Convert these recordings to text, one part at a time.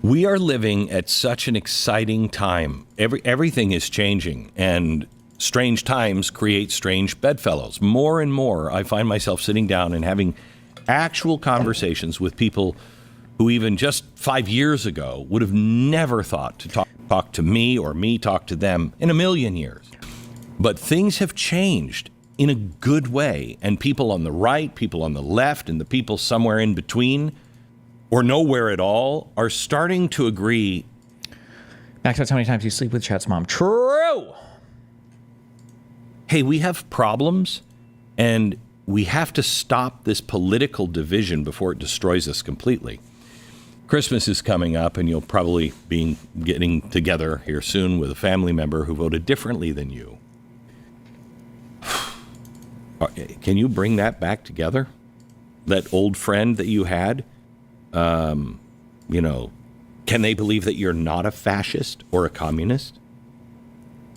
We are living at such an exciting time. Everything is changing, and strange times create strange bedfellows. More and more, I find myself sitting down and having actual conversations with people who even just 5 years ago would have never thought to talk to me or me talk to them in a million years. But things have changed in a good way, and people on the right, people on the left, and the people somewhere in between or nowhere at all are starting to agree. Max, that's how many times you sleep with Chet's mom. True! Hey, we have problems, and we have to stop this political division before it destroys us completely. Christmas is coming up, and you'll probably be getting together here soon with a family member who voted differently than you. Can you bring that back together? That old friend that you had? Can they believe that you're not a fascist or a communist?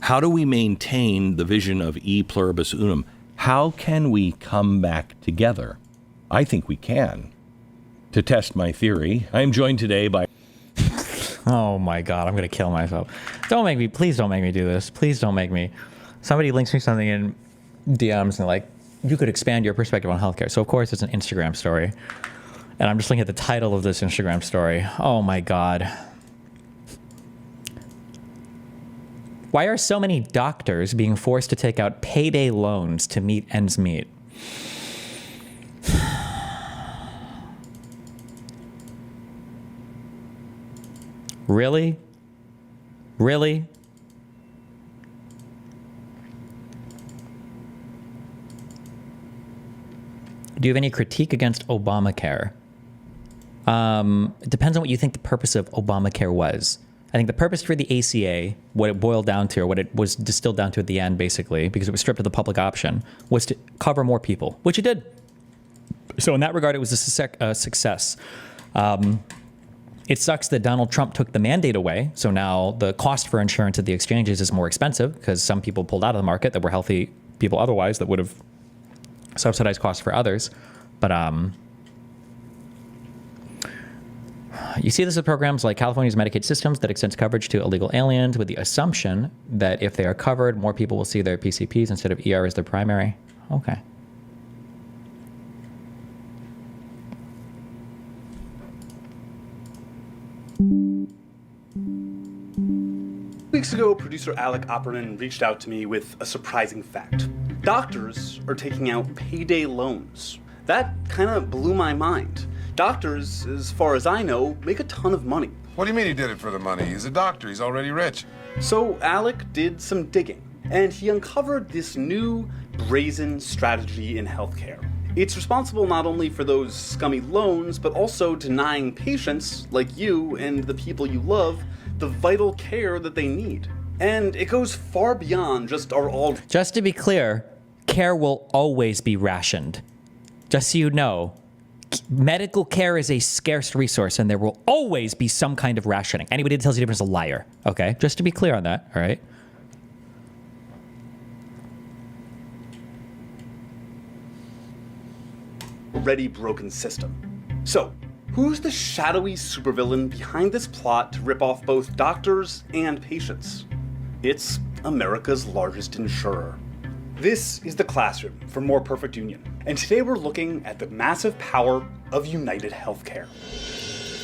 How do we maintain the vision of e pluribus unum? How can we come back together? I think we can. To test my theory, I am joined today by... Oh my God, I'm going to kill myself. Please don't make me do this. Please don't make me. Somebody links me something in DMs and like, you could expand your perspective on healthcare. So of course it's an Instagram story. And I'm just looking at the title of this Instagram story. Oh my God. Why are so many doctors being forced to take out payday loans to meet ends meet? Really? Really? Do you have any critique against Obamacare? It depends on what you think the purpose of Obamacare was. I think the purpose for the ACA, what it boiled down to, or what it was distilled down to at the end, basically, because it was stripped of the public option, was to cover more people, which it did. So in that regard, it was a success. It sucks that Donald Trump took the mandate away. So now the cost for insurance at the exchanges is more expensive because some people pulled out of the market that were healthy people otherwise that would have subsidized costs for others. But you see this with programs like California's Medicaid systems that extends coverage to illegal aliens with the assumption that if they are covered, more people will see their PCPs instead of ER as their primary. Okay. Weeks ago, producer Alec Opperman reached out to me with a surprising fact. Doctors are taking out payday loans. That kind of blew my mind. Doctors, as far as I know, make a ton of money. What do you mean he did it for the money? He's a doctor. He's already rich. So Alec did some digging, and he uncovered this new, brazen strategy in healthcare. It's responsible not only for those scummy loans, but also denying patients, like you and the people you love, the vital care that they need. And it goes far beyond just our all... Just to be clear, care will always be rationed. Just so you know, medical care is a scarce resource, and there will always be some kind of rationing. Anybody that tells you different is a liar, okay? Just to be clear on that, all right? Already broken system. So, who's the shadowy supervillain behind this plot to rip off both doctors and patients? It's America's largest insurer. This is The Classroom for More Perfect Union, and today we're looking at the massive power of UnitedHealthcare.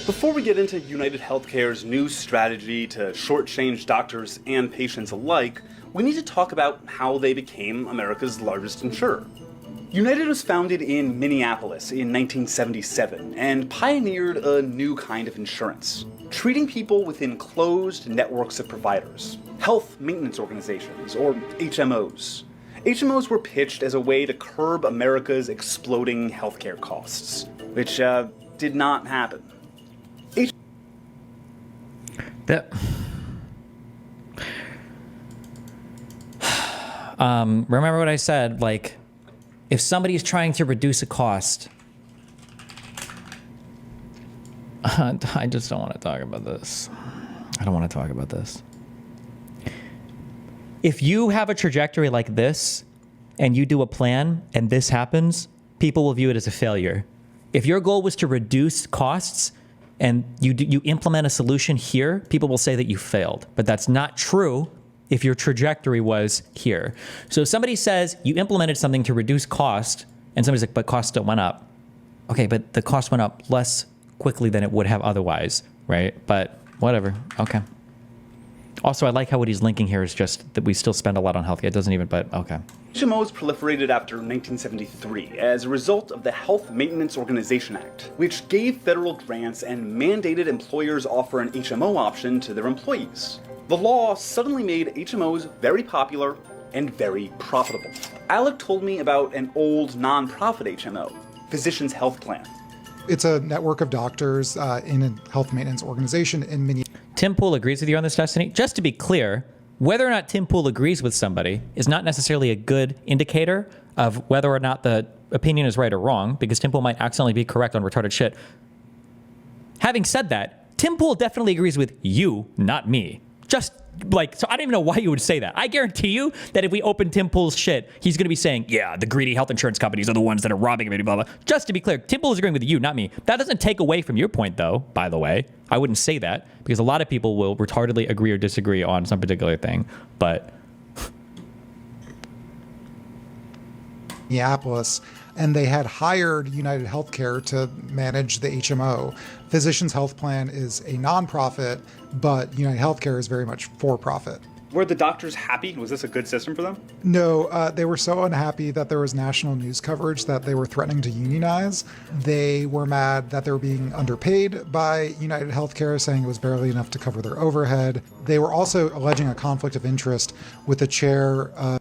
Before we get into UnitedHealthcare's new strategy to shortchange doctors and patients alike, we need to talk about how they became America's largest insurer. United was founded in Minneapolis in 1977 and pioneered a new kind of insurance, treating people within closed networks of providers, health maintenance organizations, or HMOs. HMOs were pitched as a way to curb America's exploding healthcare costs, which did not happen. Remember what I said, like, if somebody is trying to reduce a cost, I just don't want to talk about this. I don't want to talk about this. If you have a trajectory like this and you do a plan and this happens, people will view it as a failure. If your goal was to reduce costs and you implement a solution here, people will say that you failed. But that's not true if your trajectory was here. So if somebody says you implemented something to reduce cost, and somebody's like, but cost still went up. Okay, but the cost went up less quickly than it would have otherwise, right? But whatever, okay. Also, I like how what he's linking here is just that we still spend a lot on healthcare. It doesn't even, but okay. HMOs proliferated after 1973 as a result of the Health Maintenance Organization Act, which gave federal grants and mandated employers offer an HMO option to their employees. The law suddenly made HMOs very popular and very profitable. Alec told me about an old non-profit HMO, Physicians Health Plan. It's a network of doctors in a health maintenance organization in Minneapolis. Tim Pool agrees with you on this, Destiny. Just to be clear, whether or not Tim Pool agrees with somebody is not necessarily a good indicator of whether or not the opinion is right or wrong, because Tim Pool might accidentally be correct on retarded shit. Having said that, Tim Pool definitely agrees with you, not me. Just like, so I don't even know why you would say that. I guarantee you that if we open Tim Pool's shit, he's going to be saying, yeah, the greedy health insurance companies are the ones that are robbing me, blah, blah. Just to be clear, Tim Pool is agreeing with you, not me. That doesn't take away from your point, though, by the way. I wouldn't say that, because a lot of people will retardedly agree or disagree on some particular thing, but... Minneapolis, and they had hired UnitedHealthcare to manage the HMO. Physicians Health Plan is a nonprofit, but UnitedHealthcare is very much for-profit. Were the doctors happy? Was this a good system for them? No, they were so unhappy that there was national news coverage that they were threatening to unionize. They were mad that they were being underpaid by UnitedHealthcare, saying it was barely enough to cover their overhead. They were also alleging a conflict of interest with the chair of...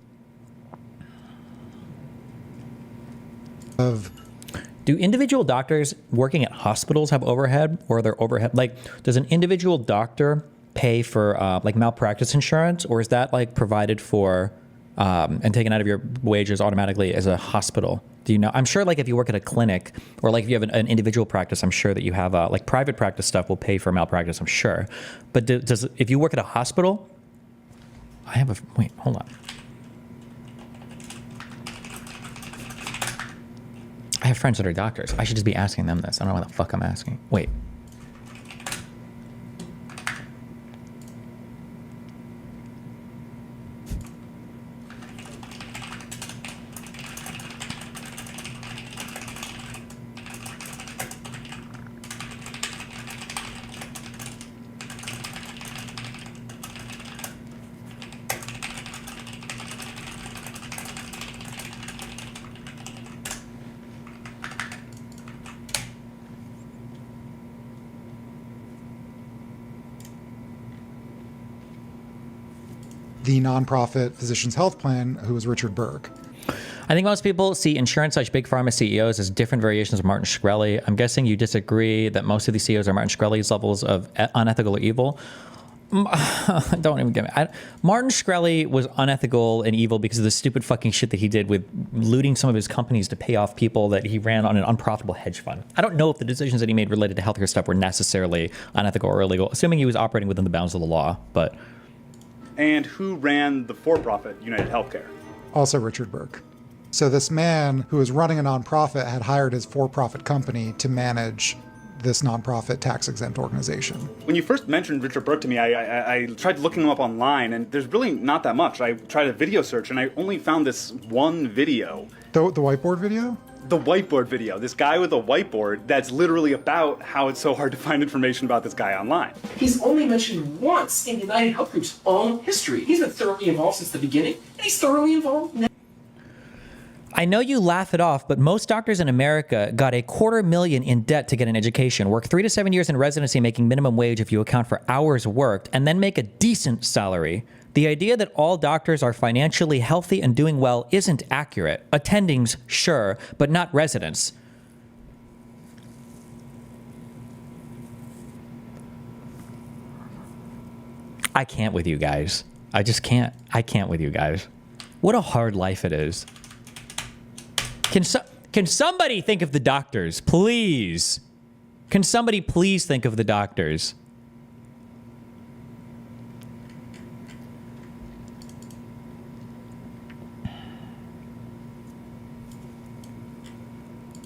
Do individual doctors working at hospitals have overhead, or their overhead? Like, does an individual doctor pay for like malpractice insurance, or is that like provided for and taken out of your wages automatically as a hospital? Do you know? I'm sure like if you work at a clinic, or like if you have an individual practice, I'm sure that you have like private practice stuff will pay for malpractice, I'm sure. But does if you work at a hospital, wait, hold on. I have friends that are doctors. I should just be asking them this. I don't know what the fuck I'm asking. Wait. the nonprofit Physicians Health Plan, who was Richard Burke. I think most people see insurance/big pharma CEOs as different variations of Martin Shkreli. I'm guessing you disagree that most of these CEOs are Martin Shkreli's levels of unethical or evil. Don't even get me. Martin Shkreli was unethical and evil because of the stupid fucking shit that he did with looting some of his companies to pay off people that he ran on an unprofitable hedge fund. I don't know if the decisions that he made related to healthcare stuff were necessarily unethical or illegal, assuming he was operating within the bounds of the law, but... And who ran the for-profit UnitedHealthcare? Also Richard Burke. So this man who was running a nonprofit had hired his for-profit company to manage this nonprofit tax-exempt organization. When you first mentioned Richard Burke to me, I tried looking him up online, and there's really not that much. I tried a video search, and I only found this one video. The whiteboard video? The whiteboard video. This guy with a whiteboard that's literally about how it's so hard to find information about this guy online. He's only mentioned once in United Health Group's own history. He's been thoroughly involved since the beginning, and he's thoroughly involved now. I know you laugh it off, but most doctors in America got $250,000 in debt to get an education, work 3 to 7 years in residency making minimum wage if you account for hours worked, and then make a decent salary. The idea that all doctors are financially healthy and doing well isn't accurate. Attendings, sure, but not residents. I can't with you guys. I just can't. I can't with you guys. What a hard life it is. Can somebody think of the doctors, please? Can somebody please think of the doctors?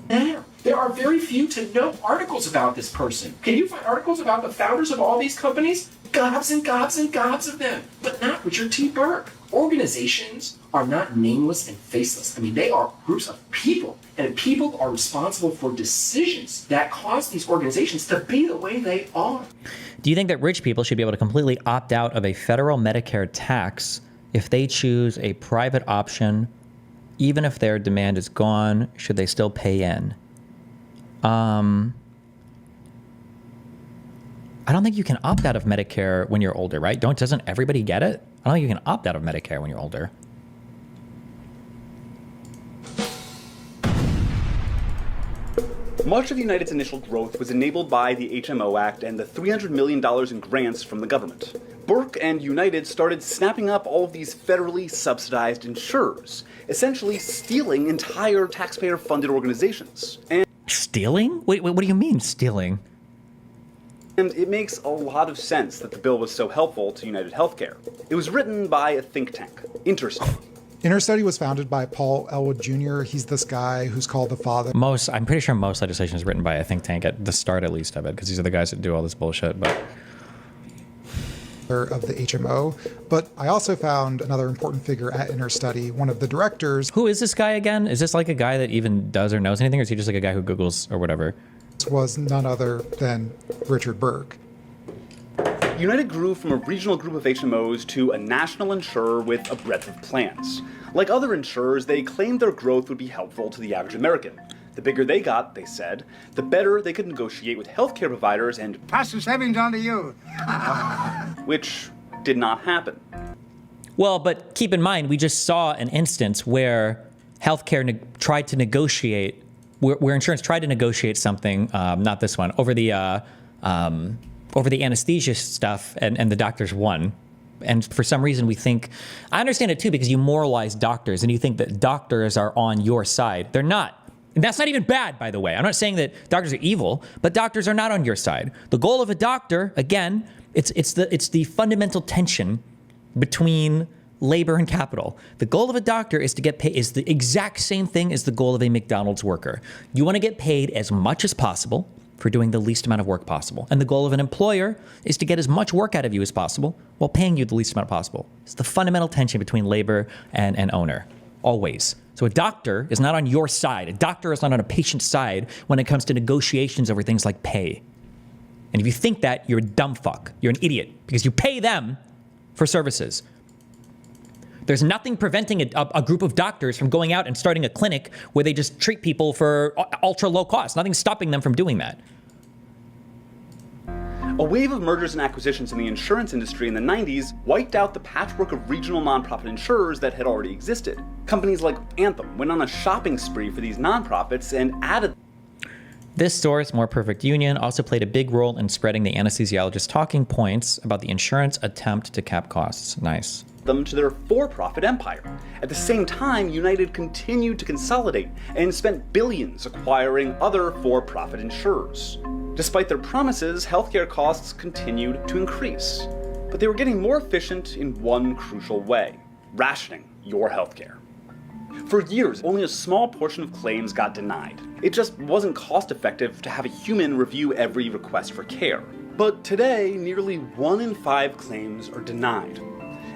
Now, there are very few of you to know articles about this person. Can you find articles about the founders of all these companies? Gobs and gobs and gobs of them, but not Richard T. Burke. Organizations are not nameless and faceless. I mean, they are groups of people, and people are responsible for decisions that cause these organizations to be the way they are. Do you think that rich people should be able to completely opt out of a federal Medicare tax if they choose a private option? Even if their demand is gone, should they still pay in? I don't think you can opt out of Medicare when you're older, right? Doesn't everybody get it? I don't think you can opt out of Medicare when you're older. Much of United's initial growth was enabled by the HMO Act and the $300 million in grants from the government. Burke and United started snapping up all of these federally subsidized insurers, essentially stealing entire taxpayer-funded organizations. Stealing? Wait, what do you mean, stealing? And it makes a lot of sense that the bill was so helpful to UnitedHealthcare. It was written by a think tank, Interstudy. Interstudy was founded by Paul Elwood Jr. He's this guy who's called the father I'm pretty sure most legislation is written by a think tank at the start, at least, of it, because these are the guys that do all this bullshit. But of the HMO. But I also found another important figure at Interstudy, one of the directors. who is this guy again? Is this like a guy that even does or knows anything, or is he just like a guy who Googles or whatever? Was none other than Richard Burke. United grew from a regional group of HMOs to a national insurer with a breadth of plans. Like other insurers, they claimed their growth would be helpful to the average American. The bigger they got, they said, the better they could negotiate with healthcare providers and pass the savings on to you. which did not happen. Well, but keep in mind, we just saw an instance where healthcare tried to negotiate, where insurance tried to negotiate something, not this one, over the anesthesia stuff, and the doctors won. And for some reason, we think, I understand it too, because you moralize doctors and you think that doctors are on your side. They're not. And that's not even bad, by the way. I'm not saying that doctors are evil, but doctors are not on your side. The goal of a doctor, again, it's the fundamental tension between labor and capital. The goal of a doctor is to get paid, is the exact same thing as the goal of a McDonald's worker. You want to get paid as much as possible for doing the least amount of work possible. And the goal of an employer is to get as much work out of you as possible while paying you the least amount possible. It's the fundamental tension between labor and owner, always. So a doctor is not on your side. A doctor is not on a patient's side when it comes to negotiations over things like pay. And if you think that, you're a dumb fuck. You're an idiot because you pay them for services. There's nothing preventing a group of doctors from going out and starting a clinic where they just treat people for ultra low cost. Nothing's stopping them from doing that. A wave of mergers and acquisitions in the insurance industry in the 90s wiped out the patchwork of regional nonprofit insurers that had already existed. Companies like Anthem went on a shopping spree for these nonprofits and added This source, More Perfect Union, also played a big role in spreading the anesthesiologist's talking points about the insurance attempt to cap costs. Nice. them to their for-profit empire. At the same time, United continued to consolidate and spent billions acquiring other for-profit insurers. Despite their promises, healthcare costs continued to increase. But they were getting more efficient in one crucial way: rationing your healthcare. For years, only a small portion of claims got denied. It just wasn't cost-effective to have a human review every request for care. But today, nearly 1 in 5 claims are denied.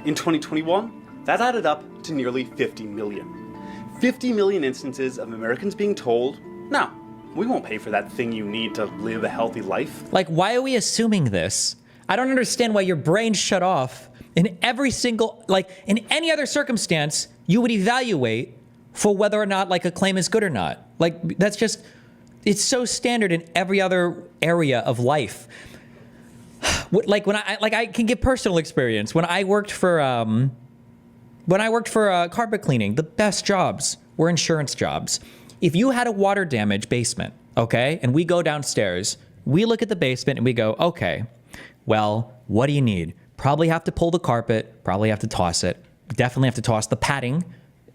In 2021, that added up to nearly 50 million. 50 million instances of Americans being told, no, we won't pay for that thing you need to live a healthy life. Like, why are we assuming this? I don't understand why your brain's shut off. In every single, like, in any other circumstance, you would evaluate for whether or not, like, a claim is good or not. Like, that's just, it's so standard in every other area of life. Like, when I can give personal experience. When I worked for carpet cleaning, the best jobs were insurance jobs. If you had a water damage basement, okay, and we go downstairs, we look at the basement and we go, okay, well, what do you need? Probably have to pull the carpet, probably have to toss it, definitely have to toss the padding,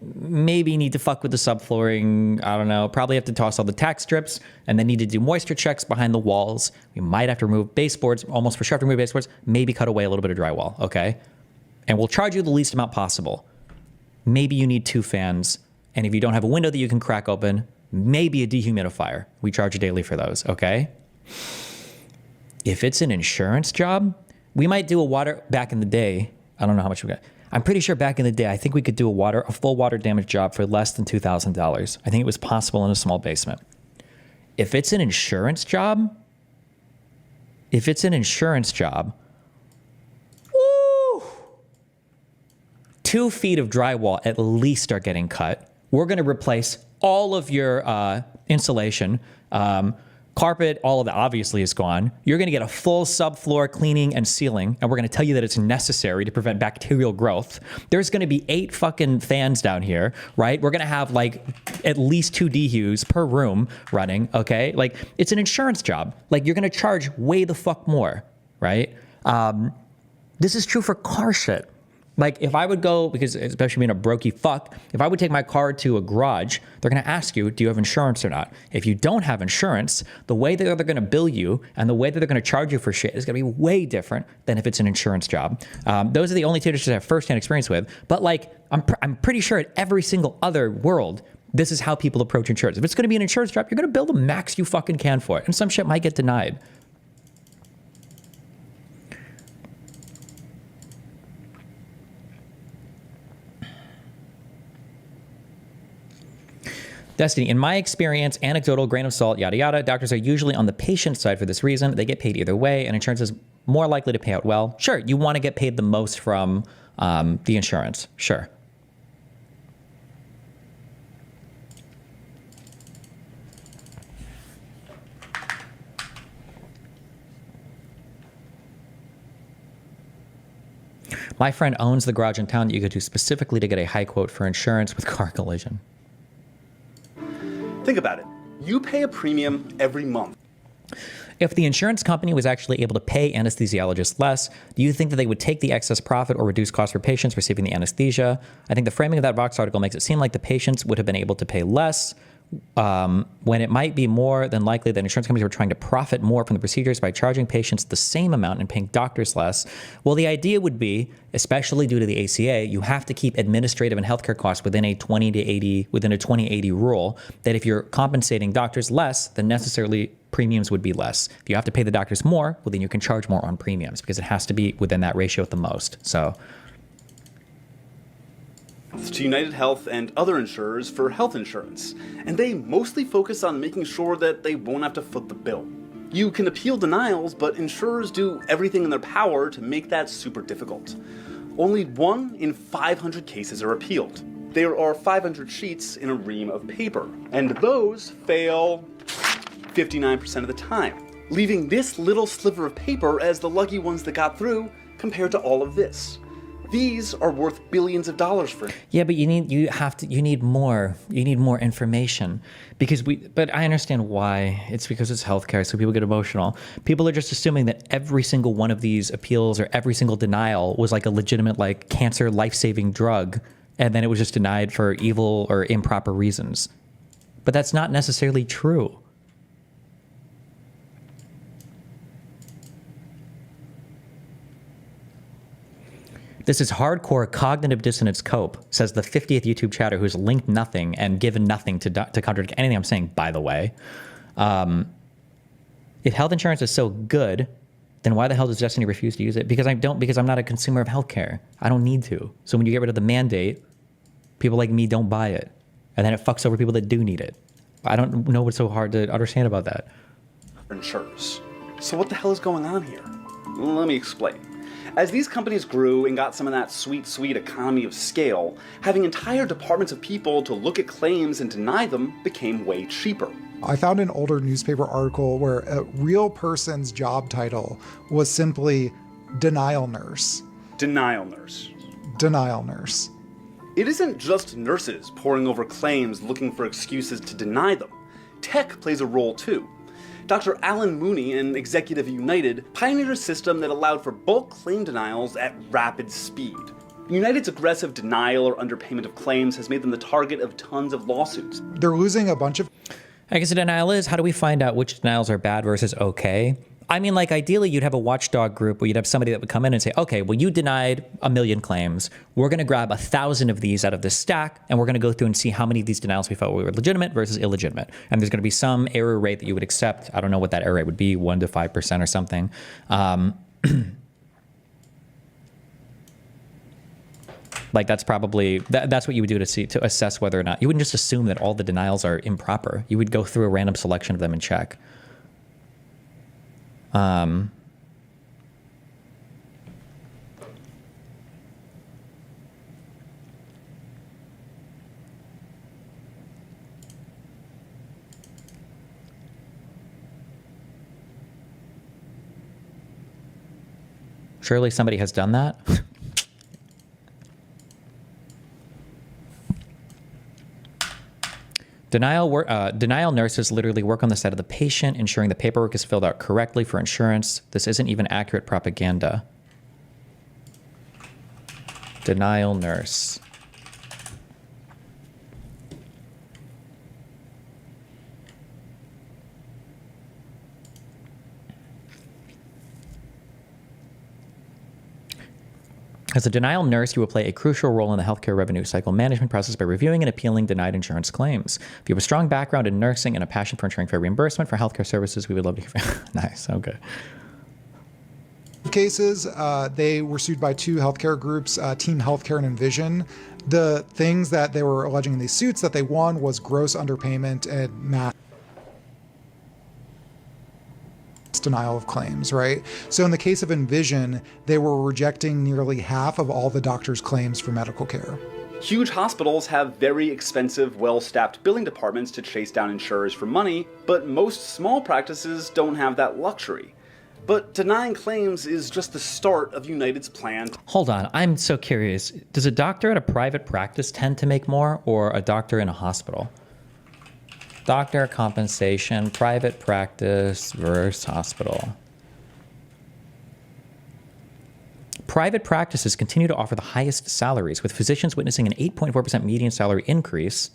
maybe need to fuck with the subflooring, I don't know, probably have to toss all the tack strips, and then need to do moisture checks behind the walls. We might have to remove baseboards, almost for sure have to remove baseboards, maybe cut away a little bit of drywall, okay? And we'll charge you the least amount possible. Maybe you need 2 fans, and if you don't have a window that you can crack open, maybe a dehumidifier. We charge daily for those, okay? If it's an insurance job, we might do a water, back in the day, I don't know how much we got. I'm pretty sure back in the day, I think we could do a full water damage job for less than $2,000. I think it was possible in a small basement. If it's an insurance job, woo, 2 feet of drywall at least are getting cut. We're going to replace all of your insulation. Carpet, all of that obviously is gone. You're going to get a full subfloor cleaning and sealing, and we're going to tell you that it's necessary to prevent bacterial growth. There's going to be 8 fucking fans down here, right? We're going to have like at least 2 dehus per room running, okay? Like, it's an insurance job. Like, you're going to charge way the fuck more, right? This is true for car shit. Like, if I would go, because especially being a brokey fuck, if I would take my car to a garage, they're going to ask you, do you have insurance or not? If you don't have insurance, the way that they're going to bill you and the way that they're going to charge you for shit is going to be way different than if it's an insurance job. Those are the only two industries I have firsthand experience with. But like, I'm pretty sure at every single other world, this is how people approach insurance. If it's going to be an insurance job, you're going to bill the max you fucking can for it. And some shit might get denied. Destiny, in my experience, anecdotal, grain of salt, yada, yada, doctors are usually on the patient side for this reason. They get paid either way, and insurance is more likely to pay out well. Sure, you want to get paid the most from the insurance. Sure. My friend owns the garage in town that you go to specifically to get a high quote for insurance with car collision. Think about it. You pay a premium every month. If the insurance company was actually able to pay anesthesiologists less, do you think that they would take the excess profit or reduce costs for patients receiving the anesthesia? I think the framing of that Vox article makes it seem like the patients would have been able to pay less, when it might be more than likely that insurance companies were trying to profit more from the procedures by charging patients the same amount and paying doctors less. Well, the idea would be, especially due to the ACA, you have to keep administrative and healthcare costs within a 20/80 rule, that if you're compensating doctors less, then necessarily premiums would be less. If you have to pay the doctors more, well, then you can charge more on premiums because it has to be within that ratio at the most. So to UnitedHealth and other insurers for health insurance, and they mostly focus on making sure that they won't have to foot the bill. You can appeal denials, but insurers do everything in their power to make that super difficult. Only 1 in 500 cases are appealed. There are 500 sheets in a ream of paper, and those fail 59% of the time, leaving this little sliver of paper as the lucky ones that got through compared to all of this. These are worth billions of dollars for. Yeah, but you need more information but I understand why. It's because it's healthcare, so people get emotional. People are just assuming that every single one of these appeals or every single denial was like a legitimate like cancer life-saving drug, and then it was just denied for evil or improper reasons. But that's not necessarily true. This is hardcore cognitive dissonance cope, says the 50th YouTube chatter who's linked nothing and given nothing to contradict anything I'm saying, by the way. If health insurance is so good, then why the hell does Destiny refuse to use it? Because I'm not a consumer of healthcare. I don't need to. So when you get rid of the mandate, people like me don't buy it. And then it fucks over people that do need it. I don't know what's so hard to understand about that. Insurers. So what the hell is going on here? Let me explain. As these companies grew and got some of that sweet, sweet economy of scale, having entire departments of people to look at claims and deny them became way cheaper. I found an older newspaper article where a real person's job title was simply denial nurse. Denial nurse. Denial nurse. It isn't just nurses poring over claims looking for excuses to deny them. Tech plays a role too. Dr. Alan Mooney, an executive at United, pioneered a system that allowed for bulk claim denials at rapid speed. United's aggressive denial or underpayment of claims has made them the target of tons of lawsuits. They're losing a bunch of... I guess a denial is, how do we find out which denials are bad versus okay? I mean, like, ideally, you'd have a watchdog group where you'd have somebody that would come in and say, okay, well, you denied 1 million claims. We're going to grab 1,000 of these out of this stack, and we're going to go through and see how many of these denials we felt were legitimate versus illegitimate. And there's going to be some error rate that you would accept. I don't know what that error rate would be, 1 to 5% or something. Like, that's probably, that's what you would do to assess whether or not, you wouldn't just assume that all the denials are improper. You would go through a random selection of them and check. Surely somebody has done that. Denial nurses literally work on the side of the patient, ensuring the paperwork is filled out correctly for insurance. This isn't even accurate propaganda. Denial nurse. As a denial nurse, you will play a crucial role in the healthcare revenue cycle management process by reviewing and appealing denied insurance claims. If you have a strong background in nursing and a passion for ensuring fair reimbursement for healthcare services, we would love to hear. Nice, okay. Cases, they were sued by 2 healthcare groups, Team Healthcare and Envision. The things that they were alleging in these suits that they won was gross underpayment and mass denial of claims, right? So in the case of Envision, they were rejecting nearly half of all the doctor's claims for medical care. Huge hospitals have very expensive, well-staffed billing departments to chase down insurers for money, but most small practices don't have that luxury. But denying claims is just the start of United's plan. Hold on, I'm so curious. Does a doctor at a private practice tend to make more, or a doctor in a hospital? Doctor compensation, private practice versus hospital. Private practices continue to offer the highest salaries, with physicians witnessing an 8.4% median salary increase.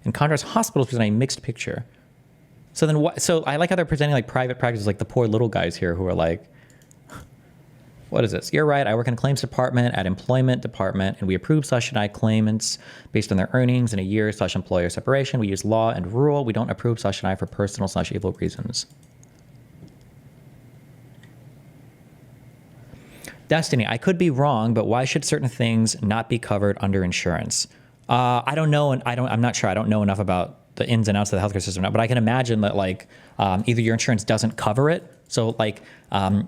In contrast, hospitals present a mixed picture. So then what? So I like how they're presenting like private practices, like the poor little guys here who are like, what is this? You're right. I work in a claims department at employment department, and we approve/deny claimants based on their earnings in a year/employer separation. We use law and rule. We don't approve/deny for personal/evil reasons. Destiny, I could be wrong, but why should certain things not be covered under insurance? I don't know, and I'm not sure. I don't know enough about the ins and outs of the healthcare system now, but I can imagine that like either your insurance doesn't cover it. So like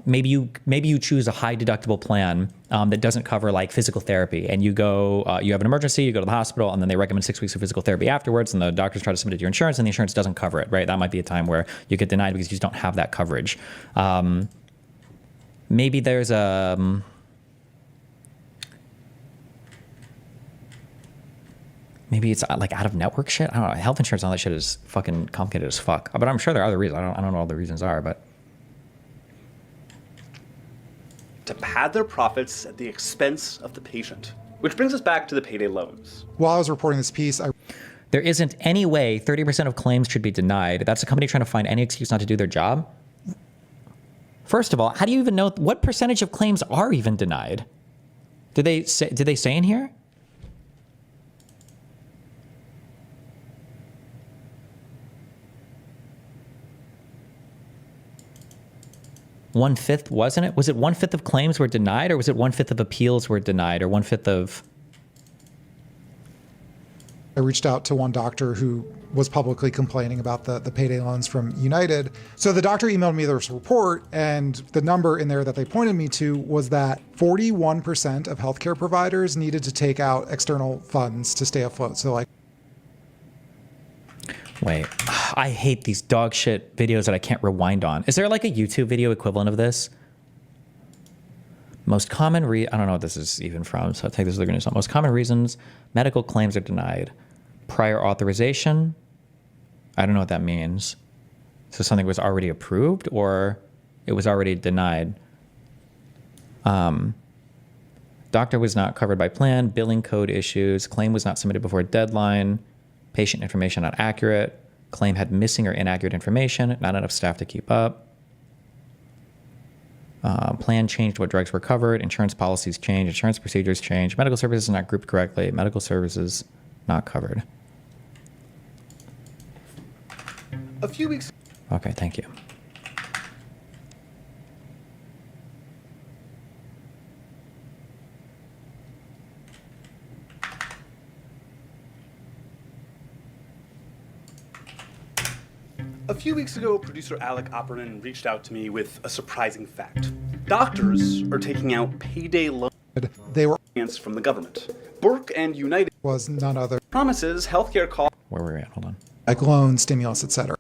maybe you choose a high deductible plan that doesn't cover like physical therapy, and you go you have an emergency, you go to the hospital, and then they recommend 6 weeks of physical therapy afterwards, and the doctors try to submit it to your insurance, and the insurance doesn't cover it, right? That might be a time where you get denied because you just don't have that coverage. Maybe there's a maybe it's like out of network shit. I don't know. Health insurance and all that shit is fucking complicated as fuck. But I'm sure there are other reasons. I don't know what the reasons are, but. To pad their profits at the expense of the patient. Which brings us back to the payday loans. While I was reporting this piece, There isn't any way 30% of claims should be denied. That's a company trying to find any excuse not to do their job. First of all, how do you even know what percentage of claims are even denied? Did they say in here? One-fifth, wasn't it? Was it 1/5 of claims were denied, or was it 1/5 of appeals were denied, or 1/5 of... I reached out to one doctor who was publicly complaining about the payday loans from United. So the doctor emailed me this report, and the number in there that they pointed me to was that 41% of healthcare providers needed to take out external funds to stay afloat. So like... Wait, I hate these dog shit videos that I can't rewind on. Is there like a YouTube video equivalent of this? Most common I don't know what this is even from, so I'll take this as the most common reasons medical claims are denied. Prior authorization. I don't know what that means. So something was already approved or it was already denied. Doctor was not covered by plan, billing code issues, claim was not submitted before deadline, patient information not accurate, claim had missing or inaccurate information, not enough staff to keep up. Plan changed what drugs were covered. Insurance policies changed. Insurance procedures changed. Medical services not grouped correctly. Medical services not covered. A few weeks Okay, thank you. ago, producer Alec Opperman reached out to me with a surprising fact. Doctors are taking out payday loans They were from the government. Burke and United was none other promises healthcare costs Where were we at? Hold on. like loan, stimulus, etc.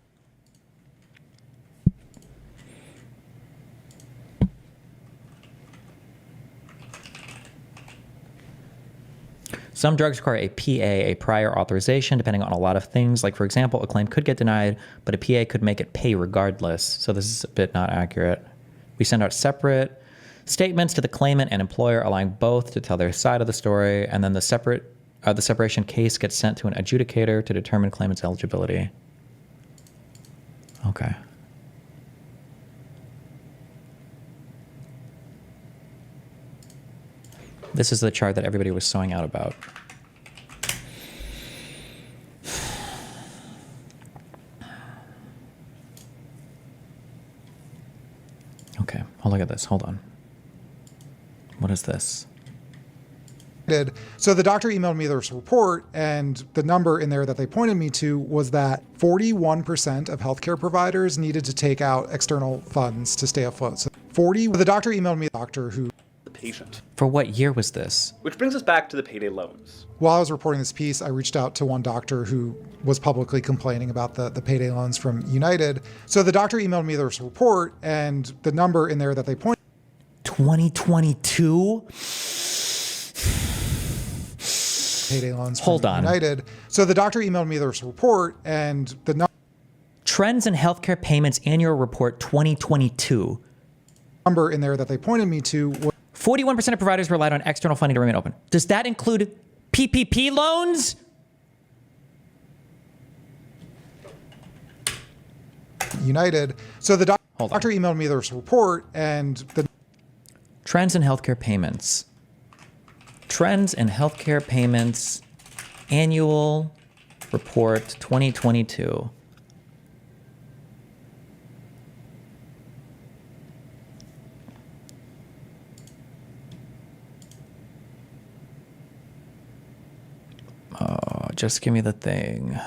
Some drugs require a PA, a prior authorization, depending on a lot of things. Like, for example, a claim could get denied, but a PA could make it pay regardless. So this is a bit not accurate. We send out separate statements to the claimant and employer, allowing both to tell their side of the story, and then the separation case gets sent to an adjudicator to determine claimant's eligibility. Okay. This is the chart that everybody was sewing out about. Okay, oh, look at this. Hold on. What is this? So the doctor emailed me this report, and the number in there that they pointed me to was that 41% of healthcare providers needed to take out external funds to stay afloat. So the doctor emailed me, the patient. For what year was this? Which brings us back to the payday loans. While I was reporting this piece, I reached out to one doctor who was publicly complaining about the payday loans from United. So the doctor emailed me this report, and the number in there that they pointed 2022? payday loans from Hold on. United. So the doctor emailed me this report, and the Trends in Healthcare Payments Annual Report 2022. number in there that they pointed me to was 41% of providers relied on external funding to remain open. Does that include PPP loans? United. So the Hold on. doctor emailed me this report, and the Trends in Healthcare Payments. Trends in Healthcare Payments Annual Report 2022. Oh, just give me the thing.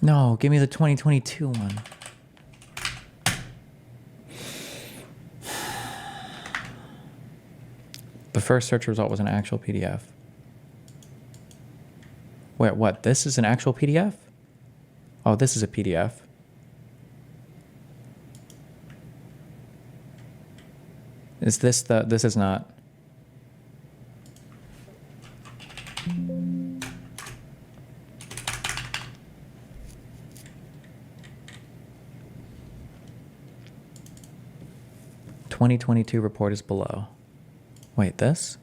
No, give me the 2022 one. The first search result was an actual PDF. Wait, what? This is an actual PDF? Oh, this is a PDF. Is this the, this is not. ...2022 report is below. Wait, this?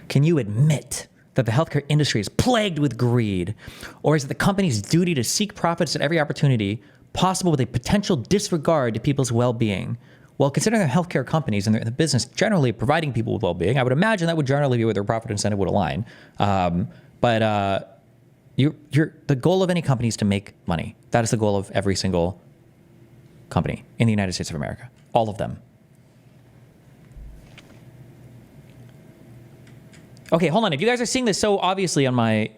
Can you admit that the healthcare industry is plagued with greed? Or is it the company's duty to seek profits at every opportunity possible with a potential disregard to people's well-being? Well, considering they're healthcare companies and they're in the business generally providing people with well-being, I would imagine that would generally be where their profit incentive would align. But the goal of any company is to make money. That is the goal of every single company in the United States of America. All of them. Okay, hold on. If you guys are seeing this so obviously on my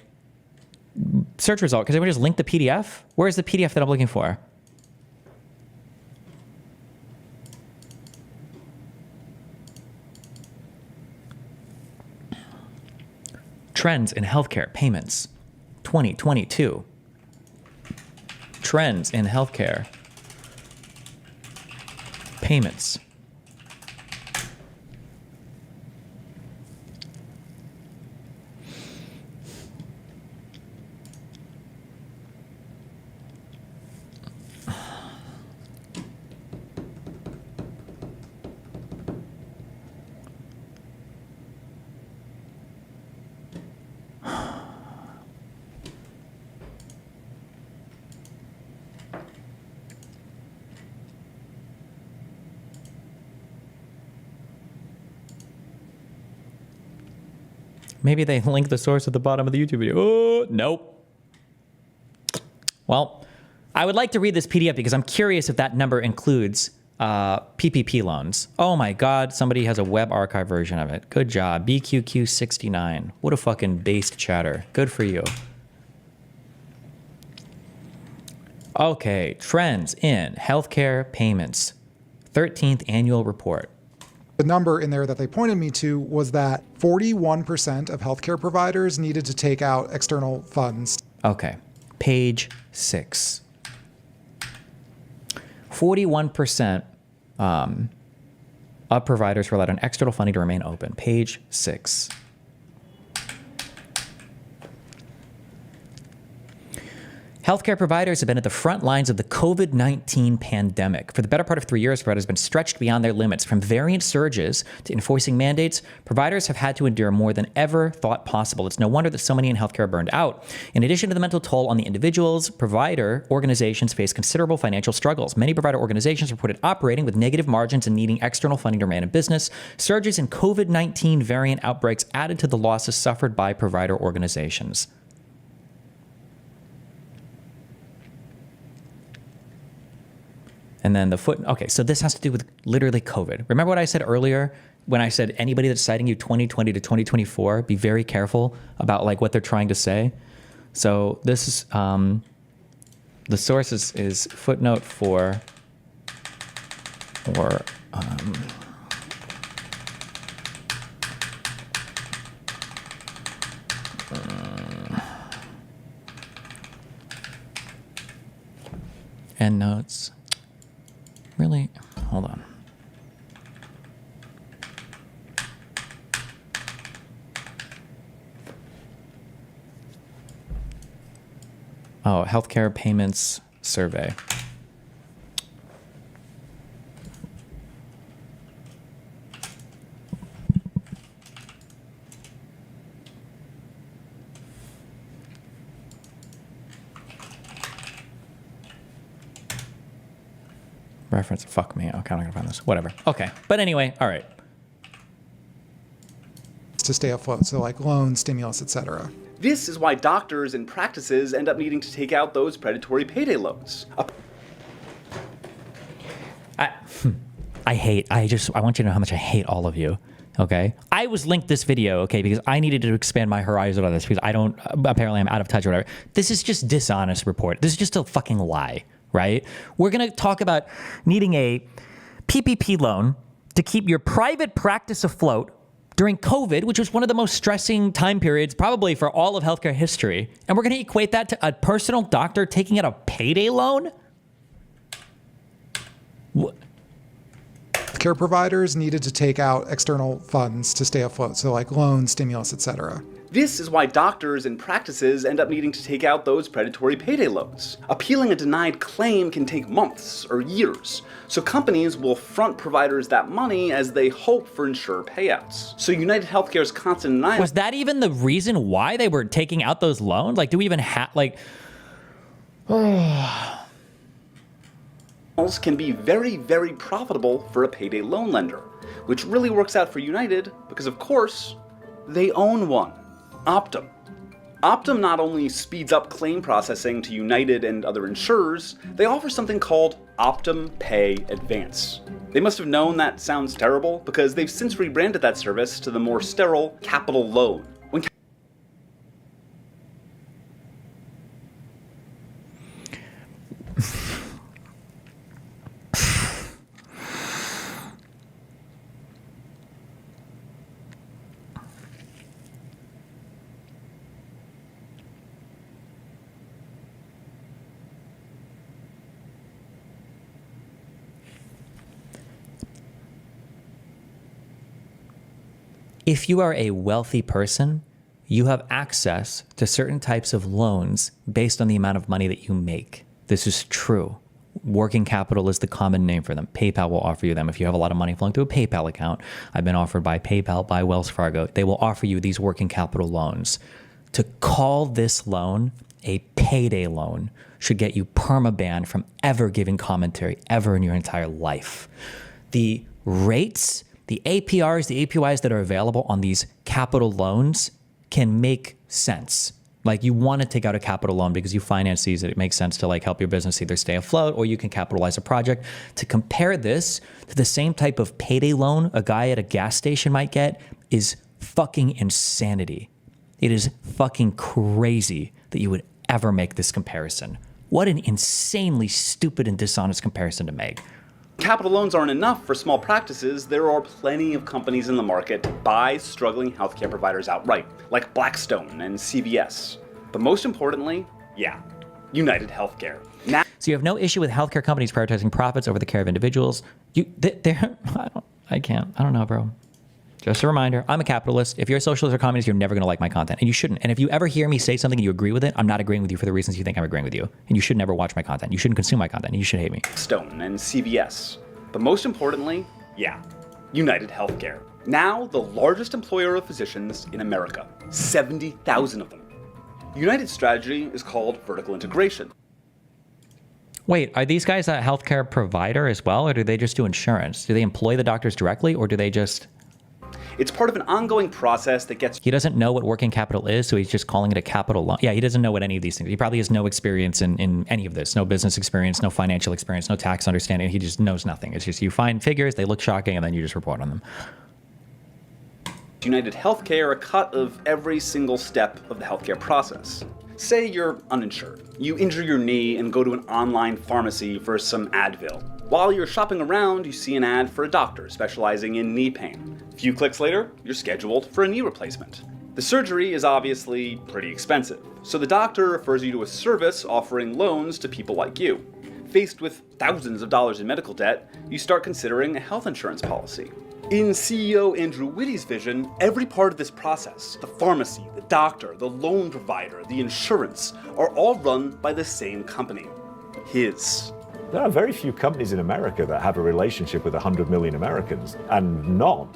search result, because I would just link the PDF. Where's the PDF that I'm looking for? Trends in healthcare payments 2022. Trends in healthcare payments. Maybe they link the source at the bottom of the YouTube video. Oh, nope. Well, I would like to read this PDF because I'm curious if that number includes PPP loans. Oh my God, somebody has a web archive version of it. Good job. BQQ69. What a fucking based chatter. Good for you. Okay, trends in healthcare payments. 13th annual report. The number in there that they pointed me to was that 41% of healthcare providers needed to take out external funds. Okay, page 6. 41% of providers relied on external funding to remain open. Page 6. Healthcare providers have been at the front lines of the COVID-19 pandemic. For the better part of 3 years, providers have been stretched beyond their limits. From variant surges to enforcing mandates, providers have had to endure more than ever thought possible. It's no wonder that so many in healthcare are burned out. In addition to the mental toll on the individuals, provider organizations face considerable financial struggles. Many provider organizations reported operating with negative margins and needing external funding to remain in business. Surges in COVID-19 variant outbreaks added to the losses suffered by provider organizations. And then the foot. Okay, so this has to do with literally COVID. Remember what I said earlier when I said anybody that's citing you 2020 to 2024, be very careful about like what they're trying to say. So this is the source is footnote 4 or end notes. Really? Hold on. Oh, healthcare payments survey. Reference, fuck me. Okay, I'm not gonna find this. Whatever. Okay. But anyway, all right. To stay afloat, so like loans, stimulus, etc. This is why doctors and practices end up needing to take out those predatory payday loans. I want you to know how much I hate all of you. Okay. I was linked this video, okay, because I needed to expand my horizon on this because apparently I'm out of touch or whatever. This is just dishonest report. This is just a fucking lie. Right? We're going to talk about needing a PPP loan to keep your private practice afloat during COVID, which was one of the most stressing time periods probably for all of healthcare history. And we're going to equate that to a personal doctor taking out a payday loan? What? Care providers needed to take out external funds to stay afloat, so like loans, stimulus, etc. This is why doctors and practices end up needing to take out those predatory payday loans. Appealing a denied claim can take months or years, so companies will front providers that money as they hope for insurer payouts. So UnitedHealthcare's constant denial... Was that even the reason why they were taking out those loans? Like, do we even have, like... can be very, very profitable for a payday loan lender, which really works out for United because, of course, they own one. Optum. Optum not only speeds up claim processing to United and other insurers, they offer something called Optum Pay Advance. They must have known that sounds terrible because they've since rebranded that service to the more sterile Capital Loan. If you are a wealthy person, you have access to certain types of loans based on the amount of money that you make. This is true. Working capital is the common name for them. PayPal will offer you them. If you have a lot of money flowing through a PayPal account, I've been offered by PayPal, by Wells Fargo, they will offer you these working capital loans. To call this loan a payday loan should get you perma-banned from ever giving commentary ever in your entire life. The rates, the APRs, the APYs that are available on these capital loans can make sense. Like, you want to take out a capital loan because you finance these, and it makes sense to like help your business either stay afloat or you can capitalize a project. To compare this to the same type of payday loan a guy at a gas station might get is fucking insanity. It is fucking crazy that you would ever make this comparison. What an insanely stupid and dishonest comparison to make. Capital loans aren't enough for small practices. There are plenty of companies in the market to buy struggling healthcare providers outright, like Blackstone and CVS. But most importantly, UnitedHealthcare. Now, So you have no issue with healthcare companies prioritizing profits over the care of individuals. I don't know, bro. Just a reminder, I'm a capitalist. If you're a socialist or communist, you're never going to like my content, and you shouldn't. And if you ever hear me say something and you agree with it, I'm not agreeing with you for the reasons you think I'm agreeing with you. And you should never watch my content. You shouldn't consume my content. And you should hate me. Blackstone and CVS. But most importantly, UnitedHealthcare. Now the largest employer of physicians in America. 70,000 of them. United's strategy is called vertical integration. Wait, are these guys a healthcare provider as well, or do they just do insurance? Do they employ the doctors directly, or do they just... It's part of an ongoing process that gets... He doesn't know what working capital is, so he's just calling it a capital loan. Yeah, he doesn't know what any of these things... He probably has no experience in any of this. No business experience, no financial experience, no tax understanding. He just knows nothing. It's just you find figures, they look shocking, and then you just report on them. UnitedHealthcare a cut of every single step of the healthcare process. Say you're uninsured. You injure your knee and go to an online pharmacy for some Advil. While you're shopping around, you see an ad for a doctor specializing in knee pain. A few clicks later, you're scheduled for a knee replacement. The surgery is obviously pretty expensive, so the doctor refers you to a service offering loans to people like you. Faced with thousands of dollars in medical debt, you start considering a health insurance policy. In CEO Andrew Whitty's vision, every part of this process, the pharmacy, the doctor, the loan provider, the insurance, are all run by the same company, his. There are very few companies in America that have a relationship with 100 million Americans, and none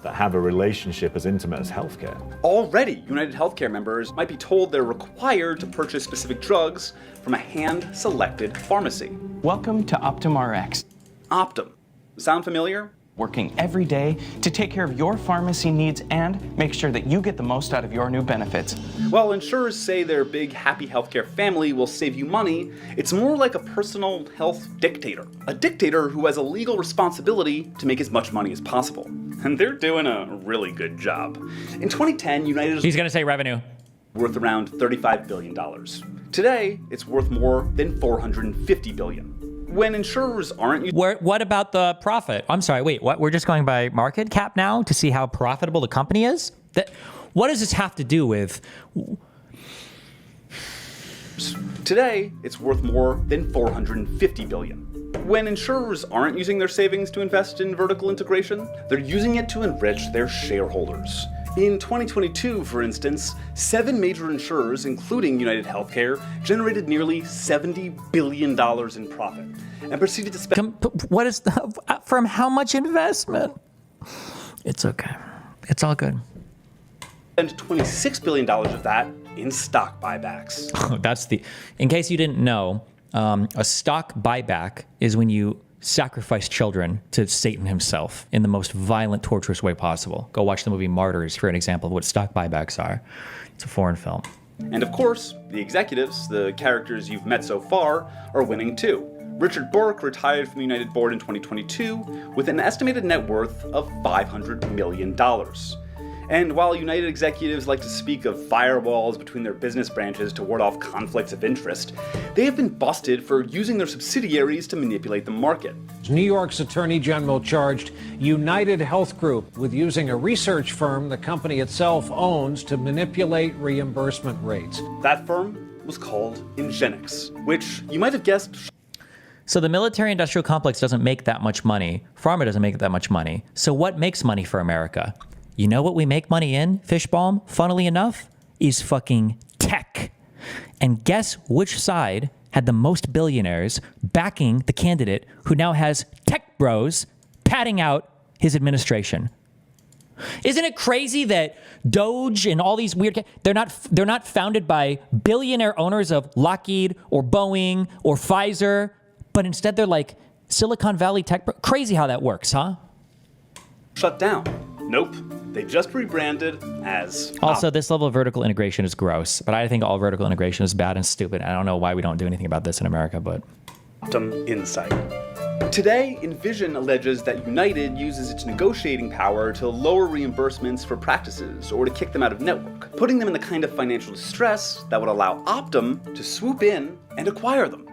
that have a relationship as intimate as healthcare. Already, UnitedHealthcare members might be told they're required to purchase specific drugs from a hand-selected pharmacy. Welcome to Optum RX. Optum. Sound familiar? Working every day to take care of your pharmacy needs and make sure that you get the most out of your new benefits. While insurers say their big happy healthcare family will save you money, it's more like a personal health dictator. A dictator who has a legal responsibility to make as much money as possible. And they're doing a really good job. In 2010, United He's going to say revenue. worth around $35 billion. Today, it's worth more than $450 billion. When insurers aren't... What about the profit? I'm sorry, wait, what? We're just going by market cap now to see how profitable the company is? What does this have to do with... Today, it's worth more than $450 billion. When insurers aren't using their savings to invest in vertical integration, they're using it to enrich their shareholders. In 2022, for instance, 7 major insurers, including UnitedHealthcare, generated nearly $70 billion in profit and proceeded to spend... What is from how much investment? It's okay. It's all good. ...and $26 billion of that in stock buybacks. In case you didn't know, a stock buyback is when you sacrifice children to Satan himself in the most violent, torturous way possible. Go watch the movie Martyrs for an example of what stock buybacks are. It's a foreign film. And of course, the executives, the characters you've met so far, are winning too. Richard Burke retired from the United board in 2022 with an estimated net worth of $500 million. And while United executives like to speak of firewalls between their business branches to ward off conflicts of interest, they have been busted for using their subsidiaries to manipulate the market. New York's Attorney General charged United Health Group with using a research firm the company itself owns to manipulate reimbursement rates. That firm was called Ingenix, which you might have guessed... So the military-industrial complex doesn't make that much money. Pharma doesn't make that much money. So what makes money for America? You know what we make money in, Fishbalm, funnily enough, is fucking tech. And guess which side had the most billionaires backing the candidate who now has tech bros padding out his administration? Isn't it crazy that Doge and all these weird, they're not founded by billionaire owners of Lockheed or Boeing or Pfizer, but instead they're like Silicon Valley tech. Crazy how that works, huh? Shut down. Nope. They just rebranded as... Also, this level of vertical integration is gross, but I think all vertical integration is bad and stupid. I don't know why we don't do anything about this in America, but... Optum Insight. Today, Envision alleges that United uses its negotiating power to lower reimbursements for practices or to kick them out of network, putting them in the kind of financial distress that would allow Optum to swoop in and acquire them.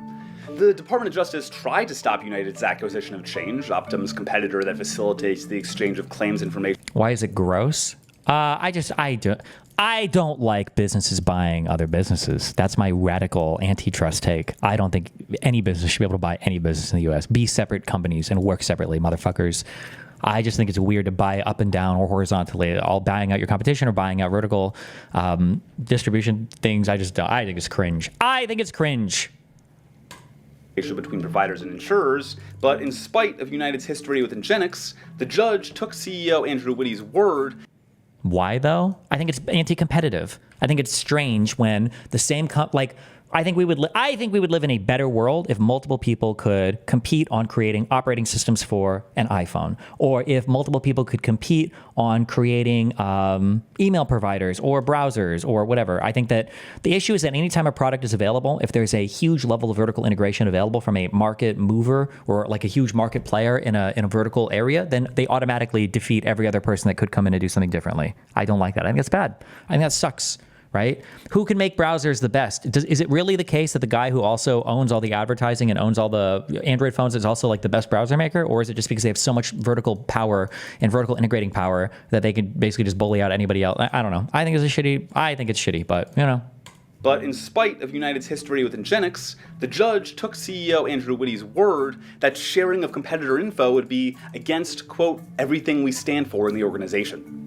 The Department of Justice tried to stop United's acquisition of Change, Optum's competitor that facilitates the exchange of claims information. Why is it gross? I don't like businesses buying other businesses. That's my radical antitrust take. I don't think any business should be able to buy any business in the U.S. Be separate companies and work separately, motherfuckers. I just think it's weird to buy up and down or horizontally, all buying out your competition or buying out vertical distribution things. I think it's cringe. I think it's cringe. Between providers and insurers, but in spite of United's history with Ingenix, the judge took CEO Andrew Whitty's word. Why though? I think it's anti-competitive. I think it's strange when the same I think we would live in a better world if multiple people could compete on creating operating systems for an iPhone, or if multiple people could compete on creating email providers or browsers or whatever. I think that the issue is that anytime a product is available, if there's a huge level of vertical integration available from a market mover or like a huge market player in a vertical area, then they automatically defeat every other person that could come in and do something differently. I don't like that. I think that's bad. I think that sucks. Right? Who can make browsers the best? Is it really the case that the guy who also owns all the advertising and owns all the Android phones is also like the best browser maker? Or is it just because they have so much vertical power and vertical integrating power that they can basically just bully out anybody else? I don't know. I think it's shitty, but you know. But in spite of United's history with Ingenix, the judge took CEO Andrew Whitty's word that sharing of competitor info would be against, quote, everything we stand for in the organization.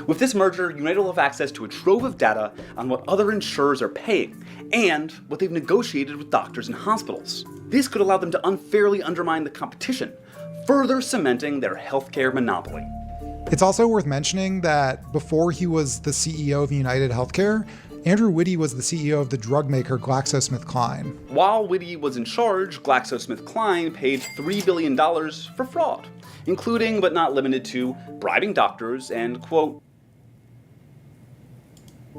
With this merger, United will have access to a trove of data on what other insurers are paying and what they've negotiated with doctors and hospitals. This could allow them to unfairly undermine the competition, further cementing their healthcare monopoly. It's also worth mentioning that before he was the CEO of UnitedHealthcare, Andrew Whitty was the CEO of the drug maker GlaxoSmithKline. While Whitty was in charge, GlaxoSmithKline paid $3 billion for fraud, including but not limited to bribing doctors and, quote,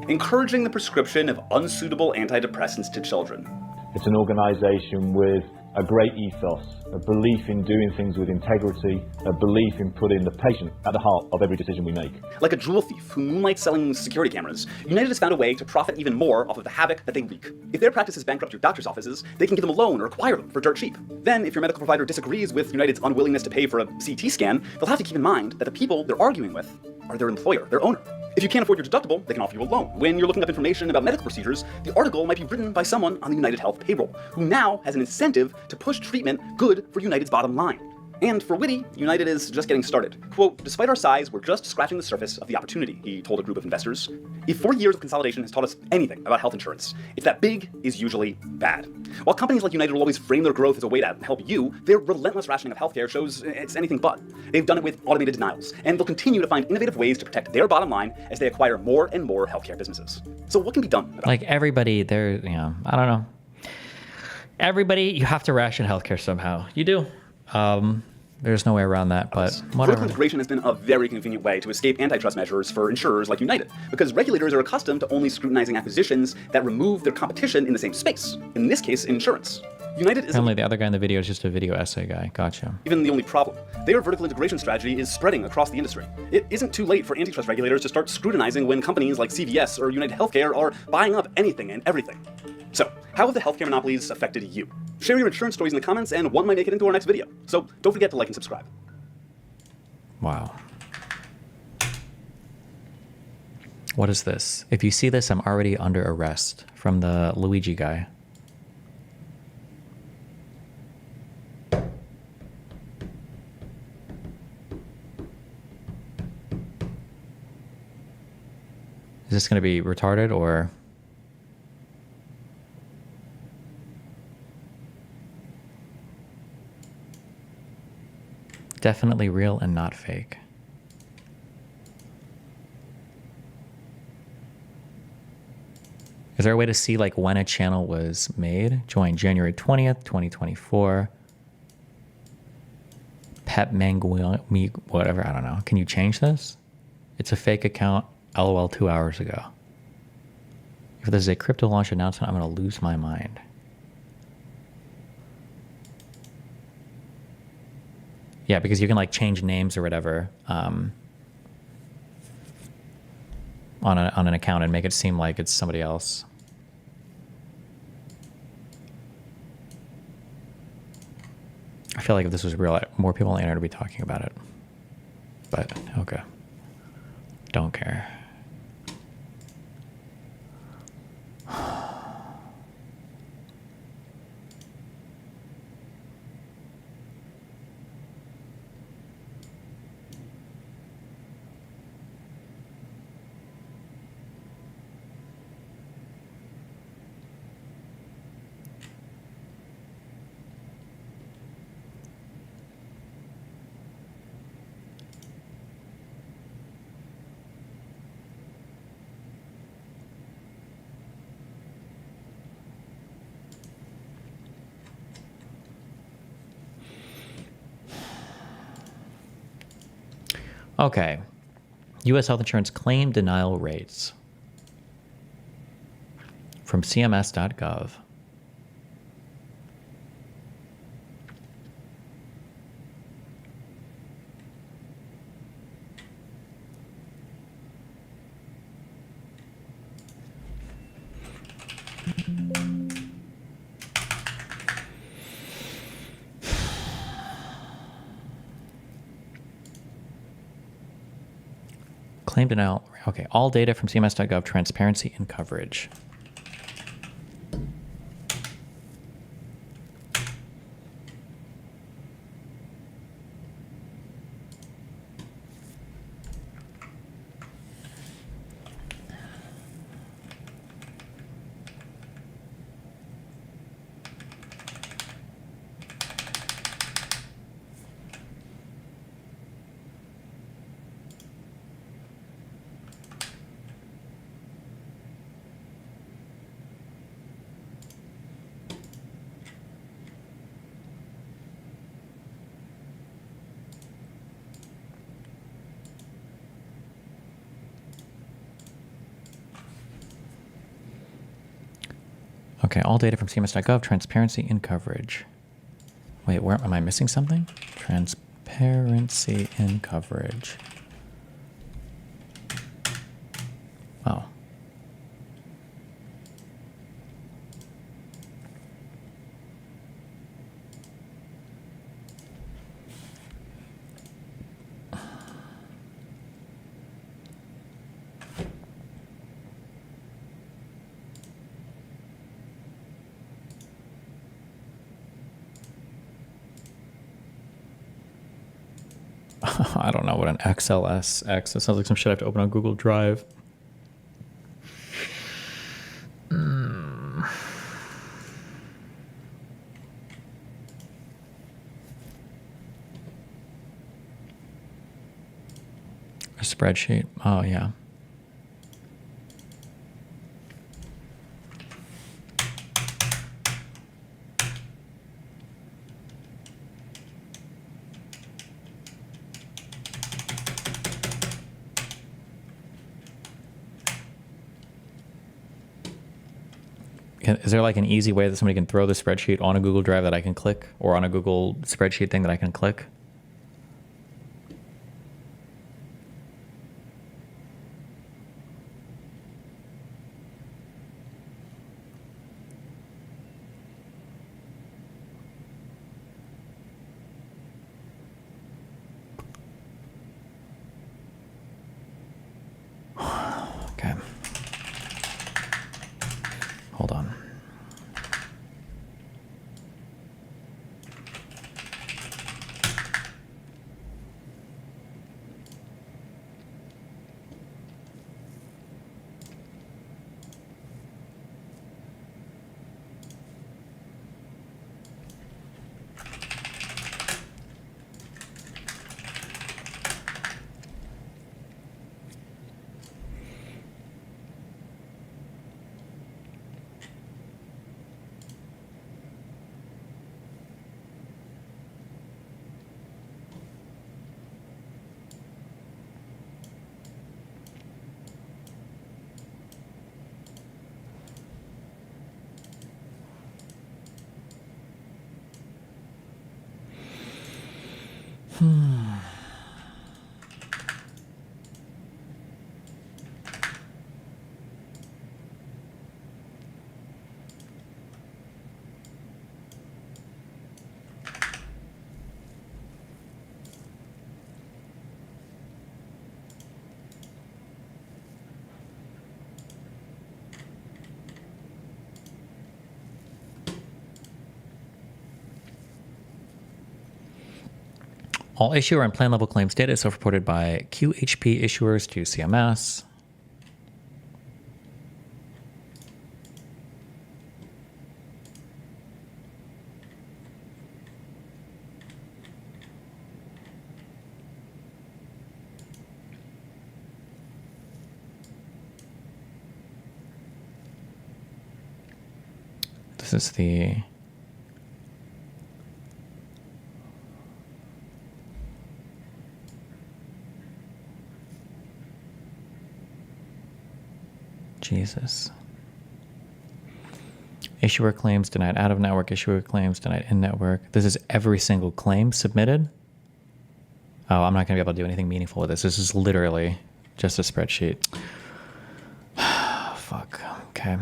encouraging the prescription of unsuitable antidepressants to children. It's an organisation with a great ethos, a belief in doing things with integrity, a belief in putting the patient at the heart of every decision we make. Like a jewel thief who moonlights selling security cameras, United has found a way to profit even more off of the havoc that they wreak. If their practices bankrupt your doctor's offices, they can give them a loan or acquire them for dirt cheap. Then, if your medical provider disagrees with United's unwillingness to pay for a CT scan, they'll have to keep in mind that the people they're arguing with are their employer, their owner. If you can't afford your deductible, they can offer you a loan. When you're looking up information about medical procedures, the article might be written by someone on the United Health payroll, who now has an incentive to push treatment good for United's bottom line. And for Whitty, United is just getting started. Quote, despite our size, we're just scratching the surface of the opportunity, he told a group of investors. If 40 years of consolidation has taught us anything about health insurance, it's that big is usually bad. While companies like United will always frame their growth as a way to help you, their relentless rationing of healthcare shows it's anything but. They've done it with automated denials, and they'll continue to find innovative ways to protect their bottom line as they acquire more and more healthcare businesses. So what can be done about like everybody there, I don't know. Everybody, you have to ration healthcare somehow. You do. There's no way around that, but whatever. Vertical integration has been a very convenient way to escape antitrust measures for insurers like United, because regulators are accustomed to only scrutinizing acquisitions that remove their competition in the same space, in this case, insurance. United is apparently the other guy in the video is just a video essay guy. Gotcha. Even the only problem. Their vertical integration strategy is spreading across the industry. It isn't too late for antitrust regulators to start scrutinizing when companies like CVS or UnitedHealthcare are buying up anything and everything. So, how have the healthcare monopolies affected you? Share your insurance stories in the comments, and one might make it into our next video. So don't forget to like and subscribe. Wow. What is this? If you see this, I'm already under arrest from the Luigi guy. this going to be retarded or? Definitely real and not fake. Is there a way to see like when a channel was made? Join January 20th, 2024. Pep Manguil, me, whatever, I don't know. Can you change this? It's a fake account, LOL 2 hours ago. If this is a crypto launch announcement, I'm going to lose my mind. Yeah, because you can like change names or whatever on an account and make it seem like it's somebody else. I feel like if this was real, more people on the internet would be talking about it. But okay, don't care. Okay. U.S. health insurance claim denial rates from CMS.gov. Claim denial. Okay, all data from CMS.gov, transparency and coverage. Okay, all data from CMS.gov, transparency and coverage. Wait, where am I missing something? Transparency and coverage. Oh. I don't know what an XLSX. That sounds like some shit I have to open on Google Drive. A spreadsheet. Oh, yeah. Is there like an easy way that somebody can throw the spreadsheet on a Google Drive that I can click, or on a Google spreadsheet thing that I can click? Okay. Hold on. All issuer and plan level claims data is self-reported by QHP issuers to CMS. This is the Jesus. Issuer claims denied out of network, issuer claims denied in network. This is every single claim submitted. Oh, I'm not going to be able to do anything meaningful with this. This is literally just a spreadsheet. Fuck. Okay.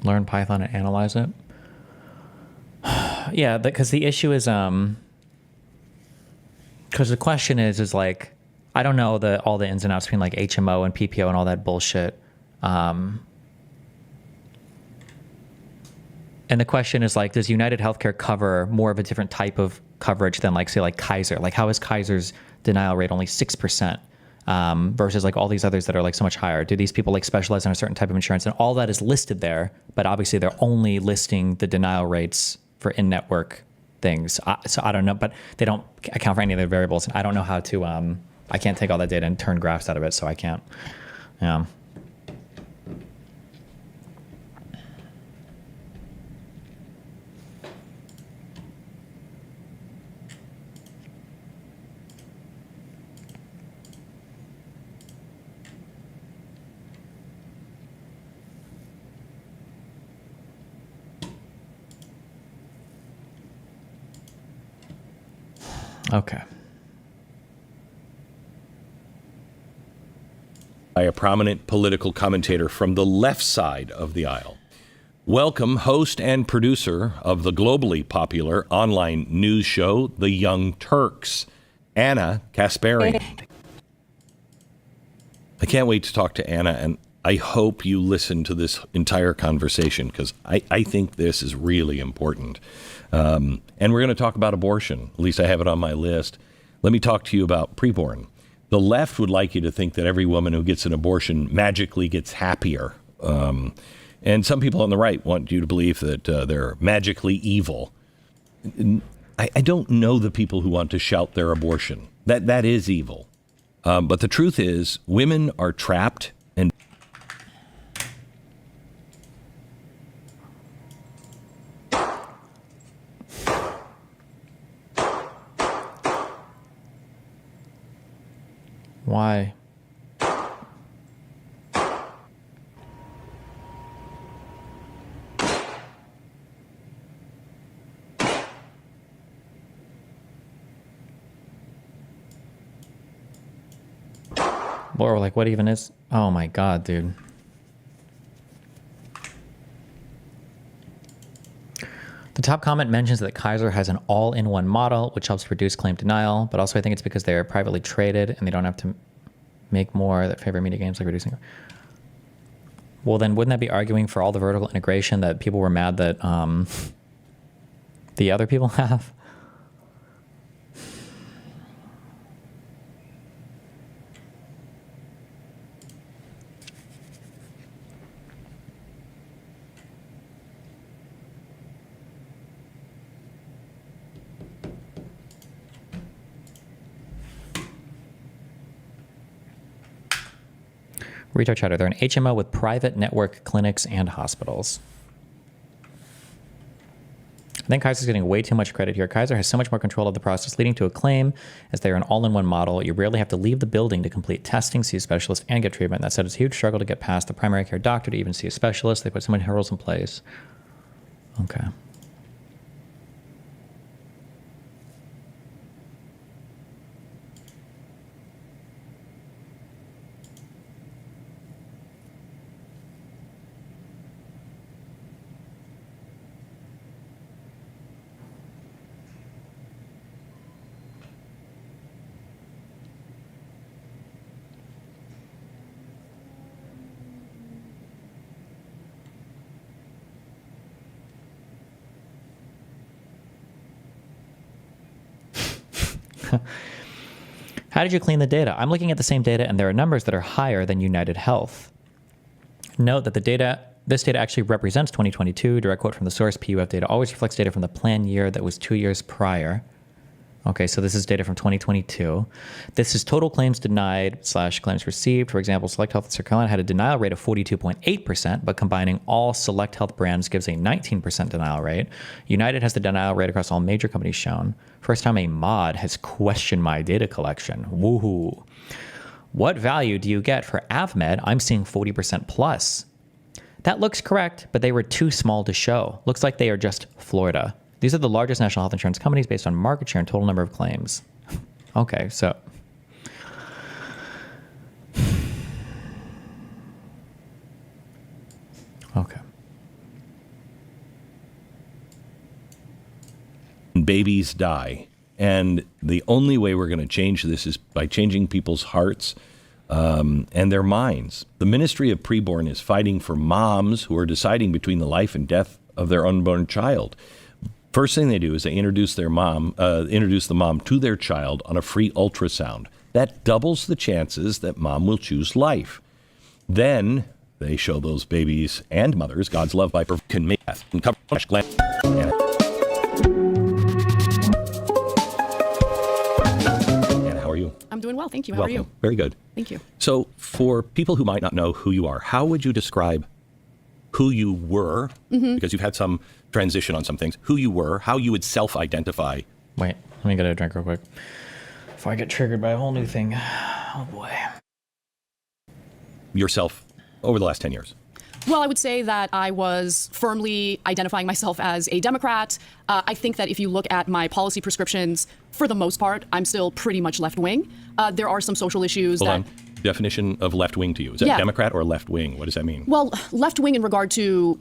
Learn Python and analyze it. Yeah, because the issue is because the question is like, I don't know all the ins and outs between like HMO and PPO and all that bullshit. And the question is like, does UnitedHealthcare cover more of a different type of coverage than like, say, like Kaiser? Like, how is Kaiser's denial rate only 6%? Versus like all these others that are like so much higher? Do these people like specialize in a certain type of insurance? And all that is listed there, but obviously they're only listing the denial rates for in-network things. So I don't know, but they don't account for any of the variables. And I don't know how to, I can't take all that data and turn graphs out of it. So I can't, yeah. Okay. By a prominent political commentator from the left side of the aisle. Welcome, host and producer of the globally popular online news show, The Young Turks, Anna Kasparian. I can't wait to talk to Anna, and I hope you listen to this entire conversation because I think this is really important. And we're going to talk about abortion. At least I have it on my list. Let me talk to you about preborn. The left would like you to think that every woman who gets an abortion magically gets happier. And some people on the right want you to believe that they're magically evil. I don't know the people who want to shout their abortion. That is evil. But the truth is, women are trapped and Why? Or like, what even is? Oh my God, dude. The top comment mentions that Kaiser has an all-in-one model, which helps reduce claim denial, but also I think it's because they're privately traded and they don't have to make more that favor media games like reducing. Well, then wouldn't that be arguing for all the vertical integration that people were mad that the other people have? Retail chatter. They're an HMO with private network clinics and hospitals. I think Kaiser's getting way too much credit here. Kaiser has so much more control of the process, leading to a claim as they are an all-in-one model. You rarely have to leave the building to complete testing, see a specialist, and get treatment. That said, it's a huge struggle to get past the primary care doctor to even see a specialist. They put so many hurdles in place. Okay. How did you clean the data? I'm looking at the same data, and there are numbers that are higher than United Health. Note that this data actually represents 2022. Direct quote from the source, PUF data always reflects data from the plan year that was 2 years prior. Okay, so this is data from 2022. This is total claims denied / claims received. For example, Select Health in South Carolina had a denial rate of 42.8%, but combining all Select Health brands gives a 19% denial rate. United has the denial rate across all major companies shown. First time a mod has questioned my data collection. Woohoo. What value do you get for AvMed? I'm seeing 40% plus. That looks correct, but they were too small to show. Looks like they are just Florida. These are the largest national health insurance companies based on market share and total number of claims. Okay, so. Okay. Babies die. And the only way we're going to change this is by changing people's hearts and their minds. The Ministry of Preborn is fighting for moms who are deciding between the life and death of their unborn child. First thing they do is they introduce the mom to their child on a free ultrasound. That doubles the chances that mom will choose life. Then they show those babies and mothers God's love by can make death and cover flesh gland. Anna, how are you? I'm doing well, thank you. How Welcome. are you? Very good. Thank you. So for people who might not know who you are, how would you describe who you were, because you've had some transition on some things, who you were, how you would self-identify? Wait, let me get a drink real quick before I get triggered by a whole new thing. Oh boy. Yourself over the last 10 years. Well, I would say that I was firmly identifying myself as a Democrat. I think that if you look at my policy prescriptions, for the most part, I'm still pretty much left-wing. There are some social issues Hold on. Definition of left-wing to you. Is that Democrat or left-wing? What does that mean? Well, left-wing in regard to,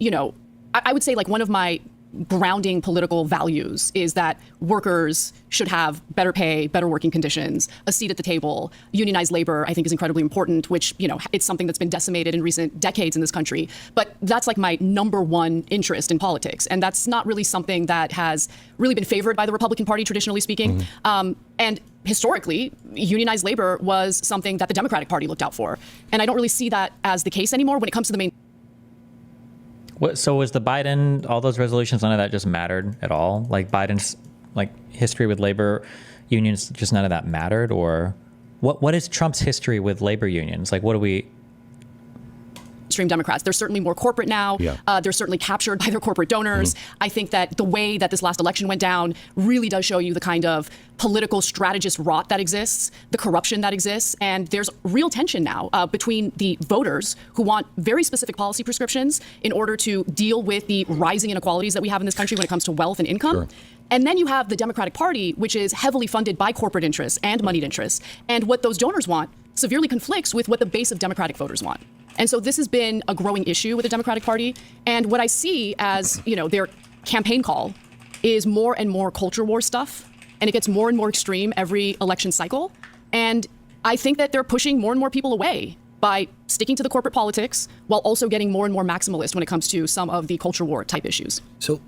I would say like one of my grounding political values is that workers should have better pay, better working conditions, a seat at the table. Unionized labor, I think, is incredibly important, which, it's something that's been decimated in recent decades in this country. But that's like my number one interest in politics. And that's not really something that has really been favored by the Republican Party, traditionally speaking. And historically, unionized labor was something that the Democratic Party looked out for. And I don't really see that as the case anymore when it comes to the main. So was the Biden, all those resolutions, none of that just mattered at all? Like Biden's history with labor unions, just none of that mattered? Or what is Trump's history with labor unions? Like, what do we... Extreme Democrats. They're certainly more corporate now. Yeah. They're certainly captured by their corporate donors. I think that the way that this last election went down really does show you the kind of political strategist rot that exists, the corruption that exists, and there's real tension now between the voters who want very specific policy prescriptions in order to deal with the rising inequalities that we have in this country when it comes to wealth and income. Sure. And then you have the Democratic Party, which is heavily funded by corporate interests and moneyed interests. And what those donors want severely conflicts with what the base of Democratic voters want. And so this has been a growing issue with the Democratic Party. And what I see as, their campaign call is more and more culture war stuff. And it gets more and more extreme every election cycle. And I think that they're pushing more and more people away by sticking to the corporate politics while also getting more and more maximalist when it comes to some of the culture war type issues. So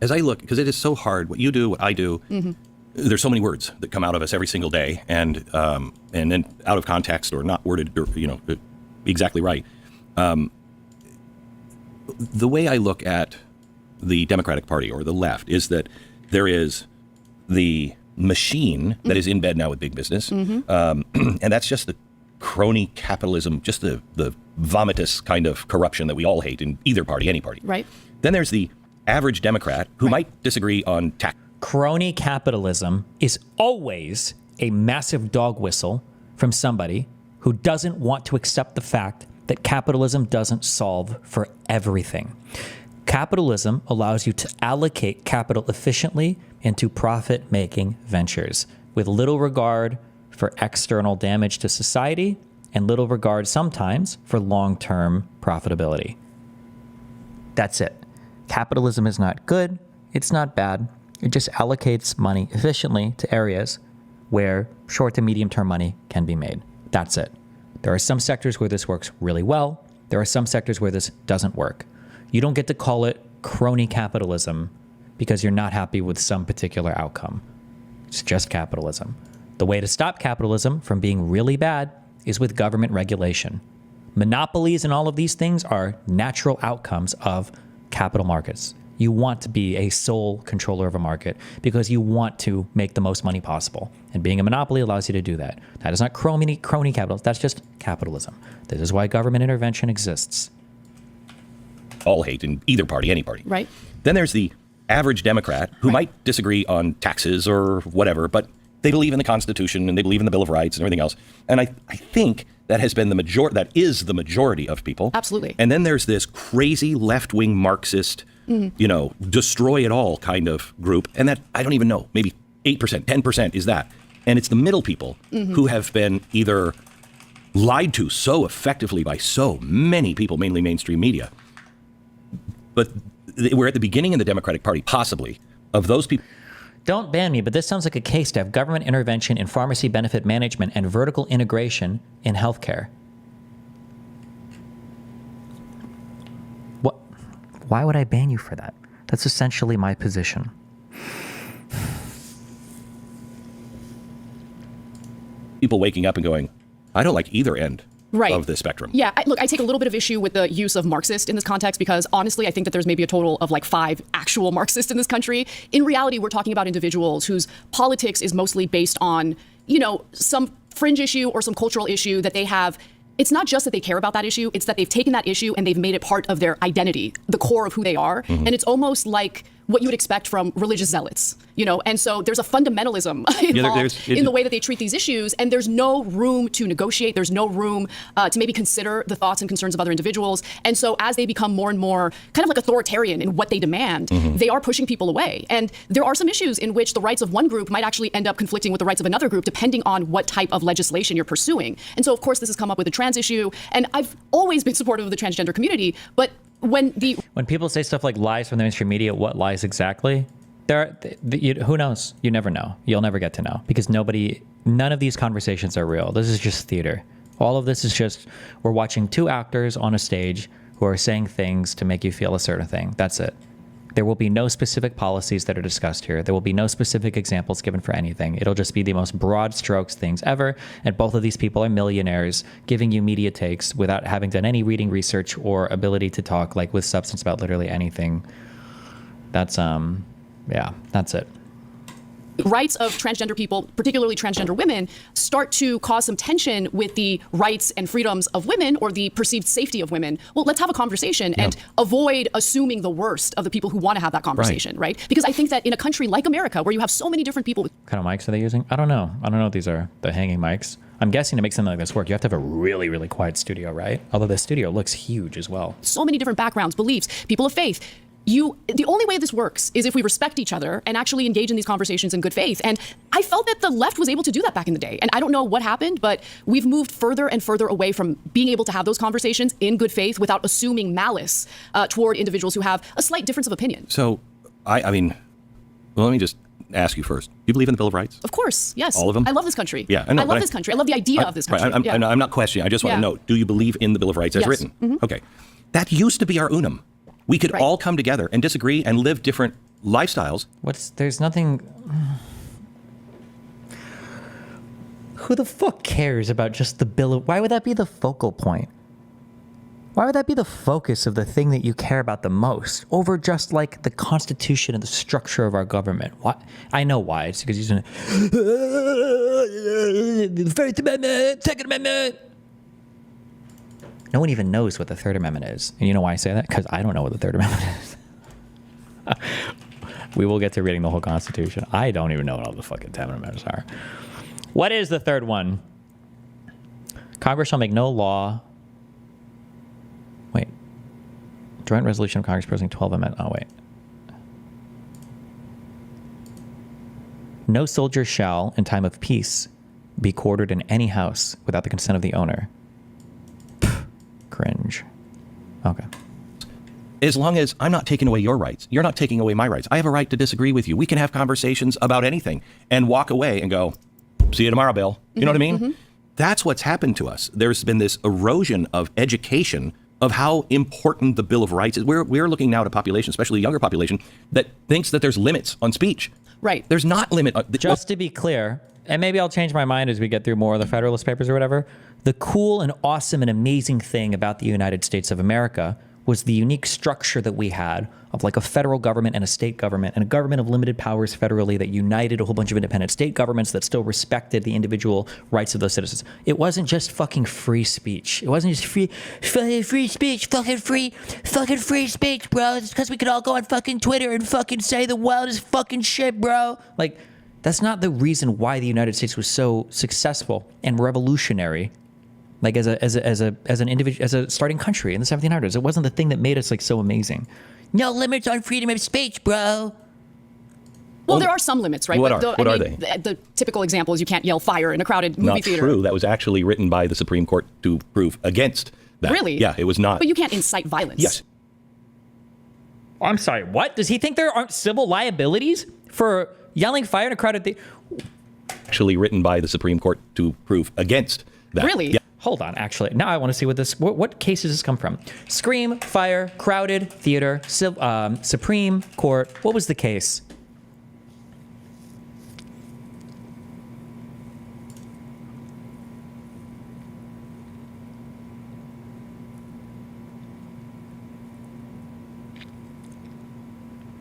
as I look, because it is so hard, what you do, what I do, there's so many words that come out of us every single day and then out of context or not worded, or, exactly right. The way I look at the Democratic Party or the left is that there is the machine that is in bed now with big business. And that's just the crony capitalism, just the vomitous kind of corruption that we all hate in either party, any party. Right. Then there's the average Democrat who might disagree on tax. Crony capitalism is always a massive dog whistle from somebody who doesn't want to accept the fact that capitalism doesn't solve for everything. Capitalism allows you to allocate capital efficiently into profit-making ventures with little regard for external damage to society and little regard sometimes for long-term profitability. That's it. Capitalism is not good. It's not bad. It just allocates money efficiently to areas where short to medium-term money can be made. That's it. There are some sectors where this works really well. There are some sectors where this doesn't work. You don't get to call it crony capitalism because you're not happy with some particular outcome. It's just capitalism. The way to stop capitalism from being really bad is with government regulation. Monopolies and all of these things are natural outcomes of capital markets. You want to be a sole controller of a market because you want to make the most money possible. And being a monopoly allows you to do that. That is not crony capital. That's just capitalism. This is why government intervention exists. All hate in either party, any party. Right. Then there's the average Democrat who might disagree on taxes or whatever, but they believe in the Constitution and they believe in the Bill of Rights and everything else. And I think that has been that is the majority of people. Absolutely. And then there's this crazy left-wing Marxist, destroy it all kind of group. And that, I don't even know, maybe 8%, 10% is that. And it's the middle people who have been either lied to so effectively by so many people, mainly mainstream media. But we're at the beginning in the Democratic Party, possibly, of those people. Don't ban me, but this sounds like a case to have government intervention in pharmacy benefit management and vertical integration in healthcare. What? Why would I ban you for that? That's essentially my position. People waking up and going, I don't like either end of the spectrum. Yeah, I take a little bit of issue with the use of Marxist in this context because honestly, I think that there's maybe a total of like 5 actual Marxists in this country. In reality, we're talking about individuals whose politics is mostly based on, some fringe issue or some cultural issue that they have. It's not just that they care about that issue, it's that they've taken that issue and they've made it part of their identity, the core of who they are. And it's almost like what you would expect from religious zealots, and so there's a fundamentalism involved in the way that they treat these issues, and there's no room to negotiate, there's no room to maybe consider the thoughts and concerns of other individuals, and so as they become more and more kind of like authoritarian in what they demand, they are pushing people away, and there are some issues in which the rights of one group might actually end up conflicting with the rights of another group depending on what type of legislation you're pursuing, and so of course this has come up with the trans issue, and I've always been supportive of the transgender community, but when people say stuff like lies from the mainstream media, what lies exactly? Who knows? You never know. You'll never get to know because none of these conversations are real. This is just theater. All of this is just, we're watching 2 actors on a stage who are saying things to make you feel a certain thing. That's it. There will be no specific policies that are discussed here. There will be no specific examples given for anything. It'll just be the most broad strokes things ever. And both of these people are millionaires giving you media takes without having done any reading research or ability to talk like with substance about literally anything. That's, that's it. Rights of transgender people, particularly transgender women, start to cause some tension with the rights and freedoms of women or the perceived safety of women. Well, let's have a conversation and avoid assuming the worst of the people who want to have that conversation, right? Because I think that in a country like America, where you have so many different people. What kind of mics are they using? I don't know. I don't know what these are. The hanging mics. I'm guessing to make something like this work, you have to have a really, really quiet studio, right? Although the studio looks huge as well. So many different backgrounds, beliefs, people of faith. The only way this works is if we respect each other and actually engage in these conversations in good faith. And I felt that the left was able to do that back in the day. And I don't know what happened, but we've moved further and further away from being able to have those conversations in good faith without assuming malice toward individuals who have a slight difference of opinion. So, let me just ask you first. Do you believe in the Bill of Rights? Of course, yes. All of them? I love this country. Yeah, I know. I love this country. I love the idea of this country. I'm not questioning. I just want to know, do you believe in the Bill of Rights as written? Okay. That used to be our unum. We could all come together and disagree and live different lifestyles. There's nothing. Who the fuck cares about just the bill why would that be the focal point? Why would that be the focus of the thing that you care about the most over just like the Constitution and the structure of our government? Why? I know why. It's because he's the First Amendment, Second Amendment. No one even knows what the Third Amendment is. And you know why I say that? Because I don't know what the Third Amendment is. We will get to reading the whole Constitution. I don't even know what all the fucking 10 amendments are. What is the third one? Congress shall make no law. Wait. Joint resolution of Congress proposing 12 amendments. Oh, wait. No soldier shall, in time of peace, be quartered in any house without the consent of the owner. Pff, cringe. Okay. As long as I'm not taking away your rights, you're not taking away my rights. I have a right to disagree with you. We can have conversations about anything and walk away and go, see you tomorrow, Bill. You know what I mean? Mm-hmm. That's what's happened to us. There's been this erosion of education of how important the Bill of Rights is. We're looking now at a population, especially a younger population, that thinks that there's limits on speech. Right. There's not limit. Just to be clear, and maybe I'll change my mind as we get through more of the Federalist Papers or whatever, the cool and awesome and amazing thing about the United States of America was the unique structure that we had of like a federal government and a state government and a government of limited powers federally that united a whole bunch of independent state governments that still respected the individual rights of those citizens. It wasn't just fucking free speech. It wasn't just free speech, fucking free speech, bro. It's because we could all go on fucking Twitter and fucking say the world is fucking shit, bro. Like, that's not the reason why the United States was so successful and revolutionary. Like as an individual, as a starting country in the 1700s, it wasn't the thing that made us like so amazing. No limits on freedom of speech, bro. Well, there are some limits, right? What are they? The typical example is you can't yell fire in a crowded movie theater. Not true. That was actually written by the Supreme Court to prove against that. Really? Yeah, it was not. But you can't incite violence. Yes. I'm sorry, what? Does he think there aren't civil liabilities for yelling fire in a crowded theater? Actually written by the Supreme Court to prove against that. Really? Yeah. Hold on, actually. Now I want to see what case does this come from? Scream, fire, crowded, theater, Supreme Court. What was the case?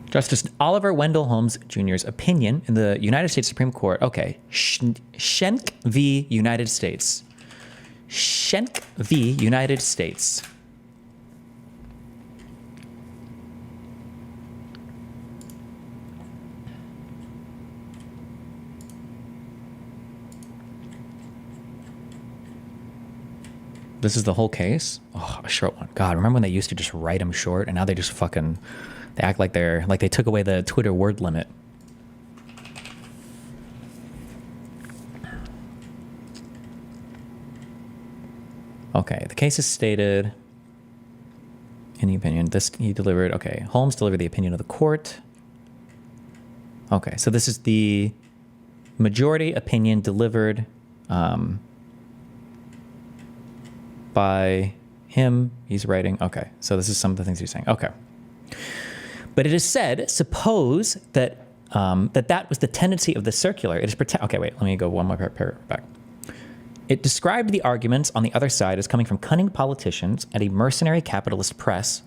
Justice Oliver Wendell Holmes Jr.'s opinion in the United States Supreme Court. Okay, Schenck v. United States. Schenck v. United States. This is the whole case? Oh, a short one. God, remember when they used to just write them short, and now they just fucking, they act like they took away the Twitter word limit. Okay, the case is stated in the opinion. Holmes delivered the opinion of the court. Okay, so this is the majority opinion delivered by him. He's writing. Okay, so this is some of the things he's saying. Okay. But it is said, suppose that that was the tendency of the circular. It is okay, wait, let me go one more paragraph back. It described the arguments on the other side as coming from cunning politicians and a mercenary capitalist press,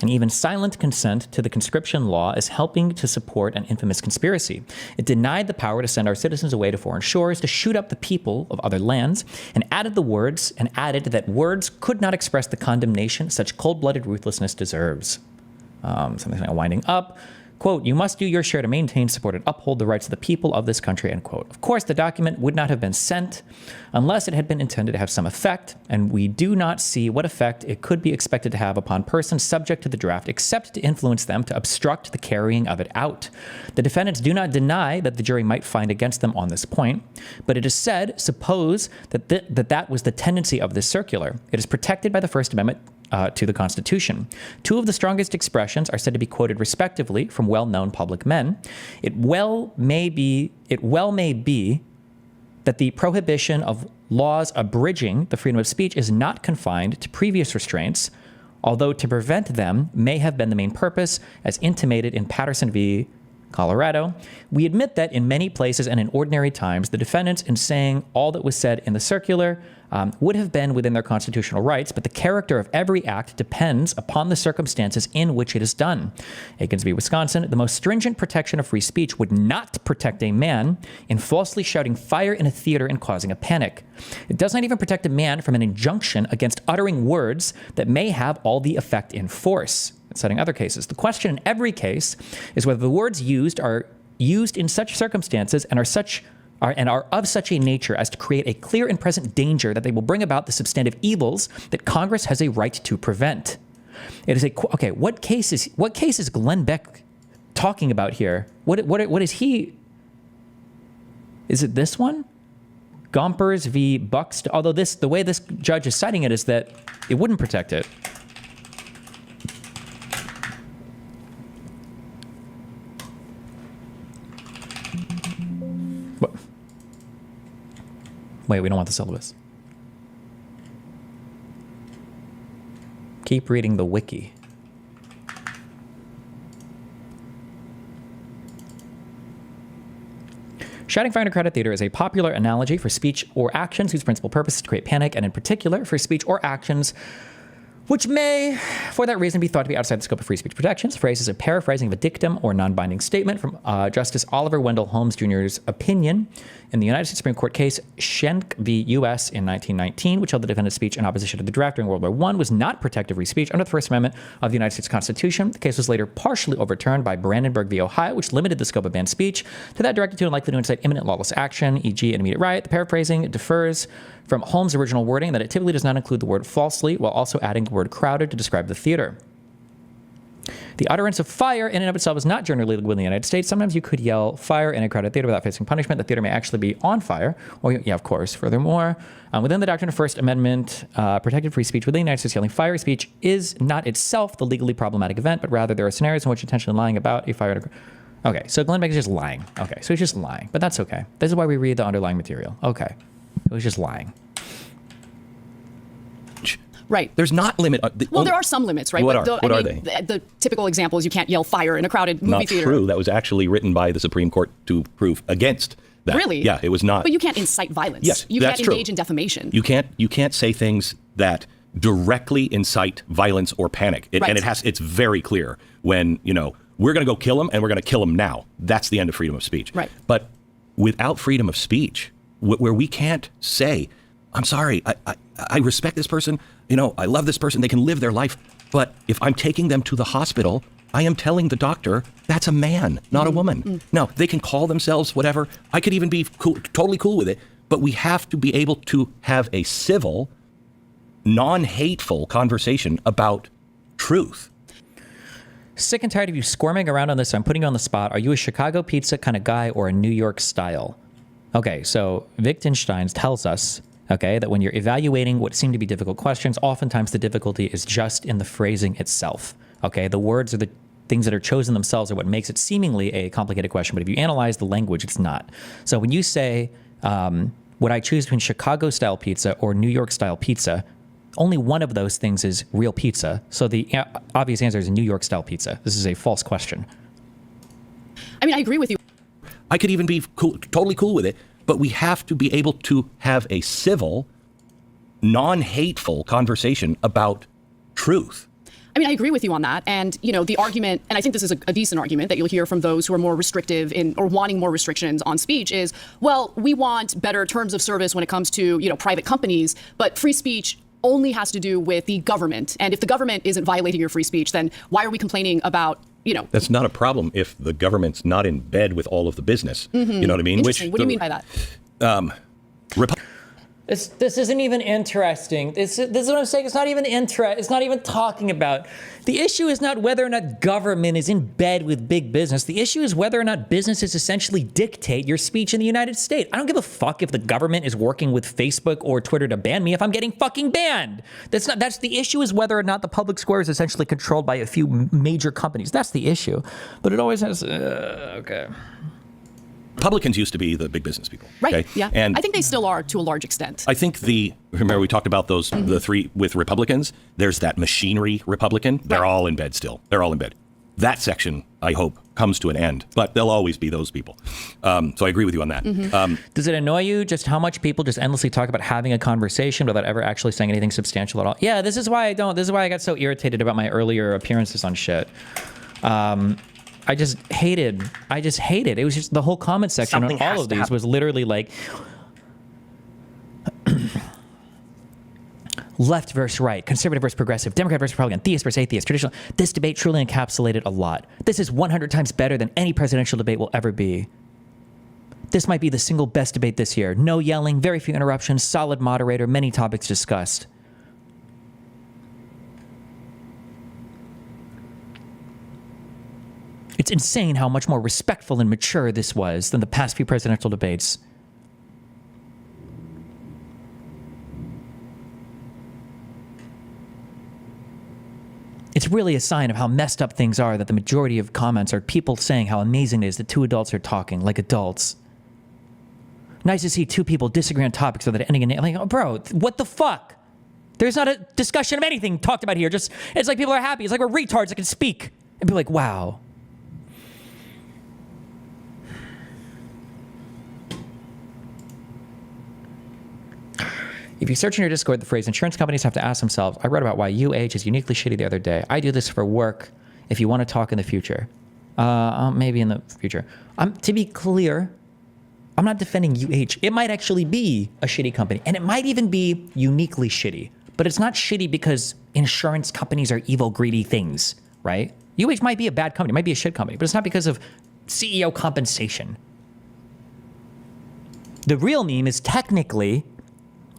and even silent consent to the conscription law as helping to support an infamous conspiracy. It denied the power to send our citizens away to foreign shores to shoot up the people of other lands, and added that words could not express the condemnation such cold-blooded ruthlessness deserves. Something like winding up. Quote, you must do your share to maintain, support, and uphold the rights of the people of this country, end quote. Of course, the document would not have been sent unless it had been intended to have some effect, and we do not see what effect it could be expected to have upon persons subject to the draft, except to influence them to obstruct the carrying of it out. The defendants do not deny that the jury might find against them on this point, but it is said, suppose that that was the tendency of this circular. It is protected by the First Amendment to the Constitution. Two of the strongest expressions are said to be quoted respectively from well-known public men. It well may be that the prohibition of laws abridging the freedom of speech is not confined to previous restraints, although to prevent them may have been the main purpose, as intimated in Patterson v. Colorado, we admit that in many places and in ordinary times, the defendants, in saying all that was said in the circular, would have been within their constitutional rights, but the character of every act depends upon the circumstances in which it is done. Aikens v. Wisconsin, the most stringent protection of free speech would not protect a man in falsely shouting fire in a theater and causing a panic. It does not even protect a man from an injunction against uttering words that may have all the effect in force. Citing other cases, the question in every case is whether the words used are used in such circumstances and are of such a nature as to create a clear and present danger that they will bring about the substantive evils that Congress has a right to prevent. It is okay. What case is Glenn Beck talking about here? What is he? Is it this one? Gompers v. Buxton. Although the way this judge is citing it is that it wouldn't protect it. Wait, we don't want the syllabus. Keep reading the wiki. Shouting fire in a crowded theater is a popular analogy for speech or actions whose principal purpose is to create panic, and in particular for speech or actions which may, for that reason, be thought to be outside the scope of free speech protections. The phrase is a paraphrasing of a dictum or non-binding statement from Justice Oliver Wendell Holmes Jr.'s opinion in the United States Supreme Court case Schenck v. U.S. in 1919, which held the defendant's speech in opposition to the draft during World War I was not protective free speech under the First Amendment of the United States Constitution. The case was later partially overturned by Brandenburg v. Ohio, which limited the scope of banned speech to that directed to and likely to incite imminent lawless action, e.g. an immediate riot. The paraphrasing differs from Holmes' original wording that it typically does not include the word falsely, while also adding the word crowded to describe the theater. The utterance of fire in and of itself is not generally legal in the United States. Sometimes you could yell fire in a crowded theater without facing punishment. The theater may actually be on fire. Or, yeah, of course. Furthermore, within the doctrine of First Amendment, protected free speech within the United States, yelling fire speech is not itself the legally problematic event, but rather there are scenarios in which intentionally lying about a fire. Okay, so Glenn Beck is just lying. Okay, so he's just lying, but that's okay. This is why we read the underlying material. Okay, so he's just lying. Right. There's not limit. There are some limits, right? What are they? The typical example is you can't yell fire in a crowded movie theater. Not true. That was actually written by the Supreme Court to prove against that. Really? Yeah, it was not. But you can't incite violence. Yes, you that's can't engage in defamation. You can't say things that directly incite violence or panic. Right. And it's very clear when, we're going to go kill him and we're going to kill him now. That's the end of freedom of speech. Right. But without freedom of speech, where we can't say, I'm sorry, I respect this person, I love this person, they can live their life, but if I'm taking them to the hospital, I am telling the doctor that's a man, not a woman. Now, they can call themselves whatever. I could even be totally cool with it, but we have to be able to have a civil, non-hateful conversation about truth. Sick and tired of you squirming around on this. I'm putting you on the spot. Are you a Chicago pizza kind of guy or a New York style? Okay, so Wittgenstein tells us, that when you're evaluating what seem to be difficult questions, oftentimes the difficulty is just in the phrasing itself. Okay, the words are the things that are chosen themselves are what makes it seemingly a complicated question. But if you analyze the language, it's not. So when you say, would I choose between Chicago-style pizza or New York-style pizza, only one of those things is real pizza. So the obvious answer is New York-style pizza. This is a false question. I mean, I agree with you. I could even be totally cool with it, but we have to be able to have a civil, non-hateful conversation about truth. I mean, I agree with you on that. And, the argument, and I think this is a decent argument that you'll hear from those who are more restrictive or wanting more restrictions on speech is, well, we want better terms of service when it comes to, private companies, but free speech only has to do with the government. And if the government isn't violating your free speech, then why are we complaining about, That's not a problem if the government's not in bed with all of the business. Mm-hmm. You know what I mean? Interesting. What do you mean by that? This isn't even interesting. This is what I'm saying. It's not even It's not even talking about. The issue is not whether or not government is in bed with big business. The issue is whether or not businesses essentially dictate your speech in the United States. I don't give a fuck if the government is working with Facebook or Twitter to ban me if I'm getting fucking banned. That's the issue is whether or not the public square is essentially controlled by a few major companies. That's the issue. But it always has, okay. Republicans used to be the big business people. Right, okay? yeah. And I think they still are to a large extent. I think remember we talked about those, the three with Republicans? There's that machinery Republican. They're all in bed still. They're all in bed. That section, I hope, comes to an end, but there'll always be those people. So I agree with you on that. Does it annoy you just how much people just endlessly talk about having a conversation without ever actually saying anything substantial at all? Yeah, this is why I got so irritated about my earlier appearances on shit. I just hated. It was just the whole comment section Something on all of these was literally like left versus right, conservative versus progressive, Democrat versus Republican, theist versus atheist, traditional. This debate truly encapsulated a lot. This is 100 times better than any presidential debate will ever be. This might be the single best debate this year. No yelling, very few interruptions, solid moderator, many topics discussed. It's insane how much more respectful and mature this was than the past few presidential debates. It's really a sign of how messed up things are that the majority of comments are people saying how amazing it is that two adults are talking like adults. Nice to see two people disagree on topics without ending in like, oh, bro, what the fuck? There's not a discussion of anything talked about here. Just it's like people are happy. It's like we're retards that can speak and be like, wow. If you search in your Discord the phrase insurance companies have to ask themselves, I read about why UH is uniquely shitty the other day. I do this for work if you want to talk in the future. Maybe in the future. To be clear, I'm not defending UH. It might actually be a shitty company, and it might even be uniquely shitty. But it's not shitty because insurance companies are evil, greedy things, right? UH might be a bad company, it might be a shit company, but it's not because of CEO compensation. The real meme is technically,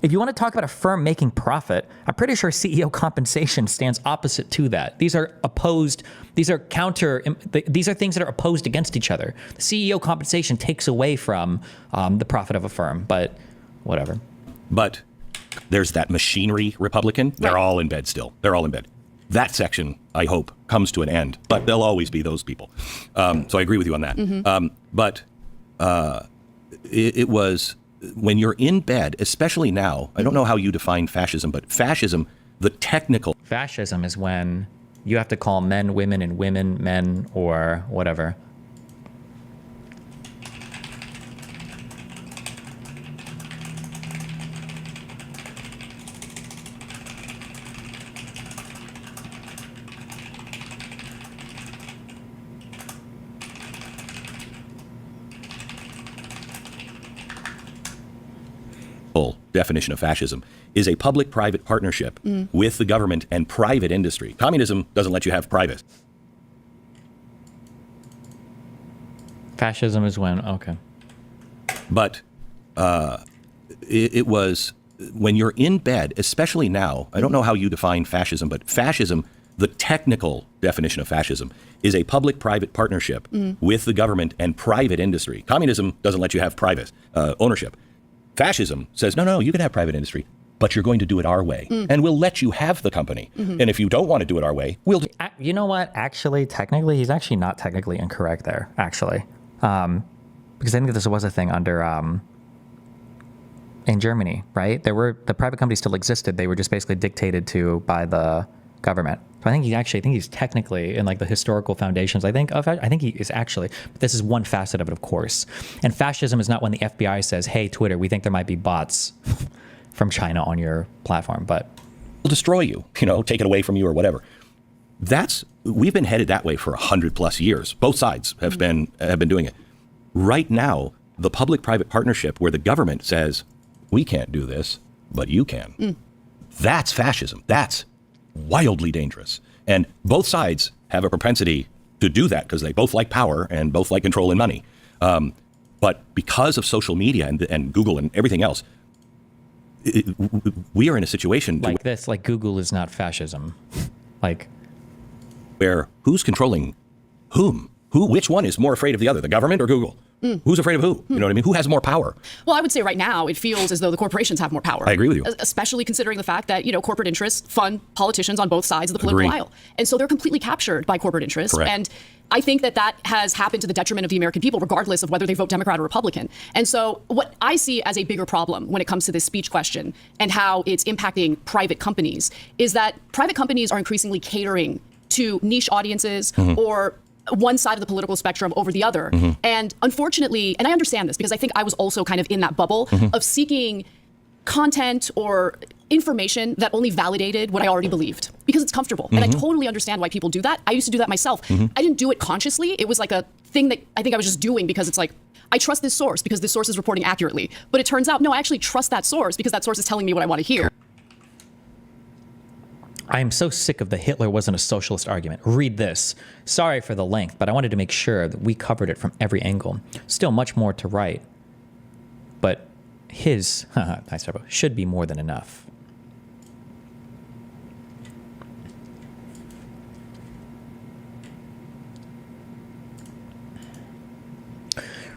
if you want to talk about a firm making profit, I'm pretty sure CEO compensation stands opposite to that. These are opposed, these are things that are opposed against each other. The CEO compensation takes away from the profit of a firm, but whatever. But there's that machinery Republican. They're all in bed still. They're all in bed. That section, I hope, comes to an end, but there'll always be those people. So I agree with you on that. But it was... When you're in bed, especially now, I don't know how you define fascism, but fascism, the technical... Fascism is when you have to call men women and women men or whatever. definition of fascism is a public-private partnership with the government and private industry. Communism doesn't let you have private. Fascism is when, okay. But it was when you're in bed, especially now, I don't know how you define fascism, but fascism, the technical definition of fascism, is a public-private partnership with the government and private industry. Communism doesn't let you have private ownership. Fascism says, no, you can have private industry, but you're going to do it our way, and we'll let you have the company. And if you don't want to do it our way, we'll do it. You know what? Actually, technically, he's actually not technically incorrect there, actually. Because I think this was a thing under, in Germany, right? The private companies still existed. They were just basically dictated to by the government. So I think he's technically in like the historical foundations. I think he is actually, but this is one facet of it, of course. And fascism is not when the FBI says, hey, Twitter, we think there might be bots from China on your platform, but we'll destroy you, take it away from you or whatever. We've been headed that way for 100+ years. Both sides have been doing it. Right now, the public-private partnership where the government says, we can't do this, but you can. That's fascism. That's wildly dangerous. And both sides have a propensity to do that because they both like power and both like control and money. But because of social media and Google and everything else, we are in a situation like this, like Google is not fascism. Like where who's controlling whom? Which one is more afraid of the other, the government or Google? Who's afraid of who? You know what I mean? Who has more power? Well, I would say right now it feels as though the corporations have more power. I agree with you. Especially considering the fact that, corporate interests fund politicians on both sides of the political aisle. And so they're completely captured by corporate interests. Correct. And I think that has happened to the detriment of the American people, regardless of whether they vote Democrat or Republican. And so what I see as a bigger problem when it comes to this speech question and how it's impacting private companies is that private companies are increasingly catering to niche audiences or one side of the political spectrum over the other. And unfortunately, and I understand this because I think I was also kind of in that bubble of seeking content or information that only validated what I already believed because it's comfortable. And I totally understand why people do that. I used to do that myself. I didn't do it consciously. It was like a thing that I think I was just doing because it's like, I trust this source because this source is reporting accurately. But it turns out, no, I actually trust that source because that source is telling me what I want to hear. I am so sick of the Hitler wasn't a socialist argument. Read this. Sorry for the length, but I wanted to make sure that we covered it from every angle. Still much more to write. But his, nice typo, should be more than enough.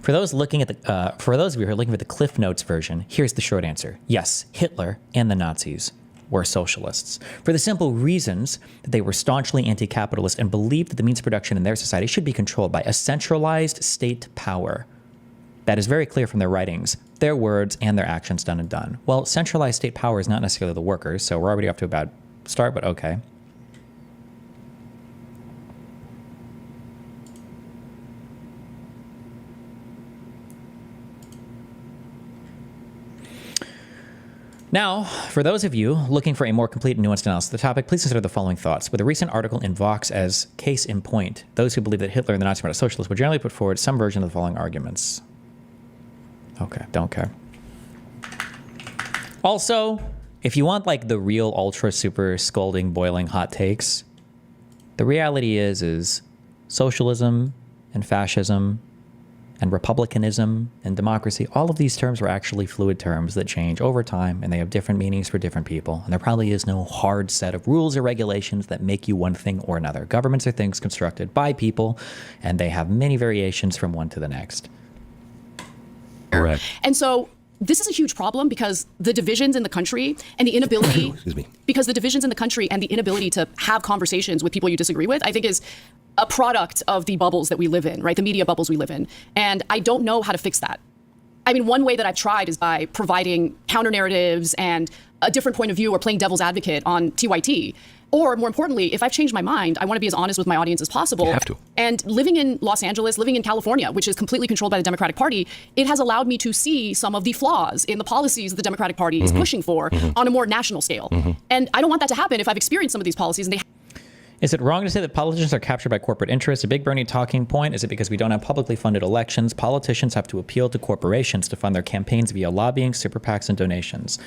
For those looking at the, for those of you who are looking for the Cliff Notes version, here's the short answer. Yes, Hitler and the Nazis were socialists, for the simple reasons that they were staunchly anti-capitalist and believed that the means of production in their society should be controlled by a centralized state power. That is very clear from their writings, their words, and their actions done and done. Well, centralized state power is not necessarily the workers, so we're already off to a bad start, but okay. Now, for those of you looking for a more complete and nuanced analysis of the topic, please consider the following thoughts. With a recent article in Vox as case in point, those who believe that Hitler and the Nazis were not socialists would generally put forward some version of the following arguments. Okay, don't care. Also, if you want like the real ultra super scolding, boiling hot takes, the reality is socialism and fascism and republicanism and democracy, all of these terms are actually fluid terms that change over time, and they have different meanings for different people. And there probably is no hard set of rules or regulations that make you one thing or another. Governments are things constructed by people, and they have many variations from one to the next. Correct. And so this is a huge problem because the divisions in the country and the inability, because the divisions in the country and the inability to have conversations with people you disagree with, I think is a product of the bubbles that we live in, right? The media bubbles we live in. And I don't know how to fix that. I mean, one way that I've tried is by providing counter narratives and a different point of view or playing devil's advocate on TYT. Or more importantly, if I've changed my mind, I want to be as honest with my audience as possible. You have to. And living in Los Angeles, living in California, which is completely controlled by the Democratic Party, it has allowed me to see some of the flaws in the policies the Democratic Party is pushing for on a more national scale. And I don't want that to happen if I've experienced some of these policies and they Is it wrong to say that politicians are captured by corporate interests? A big Bernie talking point. Is it because we don't have publicly funded elections? Politicians have to appeal to corporations to fund their campaigns via lobbying, super PACs, and donations.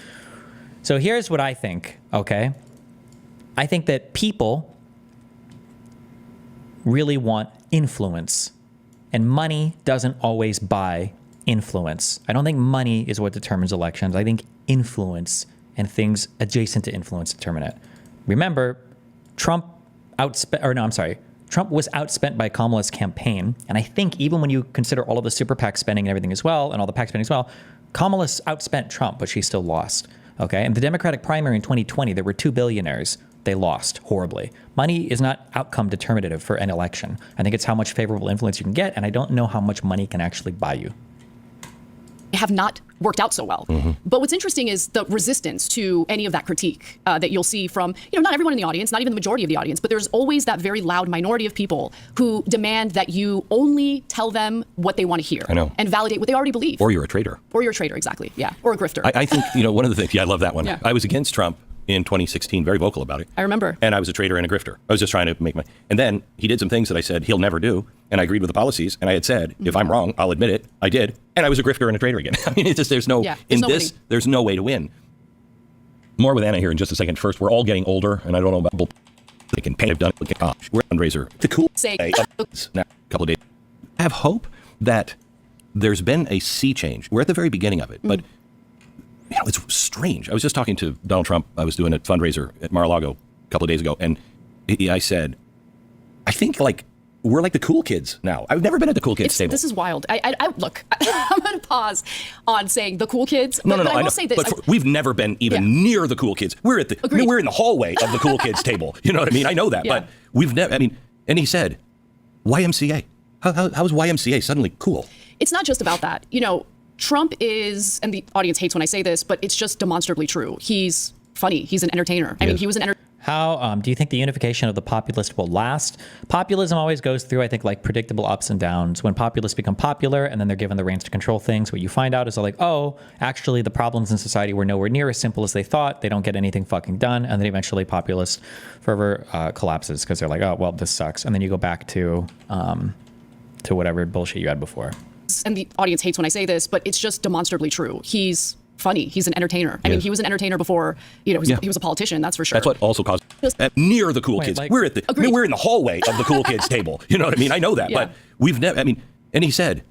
So here's what I think, okay? I think that people really want influence, and money doesn't always buy influence. I don't think money is what determines elections. I think influence and things adjacent to influence determine it. Remember, Trump was outspent by Kamala's campaign. And I think even when you consider all of the super PAC spending and everything as well, and all the PAC spending as well, Kamala outspent Trump, but she still lost. Okay. And the Democratic primary in 2020, there were 2 billionaires. They lost horribly. Money is not outcome determinative for an election. I think it's how much favorable influence you can get. And I don't know how much money can actually buy you. have not worked out so well. But what's interesting is the resistance to any of that critique that you'll see from, not everyone in the audience, not even the majority of the audience, but there's always that very loud minority of people who demand that you only tell them what they want to hear. I know. And validate what they already believe. Or you're a traitor. Or you're a traitor, exactly. Yeah. Or a grifter. I think, one of the things, I love that one. Yeah. I was against Trump in 2016, very vocal about it. I remember. And I was a traitor and a grifter. I was just trying to make my... And then he did some things that I said he'll never do. And I agreed with the policies. And I had said, if I'm wrong, I'll admit it. I did. And I was a grifter and a traitor again. I mean, it's just, there's no way to win. More with Anna here in just a second. First, we're all getting older. And I don't know about they can pay. I've done it. We're a fundraiser. The cool say now, a couple of days. I have hope that there's been a sea change. We're at the very beginning of it. But it's strange. I was just talking to Donald Trump. I was doing a fundraiser at Mar-a-Lago a couple of days ago, and I said, I think we're like the cool kids now. I've never been at the cool kids table. This is wild. I look, I'm going to pause on saying the cool kids. But I will say this. But we've never been even near the cool kids. We're at we're in the hallway of the cool kids table. You know what I mean? I know that, but we've never. I mean, and he said, YMCA. How is YMCA suddenly cool? It's not just about that. Trump is, and the audience hates when I say this, but it's just demonstrably true. He's funny. He's an entertainer. I mean, he was an entertainer. How do you think the unification of the populist will last? Populism always goes through, I think, like predictable ups and downs. When populists become popular and then they're given the reins to control things, what you find out is they're like, oh, actually the problems in society were nowhere near as simple as they thought. They don't get anything fucking done. And then eventually populist fervor collapses because they're like, oh, well, this sucks. And then you go back to whatever bullshit you had before. And the audience hates when I say this, but it's just demonstrably true. He's funny. He's an entertainer. I mean, he was an entertainer before, he was a politician, that's for sure. That's what also caused near the cool kids. like- We're in the hallway of the cool kids table. You know what I mean? I know that, but we've never, and he said,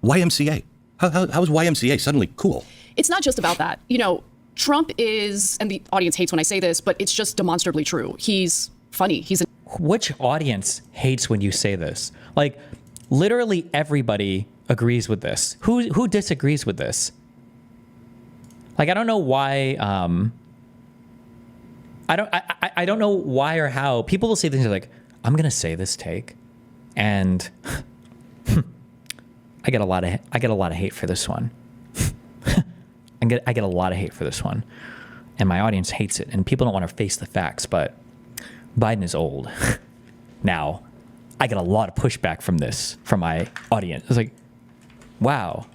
YMCA. How is YMCA suddenly cool? It's not just about that. Trump is, and the audience hates when I say this, but it's just demonstrably true. He's funny. Which audience hates when you say this? Like, literally everybody agrees with this. Who disagrees with this? Like, I don't know why. I don't know why or how people will say things like, "I'm gonna say this take," and I get a lot of hate for this one. I get a lot of hate for this one, and my audience hates it, and people don't want to face the facts. But Biden is old now. I get a lot of pushback from my audience. It's like, wow.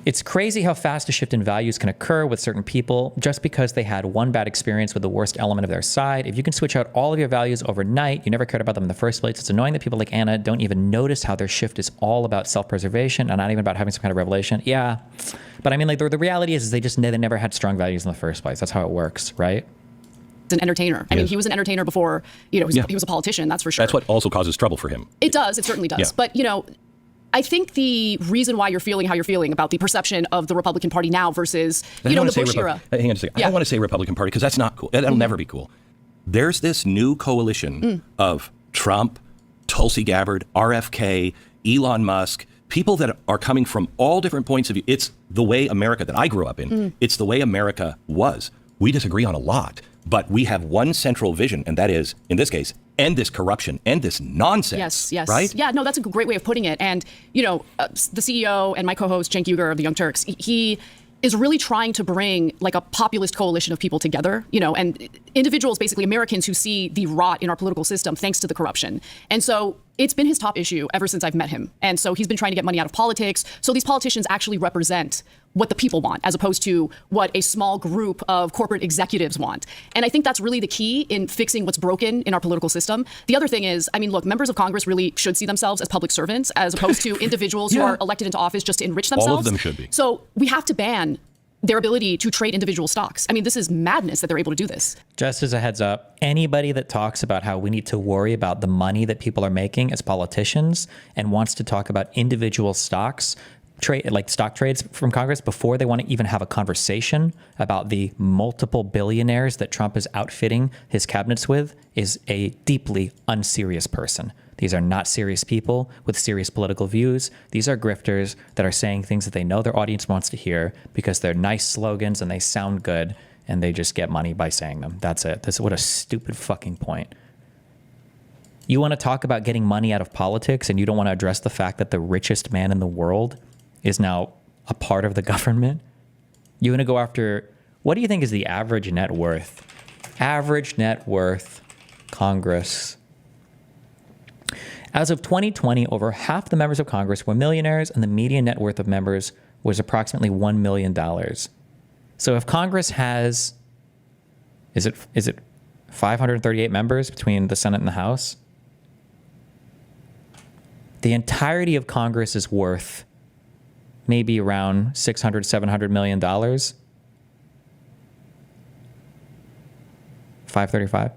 It's crazy how fast a shift in values can occur with certain people just because they had one bad experience with the worst element of their side. If you can switch out all of your values overnight, you never cared about them in the first place. It's annoying that people like Anna don't even notice how their shift is all about self-preservation and not even about having some kind of revelation. Yeah, but I mean, like the reality is they never had strong values in the first place. That's how it works, right? An entertainer. I mean, he was an entertainer before, he was a politician, that's for sure. That's what also causes trouble for him. It does. It certainly does. Yeah. But, I think the reason why you're feeling how you're feeling about the perception of the Republican Party now versus, the Bush era. Hang on a second. I don't want to say Republican Party because that's not cool. That'll never be cool. There's this new coalition of Trump, Tulsi Gabbard, RFK, Elon Musk, people that are coming from all different points of view. It's the way America that I grew up in. It's the way America was. We disagree on a lot, but we have one central vision, and that is, in this case, end this corruption, end this nonsense. Yes. Right? Yeah, no, that's a great way of putting it. And, the CEO and my co-host, Cenk Uygur of the Young Turks, he is really trying to bring like a populist coalition of people together, and individuals, basically Americans who see the rot in our political system thanks to the corruption. And so it's been his top issue ever since I've met him. And so he's been trying to get money out of politics. So these politicians actually represent what the people want, as opposed to what a small group of corporate executives want. And I think that's really the key in fixing what's broken in our political system. The other thing is, look, members of Congress really should see themselves as public servants, as opposed to individuals who are elected into office just to enrich themselves. All of them should be. So we have to ban their ability to trade individual stocks. This is madness that they're able to do this. Just as a heads up, anybody that talks about how we need to worry about the money that people are making as politicians and wants to talk about individual stocks, like stock trades from Congress, before they want to even have a conversation about the multiple billionaires that Trump is outfitting his cabinets with, is a deeply unserious person. These are not serious people with serious political views. These are grifters that are saying things that they know their audience wants to hear because they're nice slogans and they sound good and they just get money by saying them. That's it. What a stupid fucking point. You want to talk about getting money out of politics and you don't want to address the fact that the richest man in the world is now a part of the government? You want to go after, what do you think is the average net worth? Average net worth, Congress. As of 2020, over half the members of Congress were millionaires, and the median net worth of members was approximately $1 million. So if Congress has, is it 538 members between the Senate and the House? The entirety of Congress is worth maybe around $600, $700 million. 535.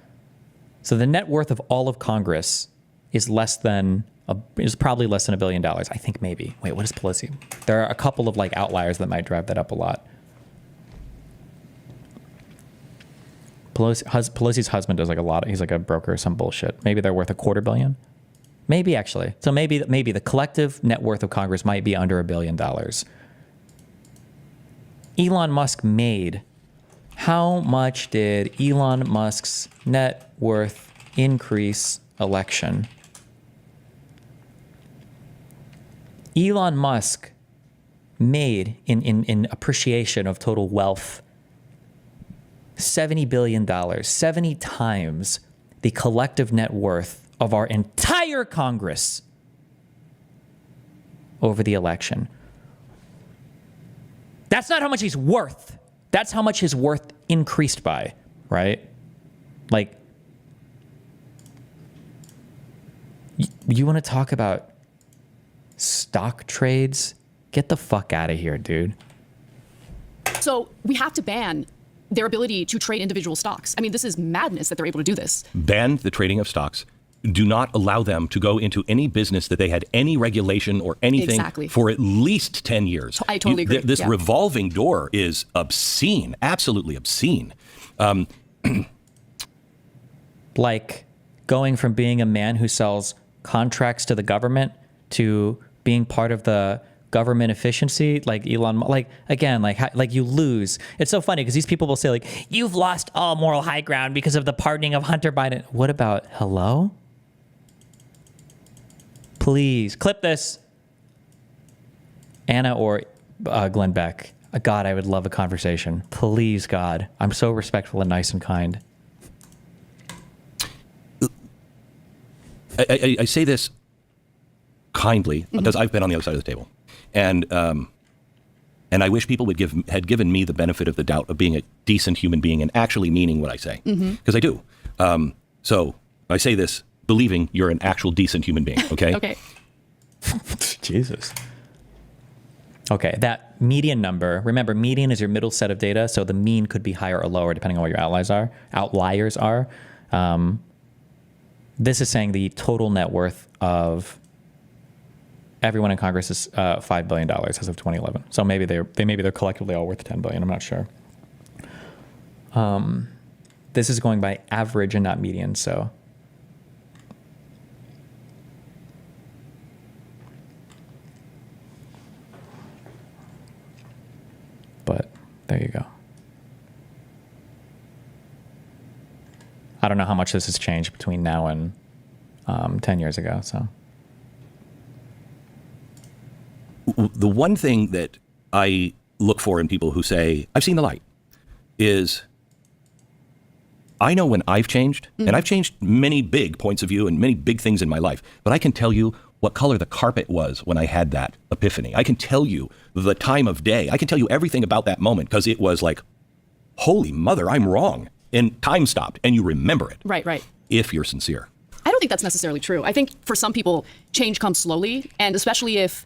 So the net worth of all of Congress is probably less than $1 billion. I think maybe. Wait, what is Pelosi? There are a couple of outliers that might drive that up a lot. Pelosi's husband does a lot. He's a broker or some bullshit. Maybe they're worth $250 million. Maybe actually. So maybe the collective net worth of Congress might be under $1 billion. Elon Musk made. How much did Elon Musk's net worth increase election? Elon Musk made in appreciation of total wealth $70 billion, 70 times the collective net worth of our entire Congress over the election. That's not how much he's worth. That's how much his worth increased by, right? Like, you want to talk about stock trades? Get the fuck out of here, dude. So we have to ban their ability to trade individual stocks. I mean, this is madness that they're able to do this. Ban the trading of stocks. Do not allow them to go into any business that they had any regulation or anything for at least 10 years. I totally agree. This revolving door is obscene, absolutely obscene. Like going from being a man who sells contracts to the government to being part of the government efficiency, like Elon, like you lose. It's so funny because these people will say like, you've lost all moral high ground because of the pardoning of Hunter Biden. What about, hello? Please clip this. Anna or Glenn Beck. God, I would love a conversation. Please, God. I'm so respectful and nice and kind. I say this kindly because I've been on the other side of the table. And I wish people had given me the benefit of the doubt of being a decent human being and actually meaning what I say, because I do. So I say this believing you're an actual decent human being. Okay. Okay. Jesus. Okay, that median number. Remember, median is your middle set of data, so the mean could be higher or lower depending on what your outliers are. This is saying the total net worth of everyone in Congress is $5 billion as of 2011. So maybe they're collectively all worth $10 billion. I'm not sure. This is going by average and not median. So, but there you go. I don't know how much this has changed between now and 10 years ago. So. The one thing that I look for in people who say, I've seen the light, is I know when I've changed, and I've changed many big points of view and many big things in my life, but I can tell you what color the carpet was when I had that epiphany. I can tell you the time of day. I can tell you everything about that moment because it was like, holy mother, I'm wrong. And time stopped and you remember it. Right. If you're sincere. I don't think that's necessarily true. I think for some people, change comes slowly, and especially if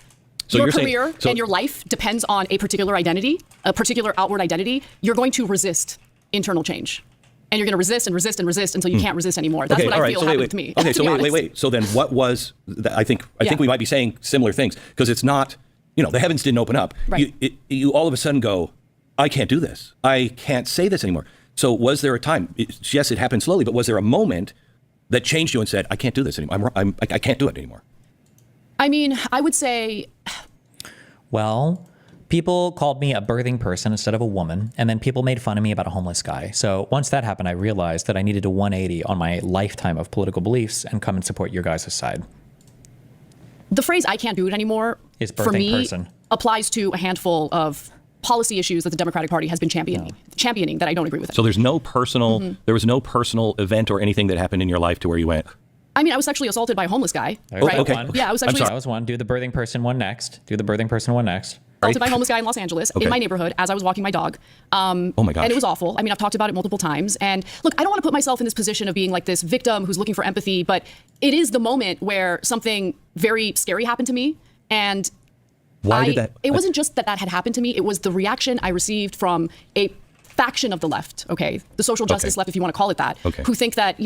your career and your life depends on a particular identity, a particular outward identity, you're going to resist internal change. And you're going to resist and resist and resist until you can't resist anymore. That's what I feel happened to me. Okay, so wait. So then what was, I think we might be saying similar things, because it's not, the heavens didn't open up. Right. You all of a sudden go, I can't do this. I can't say this anymore. So was there a time, yes, it happened slowly, but was there a moment that changed you and said, I can't do this anymore. I can't do it anymore. I mean, I would say, well, people called me a birthing person instead of a woman, and then people made fun of me about a homeless guy. So once that happened, I realized that I needed a 180 on my lifetime of political beliefs and come and support your guys' side. The phrase "I can't do it anymore" is for me person. Applies to a handful of policy issues that the Democratic Party has been championing that I don't agree with. So there's no personal, there was no personal event or anything that happened in your life to where you went, I mean, I was sexually assaulted by a homeless guy. Right? Okay. Yeah, I was sexually That was one. Do the birthing person one next. assaulted by a homeless guy in Los Angeles in my neighborhood as I was walking my dog. Oh my gosh. And it was awful. I mean, I've talked about it multiple times. And look, I don't want to put myself in this position of being like this victim who's looking for empathy, but it is the moment where something very scary happened to me. And it wasn't just that had happened to me. It was the reaction I received from a faction of the left, the social justice left, if you want to call it that, who think that,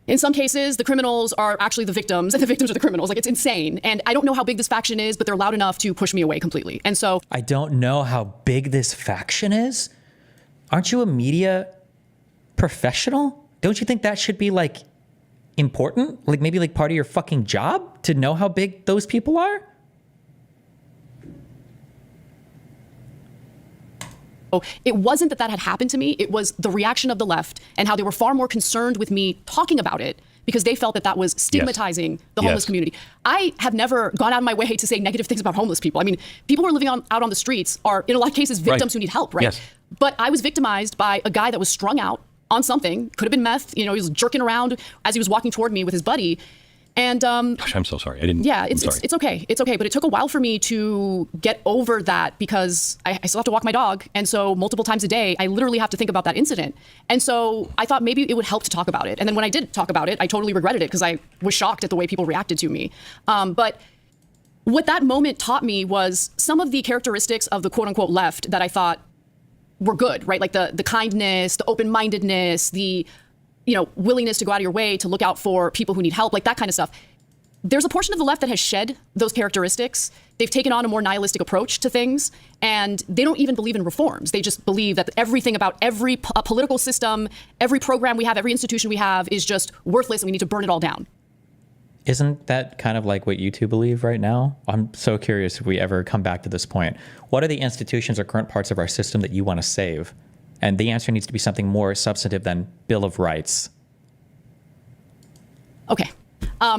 in some cases, the criminals are actually the victims and the victims are the criminals. Like, it's insane. And I don't know how big this faction is, but they're loud enough to push me away completely. And so I don't know how big this faction is. Aren't you a media professional? Don't you think that should be like important? Like maybe like part of your fucking job to know how big those people are? it wasn't that had happened to me. It was the reaction of the left and how they were far more concerned with me talking about it because they felt that that was stigmatizing the homeless community. I have never gone out of my way to say negative things about homeless people. I mean, people who are living out on the streets are, in a lot of cases, victims who need help, right? But I was victimized by a guy that was strung out on something, could have been meth. You know, he was jerking around as he was walking toward me with his buddy. And gosh, I'm so sorry. I didn't. Yeah, it's okay. It's okay. But it took a while for me to get over that because I still have to walk my dog. And so multiple times a day, I literally have to think about that incident. And so I thought maybe it would help to talk about it. And then when I did talk about it, I totally regretted it because I was shocked at the way people reacted to me. But what that moment taught me was some of the characteristics of the quote unquote left that I thought were good, right? Like the kindness, the open-mindedness, the willingness to go out of your way to look out for people who need help, like that kind of stuff. There's a portion of the left that has shed those characteristics. They've taken on a more nihilistic approach to things, and they don't even believe in reforms. They just believe that everything about every political system, every program we have, every institution we have is just worthless and we need to burn it all down. Isn't that kind of like what you two believe right now? I'm so curious if we ever come back to this point. What are the institutions or current parts of our system that you want to save? And the answer needs to be something more substantive than Bill of Rights. Okay.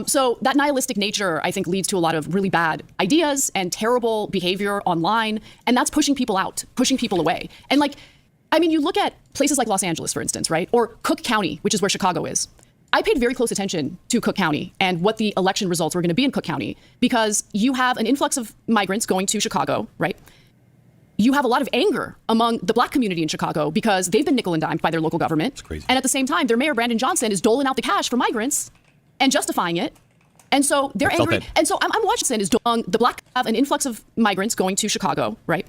So that nihilistic nature, I think, leads to a lot of really bad ideas and terrible behavior online. And that's pushing people out, pushing people away. And you look at places like Los Angeles, for instance, right? Or Cook County, which is where Chicago is. I paid very close attention to Cook County and what the election results were going to be in Cook County, because you have an influx of migrants going to Chicago, right? You have a lot of anger among the black community in Chicago because they've been nickel and dimed by their local government. It's crazy. And at the same time, their mayor, Brandon Johnson, is doling out the cash for migrants and justifying it. And so they're angry. And so I'm watching is the black have an influx of migrants going to Chicago, right?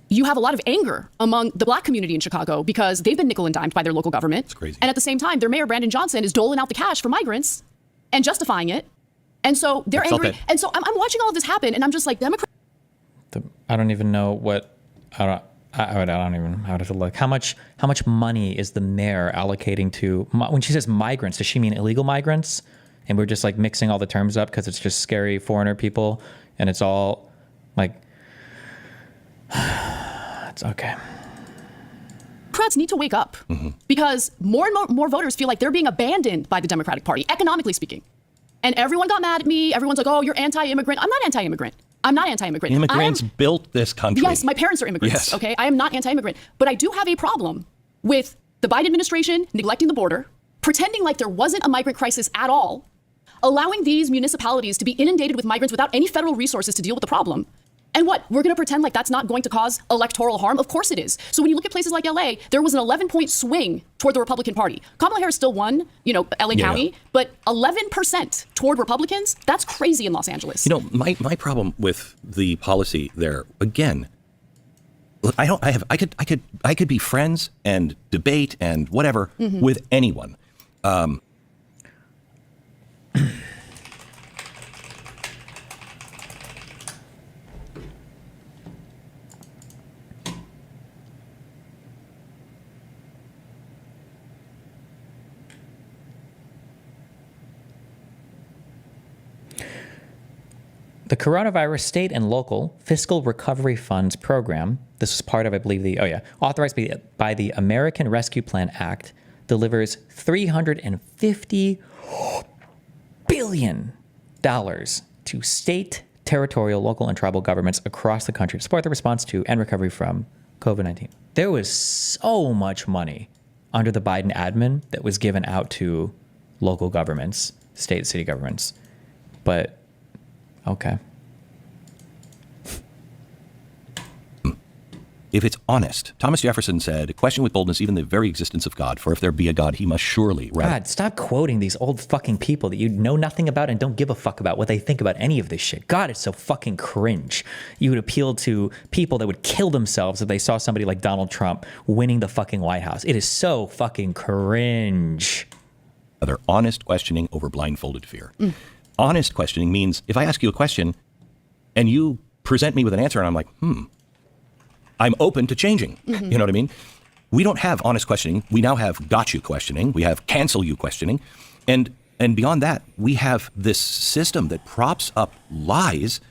You have a lot of anger among the black community in Chicago because they've been nickel and dimed by their local government. It's crazy. And at the same time, their mayor, Brandon Johnson, is doling out the cash for migrants and justifying it. And so they're angry. And so I'm watching all of this happen, and I'm just like, Democrats. I don't even know what. I don't even. I would have to look. How much money is the mayor allocating to? When she says migrants, does she mean illegal migrants? And we're just like mixing all the terms up because it's just scary foreigner people, and it's all like. It's okay. Democrats need to wake up because more and more voters feel like they're being abandoned by the Democratic Party, economically speaking. And everyone got mad at me. Everyone's like, oh, you're anti-immigrant. I'm not anti-immigrant. Immigrants built this country. Yes, my parents are immigrants. Yes. Okay, I am not anti-immigrant. But I do have a problem with the Biden administration neglecting the border, pretending like there wasn't a migrant crisis at all, allowing these municipalities to be inundated with migrants without any federal resources to deal with the problem. And what? We're going to pretend like that's not going to cause electoral harm? Of course it is. So when you look at places like LA, there was an 11-point swing toward the Republican Party. Kamala Harris still won, LA County, but 11% toward Republicans, that's crazy in Los Angeles. My problem with the policy there, again, I could be friends and debate and whatever with anyone. The Coronavirus State and Local Fiscal Recovery Funds Program, this is part of, I believe, authorized by the American Rescue Plan Act, delivers $350 billion to state, territorial, local, and tribal governments across the country to support the response to and recovery from COVID-19. There was so much money under the Biden admin that was given out to local governments, state and city governments. But okay. If it's honest, Thomas Jefferson said, question with boldness even the very existence of God, for if there be a God, he must surely. God, stop quoting these old fucking people that you know nothing about and don't give a fuck about what they think about any of this shit. God, it's so fucking cringe. You would appeal to people that would kill themselves if they saw somebody like Donald Trump winning the fucking White House. It is so fucking cringe. They're honest questioning over blindfolded fear. Honest questioning means if I ask you a question and you present me with an answer and I'm like, I'm open to changing. You know what I mean? We don't have honest questioning. We now have got you questioning. We have cancel you questioning. And beyond that, we have this system that props up lies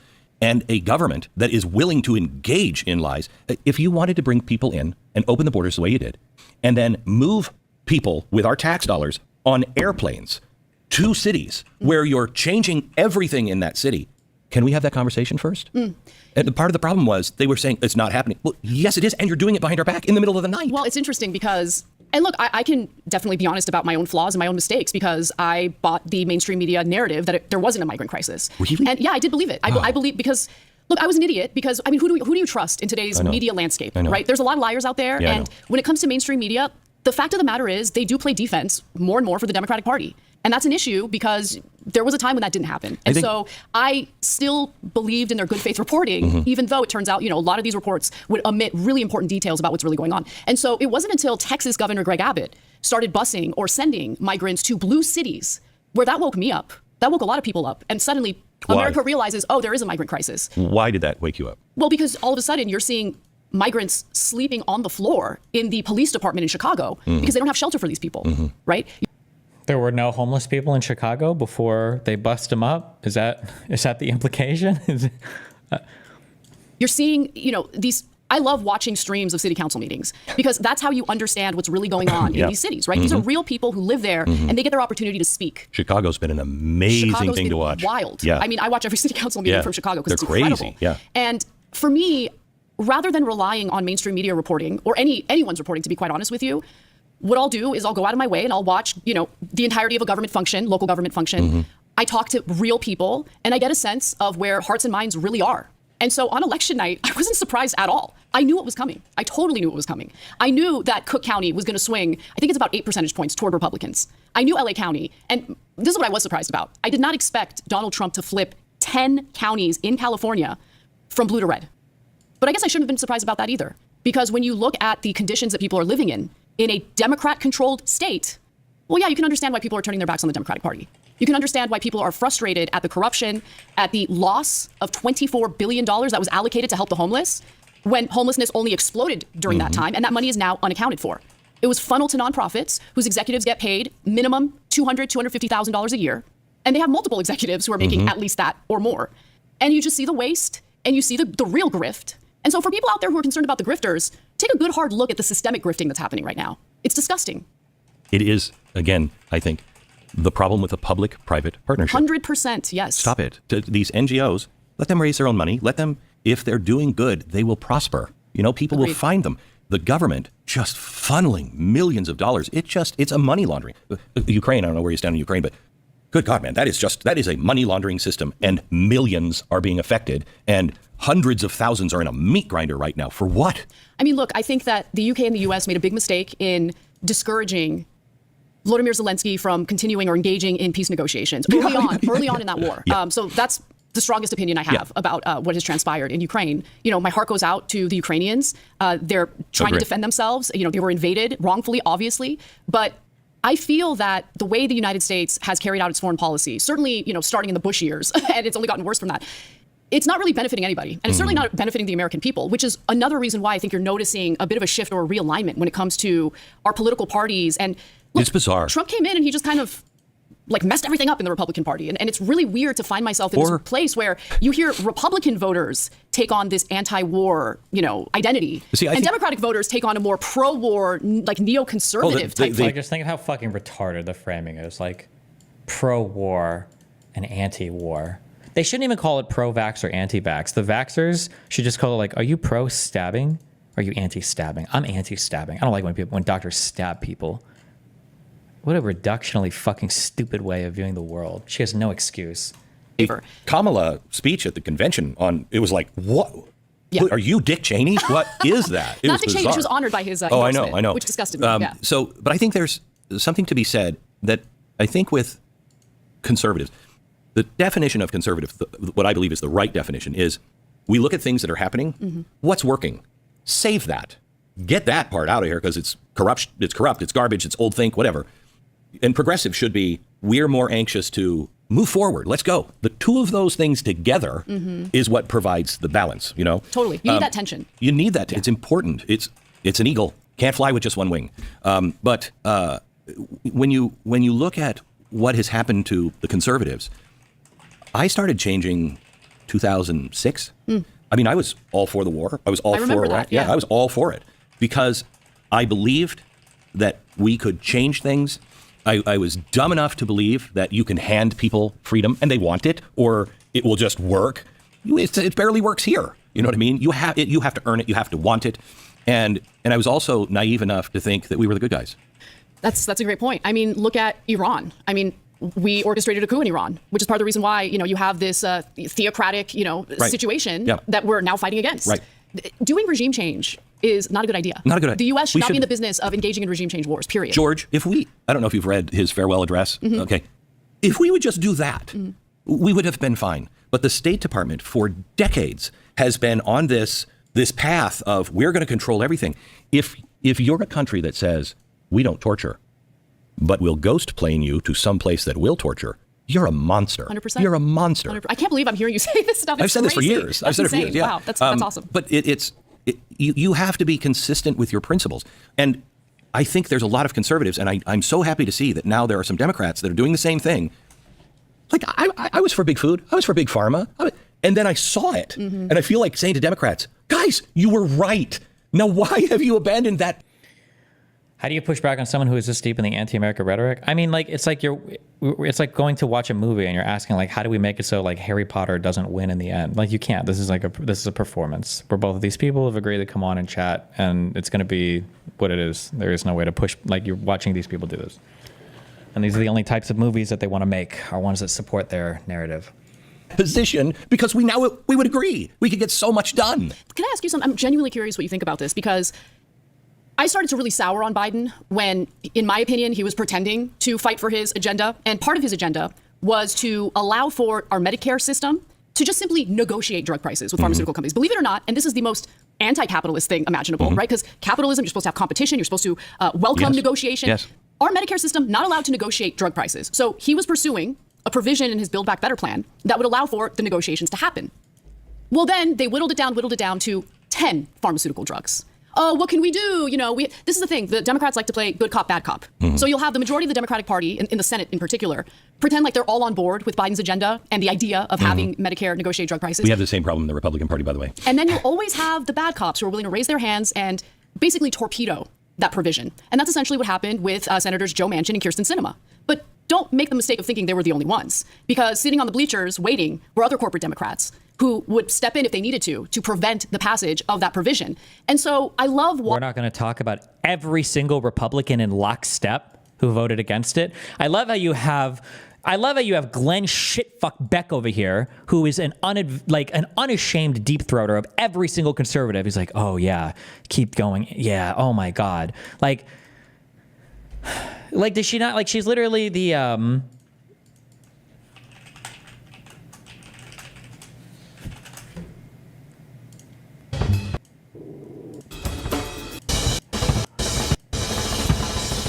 and a government that is willing to engage in lies. If you wanted to bring people in and open the borders the way you did, and then move people with our tax dollars on airplanes 2 cities where you're changing everything in that city. Can we have that conversation first? And part of the problem was they were saying it's not happening. Well, yes, it is. And you're doing it behind our back in the middle of the night. Well, it's interesting because, and look, I can definitely be honest about my own flaws and my own mistakes because I bought the mainstream media narrative that there wasn't a migrant crisis. Really? And yeah, I did believe it. I believe because, look, I was an idiot because, I mean, who do you trust in today's media landscape, right? There's a lot of liars out there. And when it comes to mainstream media, the fact of the matter is they do play defense more and more for the Democratic Party. And that's an issue because there was a time when that didn't happen. And so I still believed in their good faith reporting, even though it turns out, a lot of these reports would omit really important details about what's really going on. And so it wasn't until Texas Governor Greg Abbott started busing or sending migrants to blue cities where that woke me up. That woke a lot of people up. And suddenly America realizes, oh, there is a migrant crisis. Why did that wake you up? Well, because all of a sudden you're seeing migrants sleeping on the floor in the police department in Chicago because they don't have shelter for these people, right? There were no homeless people in Chicago before they bust them up? Is that the implication? You're seeing, these. I love watching streams of city council meetings because that's how you understand what's really going on in these cities, right? These are real people who live there and they get their opportunity to speak. Chicago's been an amazing thing to watch. Wild. Yeah. I mean, I watch every city council meeting from Chicago because it's incredible. Crazy. Yeah. And for me, rather than relying on mainstream media reporting or anyone's reporting, to be quite honest with you, what I'll do is I'll go out of my way and I'll watch, the entirety of a government function, local government function. I talk to real people and I get a sense of where hearts and minds really are. And so on election night, I wasn't surprised at all. I knew it was coming. I totally knew it was coming. I knew that Cook County was going to swing, I think it's about 8 percentage points toward Republicans. I knew LA County, and this is what I was surprised about. I did not expect Donald Trump to flip 10 counties in California from blue to red. But I guess I shouldn't have been surprised about that either. Because when you look at the conditions that people are living in a Democrat-controlled state, well, yeah, you can understand why people are turning their backs on the Democratic Party. You can understand why people are frustrated at the corruption, at the loss of $24 billion that was allocated to help the homeless when homelessness only exploded during that time, and that money is now unaccounted for. It was funneled to nonprofits whose executives get paid minimum $200,000, $250,000 a year, and they have multiple executives who are making at least that or more. And you just see the waste, and you see the real grift. And so for people out there who are concerned about the grifters, take a good hard look at the systemic grifting that's happening right now. It's disgusting. It is, again, I think, the problem with a public-private partnership. 100%, yes. Stop it. These NGOs, let them raise their own money. Let them, if they're doing good, they will prosper. People will find them. The government just funneling millions of dollars. It's a money laundering. Ukraine, I don't know where you stand in Ukraine, but good God, man, that is a money laundering system, and millions are being affected, and hundreds of thousands are in a meat grinder right now. For what? I mean, look, I think that the UK and the US made a big mistake in discouraging Volodymyr Zelensky from continuing or engaging in peace negotiations early on in that war. Yeah. So that's the strongest opinion I have about what has transpired in Ukraine. My heart goes out to the Ukrainians. They're trying to defend themselves. They were invaded wrongfully, obviously, but I feel that the way the United States has carried out its foreign policy, certainly, starting in the Bush years, and it's only gotten worse from that, it's not really benefiting anybody. And it's certainly not benefiting the American people, which is another reason why I think you're noticing a bit of a shift or a realignment when it comes to our political parties. And look, it's bizarre. Trump came in and he just kind of messed everything up in the Republican Party. And it's really weird to find myself in this place where you hear Republican voters take on this anti-war, identity. And Democratic voters take on a more pro-war, neoconservative type. Just think of how fucking retarded the framing is. Pro-war and anti-war. They shouldn't even call it pro-vax or anti-vax. The vaxxers should just call it are you pro-stabbing? Or are you anti-stabbing? I'm anti-stabbing. I don't like when doctors stab people. What a reductionally fucking stupid way of viewing the world. She has no excuse. Kamala speech at the convention it was like, what? Yeah. Are you Dick Cheney? What is that? Not Dick Cheney, she was honored by his I know. Which disgusted me. But I think there's something to be said that I think with conservatives, the definition of conservative, what I believe is the right definition, is we look at things that are happening. What's working? Save that. Get that part out of here because it's corrupt, it's garbage, it's old think, whatever. And progressive should be, we're more anxious to move forward. Let's go. The two of those things together is what provides the balance, Totally. You need that tension. You need that. Yeah. It's important. It's an eagle. Can't fly with just one wing. But when you look at what has happened to the conservatives, I started changing 2006. I mean, I was all for the war. I was all for Iraq. Yeah, I was all for it because I believed that we could change things I was dumb enough to believe that you can hand people freedom and they want it, or it will just work. It barely works here. You know what I mean? You have to earn it. You have to want it. And I was also naive enough to think that we were the good guys. That's a great point. I mean, look at Iran. I mean, we orchestrated a coup in Iran, which is part of the reason why, you have this theocratic, right. situation Yeah. that we're now fighting against. Right. Doing regime change is not a good idea. Not a good idea. The U.S. should not be in the business of engaging in regime change wars, period. George, I don't know if you've read his farewell address. Mm-hmm. Okay. If we would just do that, we would have been fine. But the State Department for decades has been on this path of we're going to control everything. If you're a country that says we don't torture, but we'll ghost plane you to some place that will torture, you're a monster. 100%. You're a monster. 100%. I can't believe I'm hearing you say this stuff. It's I've said crazy. this for years. I've said insane. it for years. Yeah. Wow, that's awesome. But you have to be consistent with your principles. And I think there's a lot of conservatives, and I'm so happy to see that now there are some Democrats that are doing the same thing. Like I was for big food. I was for big pharma. And then I saw it. And I feel like saying to Democrats, guys, you were right. Now, why have you abandoned that? How do you push back on someone who is this deep in the anti-America rhetoric? I mean, like it's like going to watch a movie and you're asking like, how do we make it so like Harry Potter doesn't win in the end? Like you can't. This is a performance where both of these people have agreed to come on and chat, and it's going to be what it is. There is no way to push. Like you're watching these people do this, and these are the only types of movies that they want to make are ones that support their narrative. Position because we would agree we could get so much done. Can I ask you something? I'm genuinely curious what you think about this, because I started to really sour on Biden when, in my opinion, he was pretending to fight for his agenda. And part of his agenda was to allow for our Medicare system to just simply negotiate drug prices with pharmaceutical companies. Believe it or not, and this is the most anti-capitalist thing imaginable, right? Because capitalism, you're supposed to have competition. You're supposed to welcome negotiation. Yes. Our Medicare system, not allowed to negotiate drug prices. So he was pursuing a provision in his Build Back Better plan that would allow for the negotiations to happen. Well, then they whittled it down to 10 pharmaceutical drugs. What can we do? This is the thing. The Democrats like to play good cop, bad cop. So you'll have the majority of the Democratic Party, in the Senate in particular, pretend like they're all on board with Biden's agenda and the idea of having Medicare negotiate drug prices. We have the same problem in the Republican Party, by the way. And then you'll always have the bad cops who are willing to raise their hands and basically torpedo that provision. And that's essentially what happened with Senators Joe Manchin and Kyrsten Sinema. But don't make the mistake of thinking they were the only ones, because sitting on the bleachers waiting were other corporate Democrats who would step in if they needed to prevent the passage of that provision. And so I love We're not going to talk about every single Republican in lockstep who voted against it. I love how you have Glenn Shitfuck Beck over here, who is an unashamed deep throater of every single conservative. He's like, oh yeah, keep going. Yeah. Oh my God. Like does she not, like, she's literally the,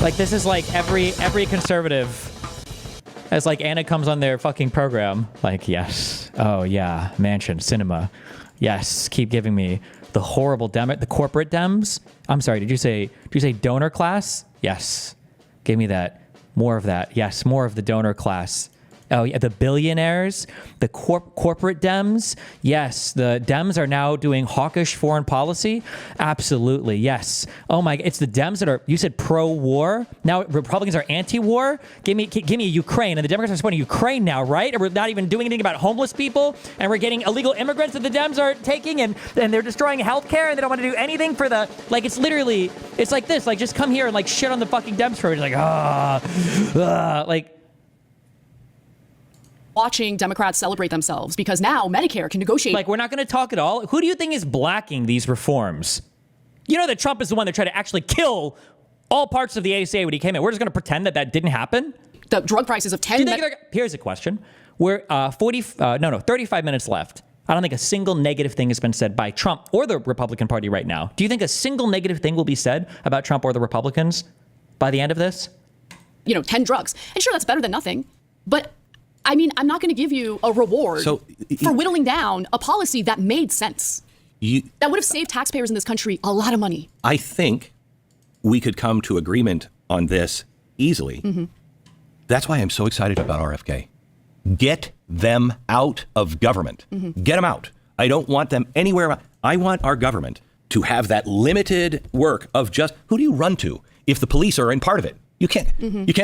like, this is like every conservative, as like Anna comes on their fucking program, like, yes, oh yeah, Manchin, Cinema, yes, keep giving me the horrible the corporate Dems. I'm sorry, did you say donor class? Yes, give me that, more of that. Yes, more of the donor class. Oh yeah, the billionaires, the corporate Dems. Yes, the Dems are now doing hawkish foreign policy. Absolutely, yes. Oh my, it's the Dems that are. You said pro-war. Now Republicans are anti-war. Give me Ukraine, and the Democrats are supporting Ukraine now, right? And we're not even doing anything about homeless people, and we're getting illegal immigrants that the Dems are taking, and they're destroying healthcare, and they don't want to do anything for the. Like, it's literally, it's like this. Like, just come here and like shit on the fucking Dems for it. It's like like. Watching Democrats celebrate themselves because now Medicare can negotiate. Like, we're not going to talk at all. Who do you think is blocking these reforms? You know that Trump is the one that tried to actually kill all parts of the ACA when he came in. We're just going to pretend that didn't happen? The drug prices of 10... Here's a question. We're 35 minutes left. I don't think a single negative thing has been said by Trump or the Republican Party right now. Do you think a single negative thing will be said about Trump or the Republicans by the end of this? 10 drugs. And sure, that's better than nothing. But I mean, I'm not going to give you a reward for whittling down a policy that made sense. That would have saved taxpayers in this country a lot of money. I think we could come to agreement on this easily. Mm-hmm. That's why I'm so excited about RFK. Get them out of government. Mm-hmm. Get them out. I don't want them anywhere. I want our government to have that limited work of just, who do you run to if the police are in part of it? You can't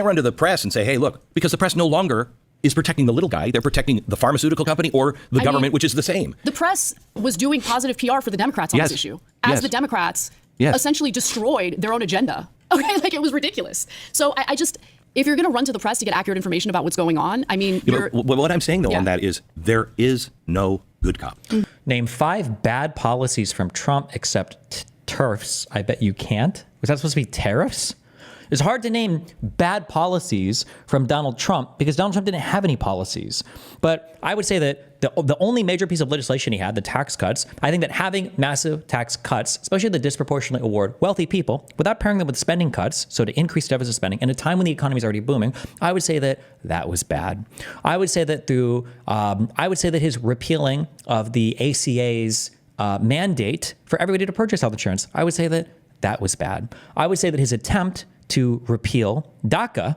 run to the press and say, hey, look, because the press no longer is protecting the little guy. They're protecting the pharmaceutical company or the government, which is the same. The press was doing positive PR for the Democrats on this issue, as the Democrats essentially destroyed their own agenda. Okay, like it was ridiculous. So I just, if you're going to run to the press to get accurate information about what's going on, I mean, what I'm saying though on that is there is no good cop. Name 5 bad policies from Trump except tariffs. I bet you can't. Was that supposed to be tariffs? It's hard to name bad policies from Donald Trump because Donald Trump didn't have any policies. But I would say that the only major piece of legislation he had, the tax cuts, I think that having massive tax cuts, especially the disproportionately award wealthy people, without pairing them with spending cuts, so to increase deficit spending, in a time when the economy is already booming, I would say that was bad. I would say that his repealing of the ACA's mandate for everybody to purchase health insurance, I would say that was bad. I would say that his attempt to repeal DACA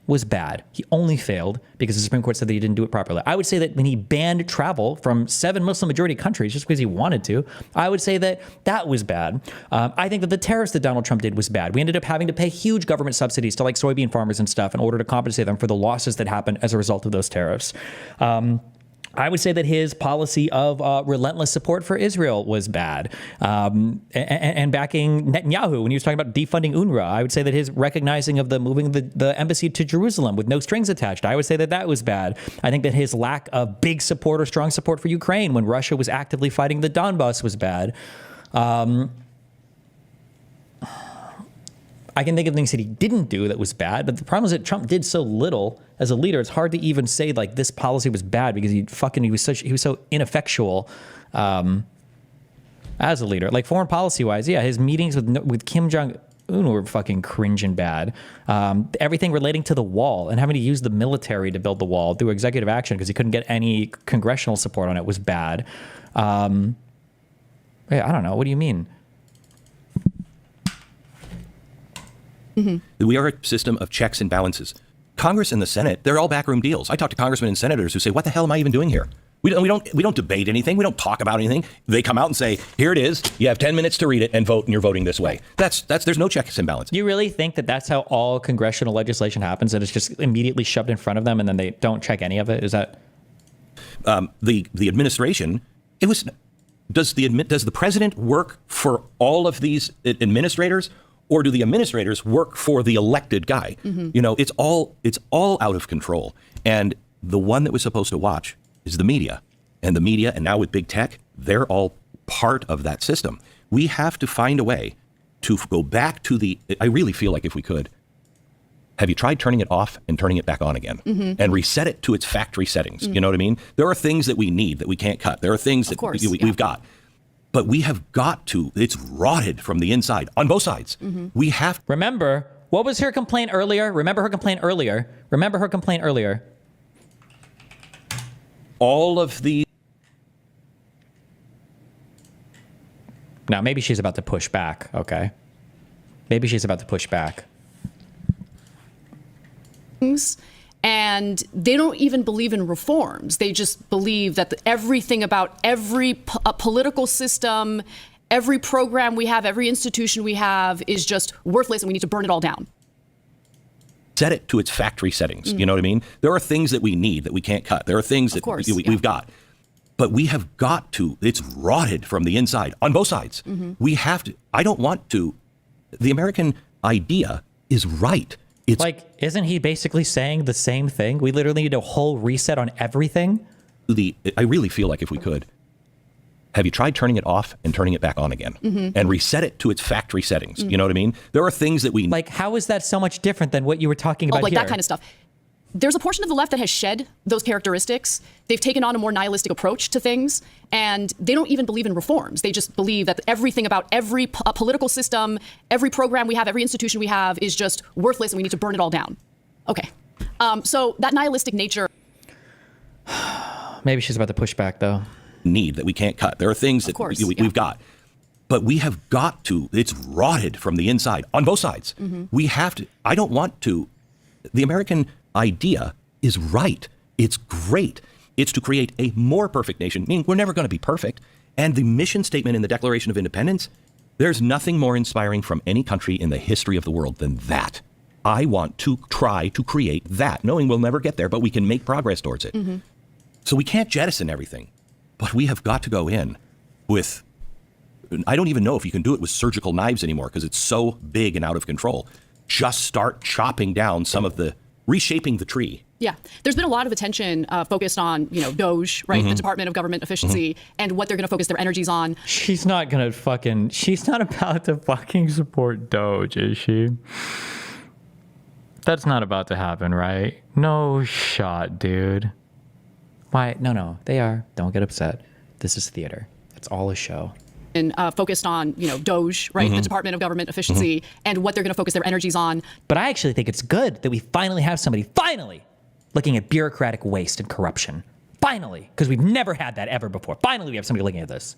was bad. He only failed because the Supreme Court said that he didn't do it properly. I would say that when he banned travel from 7 Muslim majority countries just because he wanted to, I would say that was bad. I think that the tariffs that Donald Trump did was bad. We ended up having to pay huge government subsidies to like soybean farmers and stuff in order to compensate them for the losses that happened as a result of those tariffs. I would say that his policy of relentless support for Israel was bad. And backing Netanyahu when he was talking about defunding UNRWA, I would say that his recognizing of the moving the embassy to Jerusalem with no strings attached, I would say that was bad. I think that his lack of big support or strong support for Ukraine when Russia was actively fighting the Donbass was bad. I can think of things that he didn't do that was bad, but the problem is that Trump did so little as a leader. It's hard to even say like this policy was bad because he was so ineffectual as a leader. Like foreign policy wise, his meetings with Kim Jong-un were fucking cringe and bad. Everything relating to the wall and having to use the military to build the wall through executive action because he couldn't get any congressional support on it was bad. I don't know. What do you mean? We are a system of checks and balances. Congress and the Senate, they're all backroom deals. I talk to congressmen and senators who say, what the hell am I even doing here? We don't debate anything. We don't talk about anything. They come out and say, here it is. You have 10 minutes to read it and vote, and you're voting this way. There's no checks and balances. You really think that that's how all congressional legislation happens, and it's just immediately shoved in front of them and then they don't check any of it? Is that the administration? Does the president work for all of these administrators? Or do the administrators work for the elected guy? It's all out of control. And the one that was supposed to watch is the media. And the media, and now with big tech, they're all part of that system. We have to find a way to go back to I really feel like if we could, have you tried turning it off and turning it back on again and reset it to its factory settings? You know what I mean? There are things that we need that we can't cut. There are things that we've got. But we have got to, it's rotted from the inside on both sides. We have. Remember, what was her complaint earlier? All of the. Now, maybe she's about to push back. Okay. Maybe she's about to push back. And they don't even believe in reforms. They just believe that everything about every political system, every program we have, every institution we have is just worthless and we need to burn it all down. Set it to its factory settings. You know what I mean? There are things that we need that we can't cut. There are things that we've got. But we have got to, it's rotted from the inside on both sides. We have to, I don't want to, the American idea is right. It's isn't he basically saying the same thing? We literally need a whole reset on everything. I really feel like if we could, have you tried turning it off and turning it back on again and reset it to its factory settings? You know what I mean? There are things that we how is that so much different than what you were talking about here? That kind of stuff. There's a portion of the left that has shed those characteristics. They've taken on a more nihilistic approach to things, and they don't even believe in reforms. They just believe that everything about every political system, every program we have, every institution we have is just worthless and we need to burn it all down. Okay. So that nihilistic nature. Maybe she's about to push back, though. Need that we can't cut. There are things that we've got. But we have got to, it's rotted from the inside on both sides. We have to, I don't want to, the American idea is right. It's great. It's to create a more perfect nation, meaning we're never going to be perfect. And the mission statement in the Declaration of Independence, there's nothing more inspiring from any country in the history of the world than that. I want to try to create that, knowing we'll never get there, but we can make progress towards it. Mm-hmm. So we can't jettison everything, but we have got to go in with, I don't even know if you can do it with surgical knives anymore because it's so big and out of control. Just start chopping down reshaping the tree. Yeah, there's been a lot of attention focused on, DOGE, right? The Department of Government Efficiency, and what they're going to focus their energies on. She's not about to fucking support DOGE, is she? That's not about to happen, right? No shot, dude. Why? No, they are. Don't get upset. This is theater. It's all a show. And focused on, DOGE, right? The Department of Government Efficiency, and what they're going to focus their energies on. But I actually think it's good that we finally have somebody, looking at bureaucratic waste and corruption. Finally, because we've never had that ever before. Finally, we have somebody looking at this.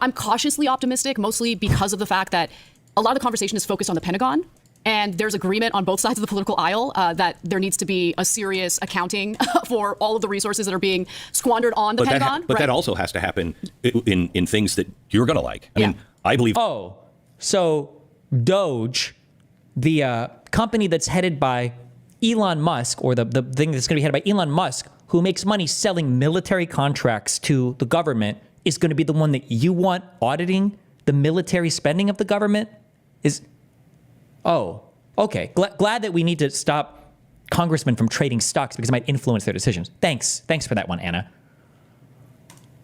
I'm cautiously optimistic, mostly because of the fact that a lot of the conversation is focused on the Pentagon. And there's agreement on both sides of the political aisle that there needs to be a serious accounting for all of the resources that are being squandered on the Pentagon. But that also has to happen in things that you're going to like. I mean, I believe. Oh, so DOGE, the company that's headed by Elon Musk, or the thing that's going to be headed by Elon Musk, who makes money selling military contracts to the government, is going to be the one that you want auditing the military spending of the government? Oh, okay. Glad that we need to stop congressmen from trading stocks because it might influence their decisions. Thanks for that one, Anna.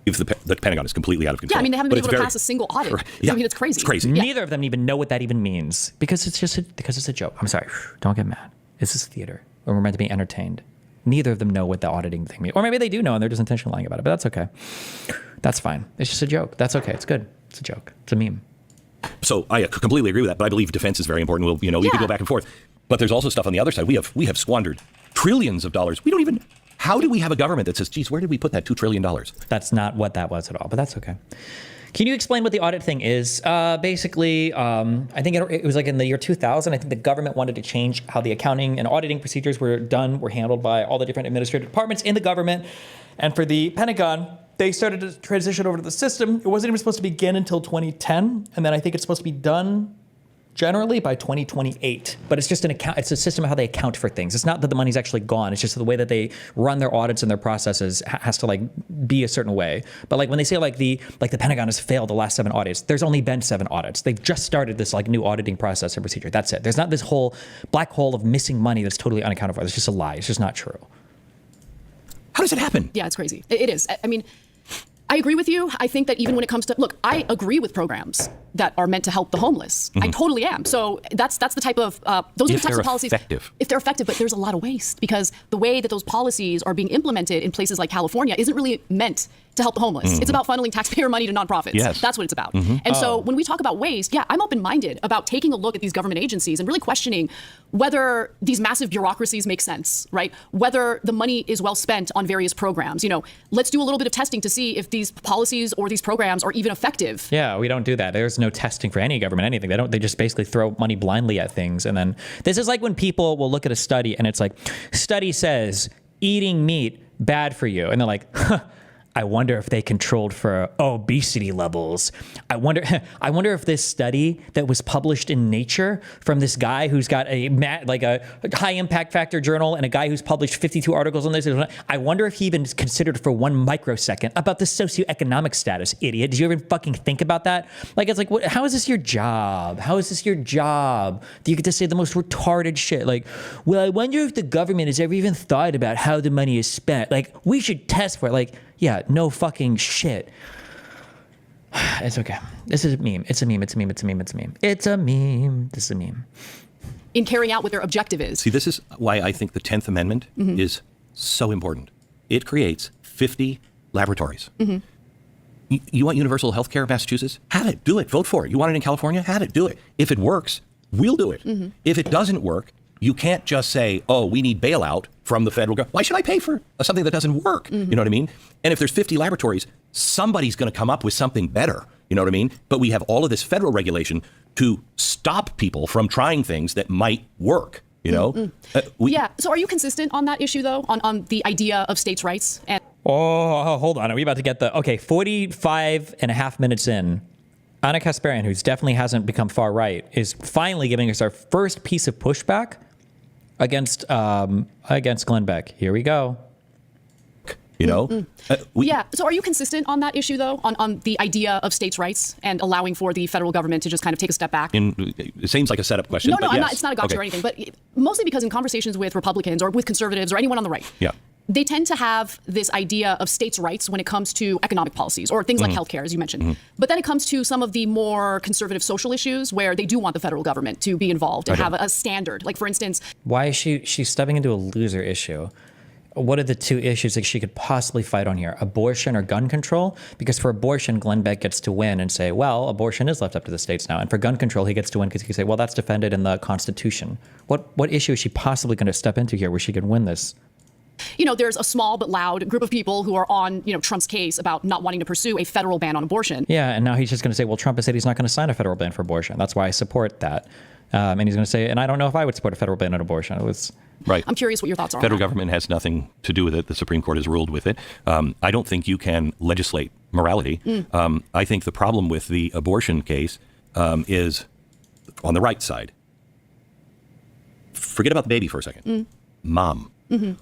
If the Pentagon is completely out of control. Yeah, I mean, they haven't been able to pass a single audit. Yeah, I mean, it's crazy. It's crazy. Yeah. Neither of them even know what that even means because it's a joke. I'm sorry. Don't get mad. This is theater, and we're meant to be entertained. Neither of them know what the auditing thing means. Or maybe they do know and they're just intentionally lying about it, but that's okay. That's fine. It's just a joke. That's okay. It's good. It's a joke. It's a meme. So I completely agree with that, but I believe defense is very important. We could go back and forth. But there's also stuff on the other side. We have squandered trillions of dollars. We don't even, how do we have a government that says, geez, where did we put that $2 trillion? That's not what that was at all, but that's okay. Can you explain what the audit thing is? Basically, I think it was like in the year 2000, I think the government wanted to change how the accounting and auditing procedures were handled by all the different administrative departments in the government. And for the Pentagon, they started to transition over to the system. It wasn't even supposed to begin until 2010. And then I think it's supposed to be done generally by 2028. But it's just it's a system of how they account for things. It's not that the money's actually gone. It's just the way that they run their audits and their processes has to be a certain way. But when they say the Pentagon has failed the last 7 audits, there's only been 7 audits. They've just started this new auditing process and procedure. That's it. There's not this whole black hole of missing money that's totally unaccounted for. It's just a lie. It's just not true. How does it happen? Yeah, it's crazy. It is. I mean, I agree with you. I think that even when it comes to, look, I agree with programs that are meant to help the homeless. I totally am. So that's the type of, those are the types of policies. If they're effective, but there's a lot of waste because the way that those policies are being implemented in places like California isn't really meant to help the homeless. It's about funneling taxpayer money to nonprofits. Yes. That's what it's about. And so when we talk about waste, yeah, I'm open-minded about taking a look at these government agencies and really questioning whether these massive bureaucracies make sense, right? Whether the money is well spent on various programs. Let's do a little bit of testing to see if these policies or these programs are even effective. Yeah, we don't do that. There's no testing for any government, anything. They just basically throw money blindly at things. And then this is like when people will look at a study and it's like, study says eating meat bad for you. And they're like, huh, I wonder if they controlled for obesity levels. I wonder if this study that was published in Nature from this guy who's got a high impact factor journal and a guy who's published 52 articles on this. I wonder if he even considered for 1 microsecond about the socioeconomic status. Idiot. Did you ever fucking think about that? How is this your job? How is this your job? Do you get to say the most retarded shit? I wonder if the government has ever even thought about how the money is spent. We should test for it. Yeah, no fucking shit. It's okay. This is a meme. It's a meme. It's a meme. It's a meme. It's a meme. It's a meme. This is a meme. In carrying out what their objective is. See, this is why I think the 10th Amendment is so important. It creates 50 laboratories. You want universal health care in Massachusetts? Have it. Do it. Vote for it. You want it in California? Have it. Do it. If it works, we'll do it. If it doesn't work, you can't just say, oh, we need bailout from the federal government. Why should I pay for something that doesn't work? You know what I mean? And if there's 50 laboratories, somebody's going to come up with something better. You know what I mean? But we have all of this federal regulation to stop people from trying things that might work. Yeah. So are you consistent on that issue, though, on the idea of states' rights? Hold on. Are we about to get 45 and a half minutes in? Anna Kasparian, who definitely hasn't become far right, is finally giving us our first piece of pushback against Glenn Beck. Here we go. You know? Yeah. So are you consistent on that issue, though, on the idea of states' rights and allowing for the federal government to just kind of take a step back? It seems like a setup question. No, but I'm yes. not, it's not a gotcha or anything, but mostly because in conversations with Republicans or with conservatives or anyone on the right, they tend to have this idea of states' rights when it comes to economic policies or things like healthcare, as you mentioned. But then it comes to some of the more conservative social issues where they do want the federal government to be involved and have a standard. Like, for instance, why is she's stepping into a loser issue? What are the two issues that she could possibly fight on here? Abortion or gun control? Because for abortion, Glenn Beck gets to win and say, well, abortion is left up to the states now. And for gun control, he gets to win because he can say, well, that's defended in the Constitution. What issue is she possibly going to step into here where she can win this? You know, there's a small but loud group of people who are on, Trump's case about not wanting to pursue a federal ban on abortion. Yeah, and now he's just going to say, well, Trump has said he's not going to sign a federal ban for abortion. That's why I support that. And he's going to say, and I don't know if I would support a federal ban on abortion. Right. I'm curious what your thoughts are. Federal government has nothing to do with it. The Supreme Court has ruled with it. I don't think you can legislate morality. I think the problem with the abortion case is on the right side. Forget about the baby for a second. Mom.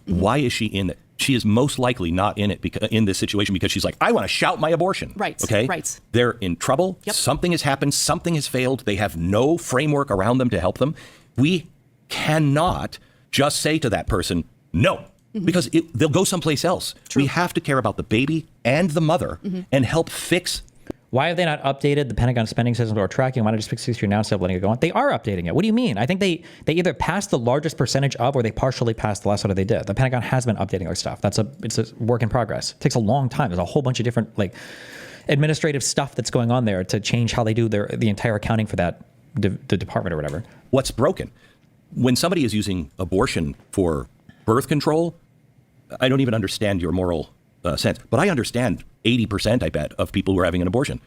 Why is she in it? She is most likely not in it in this situation because she's like, I want to shout my abortion. Right. Okay. Right. They're in trouble. Yep. Something has happened. Something has failed. They have no framework around them to help them. We cannot just say to that person, no, because they'll go someplace else. True. We have to care about the baby and the mother and help fix. Why have they not updated the Pentagon spending system or tracking? Why not just fix the issue now instead of letting it go on? They are updating it. What do you mean? I think they either passed the largest percentage of or they partially passed the last one they did. The Pentagon has been updating our stuff. It's a work in progress. It takes a long time. There's a whole bunch of different administrative stuff that's going on there to change how they do the entire accounting for that the department or whatever. What's broken? When somebody is using abortion for birth control, I don't even understand your moral sense. But I understand 80%, I bet, of people who are having an abortion.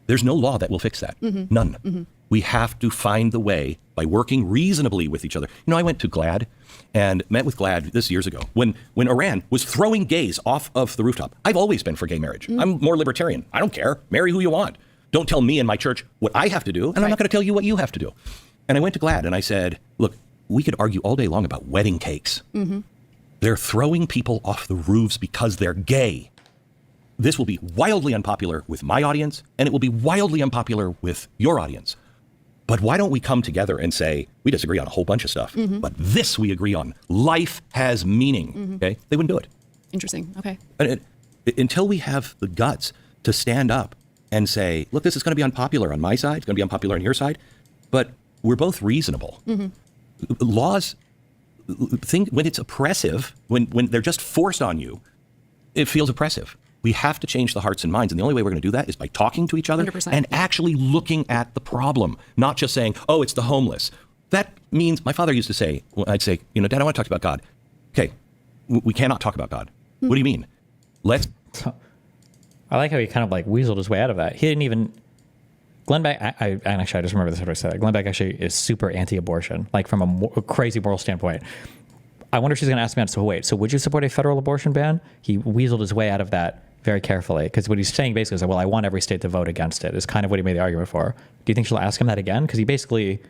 There's no law that will fix that. None. We have to find the way by working reasonably with each other. I went to GLAAD and met with GLAAD this years ago when Iran was throwing gays off of the rooftop. I've always been for gay marriage. I'm more libertarian. I don't care. Marry who you want. Don't tell me and my church what I have to do, and I'm not going to tell you what you have to do. And I went to GLAAD and I said, look, we could argue all day long about wedding cakes. They're throwing people off the roofs because they're gay. This will be wildly unpopular with my audience, and it will be wildly unpopular with your audience. But why don't we come together and say, we disagree on a whole bunch of stuff, but this we agree on. Life has meaning. Okay? They wouldn't do it. Interesting. Okay. And until we have the guts to stand up and say, look, this is going to be unpopular on my side, it's going to be unpopular on your side, but we're both reasonable. Laws, when it's oppressive, when they're just forced on you, it feels oppressive. We have to change the hearts and minds. And the only way we're going to do that is by talking to each other 100%. and actually looking at the problem, not just saying, oh, it's the homeless. That means, my father used to say, I'd say, Dad, I want to talk about God. Okay, we cannot talk about God. What do you mean? I like how he kind of weaseled his way out of that. He didn't even... Glenn Beck, I just remember this after I said it. Glenn Beck actually is super anti-abortion, from a crazy moral standpoint. I wonder if she's going to ask me on, so would you support a federal abortion ban? He weaseled his way out of that very carefully, because what he's saying basically is, well, I want every state to vote against it, is kind of what he made the argument for. Do you think she'll ask him that again? Because he basically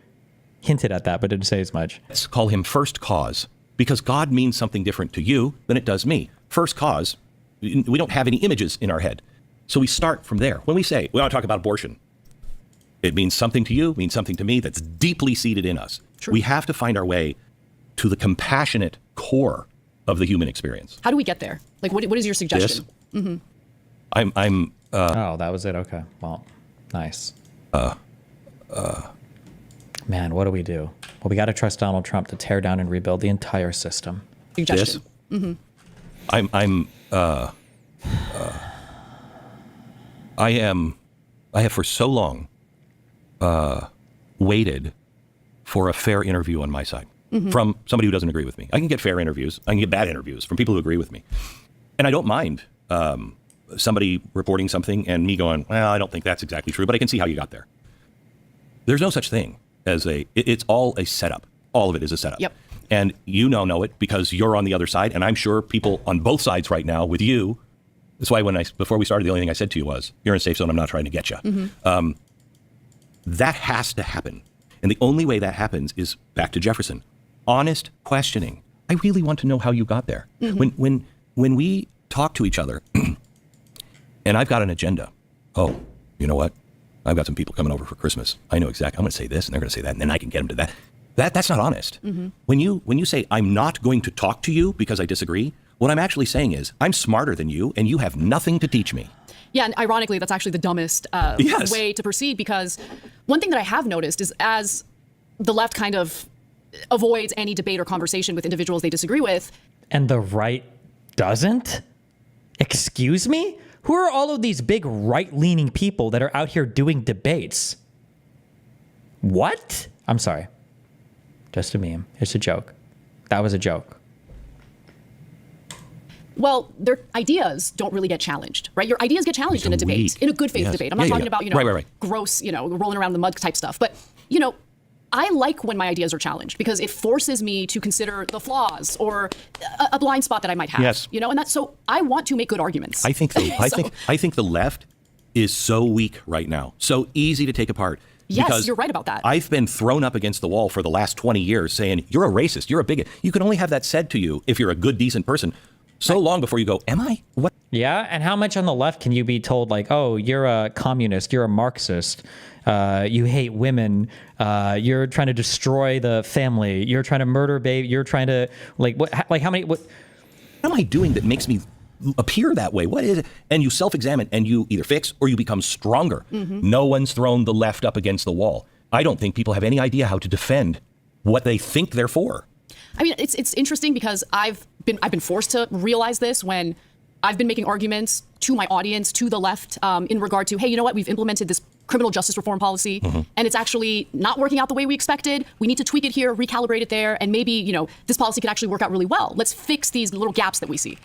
hinted at that, but didn't say as much. Let's call him first cause, because God means something different to you than it does me. First cause, we don't have any images in our head. So we start from there. When we say, we want to talk about abortion, it means something to you, means something to me that's deeply seated in us. True. We have to find our way to the compassionate core of the human experience. How do we get there? What is your suggestion? Oh, that was it. Okay. Well, nice. Man, what do we do? Well, we got to trust Donald Trump to tear down and rebuild the entire system. Suggestion. I have for so long waited for a fair interview on my side from somebody who doesn't agree with me. I can get fair interviews. I can get bad interviews from people who agree with me. And I don't mind somebody reporting something and me going, well, I don't think that's exactly true, but I can see how you got there. There's no such thing as it's all a setup. All of it is a setup. Yep. And you know it because you're on the other side. And I'm sure people on both sides right now with you. That's why before we started, the only thing I said to you was, you're in a safe zone. I'm not trying to get you. That has to happen. And the only way that happens is back to Jefferson. honest questioning. I really want to know how you got there. When we talk to each other, and I've got an agenda. Oh, you know what? I've got some people coming over for Christmas. I know exactly. I'm going to say this, and they're going to say that, and then I can get them to that. That's not honest. When you say I'm not going to talk to you because I disagree, what I'm actually saying is I'm smarter than you, and you have nothing to teach me. Yeah, and ironically, that's actually the dumbest way to proceed, because one thing that I have noticed is as the left kind of avoids any debate or conversation with individuals they disagree with. And the right doesn't? Excuse me? Who are all of these big right-leaning people that are out here doing debates? What? I'm sorry. Just a meme. It's a joke. That was a joke. Well, their ideas don't really get challenged, right? Your ideas get challenged in a debate, in a good faith debate. I'm not talking about, gross, rolling around the mud type stuff. But, I like when my ideas are challenged because it forces me to consider the flaws or a blind spot that I might have. Yes. And that's so I want to make good arguments. I think the left is so weak right now, so easy to take apart. Yes, you're right about that. I've been thrown up against the wall for the last 20 years saying, you're a racist, you're a bigot. You can only have that said to you if you're a good, decent person. So long before you go, am I? What? Yeah, and how much on the left can you be told, like, oh, you're a communist, you're a Marxist, you hate women, you're trying to destroy the family, you're trying to murder baby, you're trying to, what am I doing that makes me appear that way? What is it? And you self-examine and you either fix or you become stronger. No one's thrown the left up against the wall. I don't think people have any idea how to defend what they think they're for. I mean, it's interesting because I've been forced to realize this when I've been making arguments to my audience, to the left, in regard to, hey, you know what? We've implemented this criminal justice reform policy, and it's actually not working out the way we expected. We need to tweak it here, recalibrate it there, and maybe, this policy could actually work out really well. Let's fix these little gaps that we see.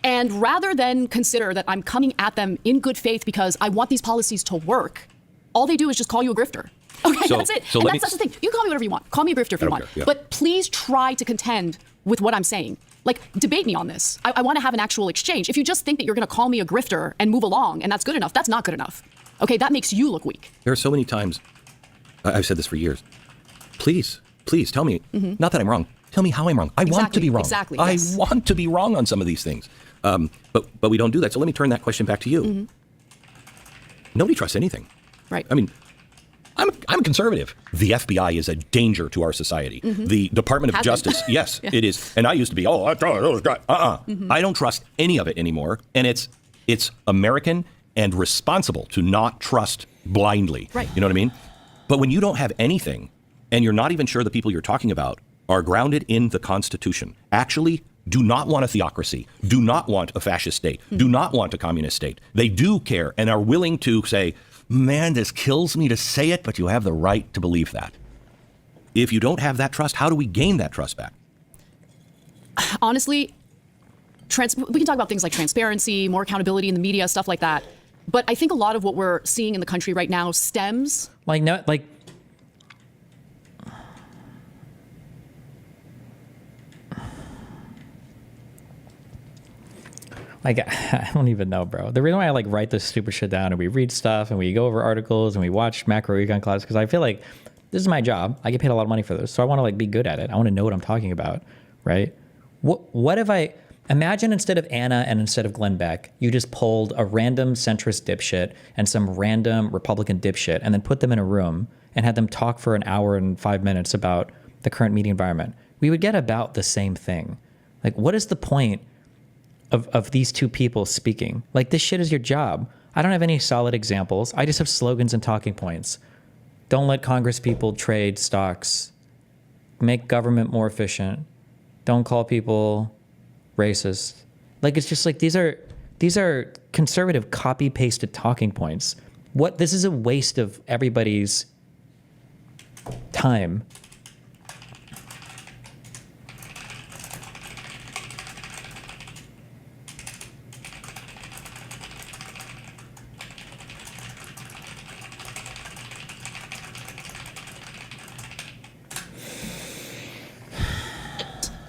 And rather than consider that I'm coming at them in good faith because I want these policies to work, all they do is just call you a grifter. Okay, that's it. So and that's the thing. You can call me whatever you want. Call me a grifter if you want. Yeah. But please try to contend with what I'm saying. Debate me on this. I want to have an actual exchange. If you just think that you're going to call me a grifter and move along and that's good enough, that's not good enough. Okay, that makes you look weak. There are so many times, I've said this for years, please tell me, not that I'm wrong, tell me how I'm wrong. I want to be wrong. Exactly. I Yes. want to be wrong on some of these things. But we don't do that. So let me turn that question back to you. Nobody trusts anything. Right. I mean, I'm a conservative. The FBI is a danger to our society. The Department of Justice, yes, it is. And I used to be, I trust those guys. I don't trust any of it anymore. And it's American and responsible to not trust blindly. Right. You know what I mean? But when you don't have anything and you're not even sure the people you're talking about are grounded in the Constitution, actually do not want a theocracy, do not want a fascist state, do not want a communist state. They do care and are willing to say, man, this kills me to say it, but you have the right to believe that. If you don't have that trust, how do we gain that trust back? Honestly, we can talk about things like transparency, more accountability in the media, stuff like that. But I think a lot of what we're seeing in the country right now stems... I don't even know, bro. The reason why I write this stupid shit down and we read stuff and we go over articles and we watch macro econ classes, because I feel like this is my job. I get paid a lot of money for this. So I want to be good at it. I want to know what I'm talking about, right? What if I imagine instead of Anna and instead of Glenn Beck, you just pulled a random centrist dipshit and some random Republican dipshit and then put them in a room and had them talk for an hour and 5 minutes about the current media environment? We would get about the same thing. What is the point of these two people speaking? This shit is your job. I don't have any solid examples. I just have slogans and talking points. Don't let Congress people trade stocks. Make government more efficient. Don't call people racist. It's just these are conservative copy pasted talking points. This is a waste of everybody's time.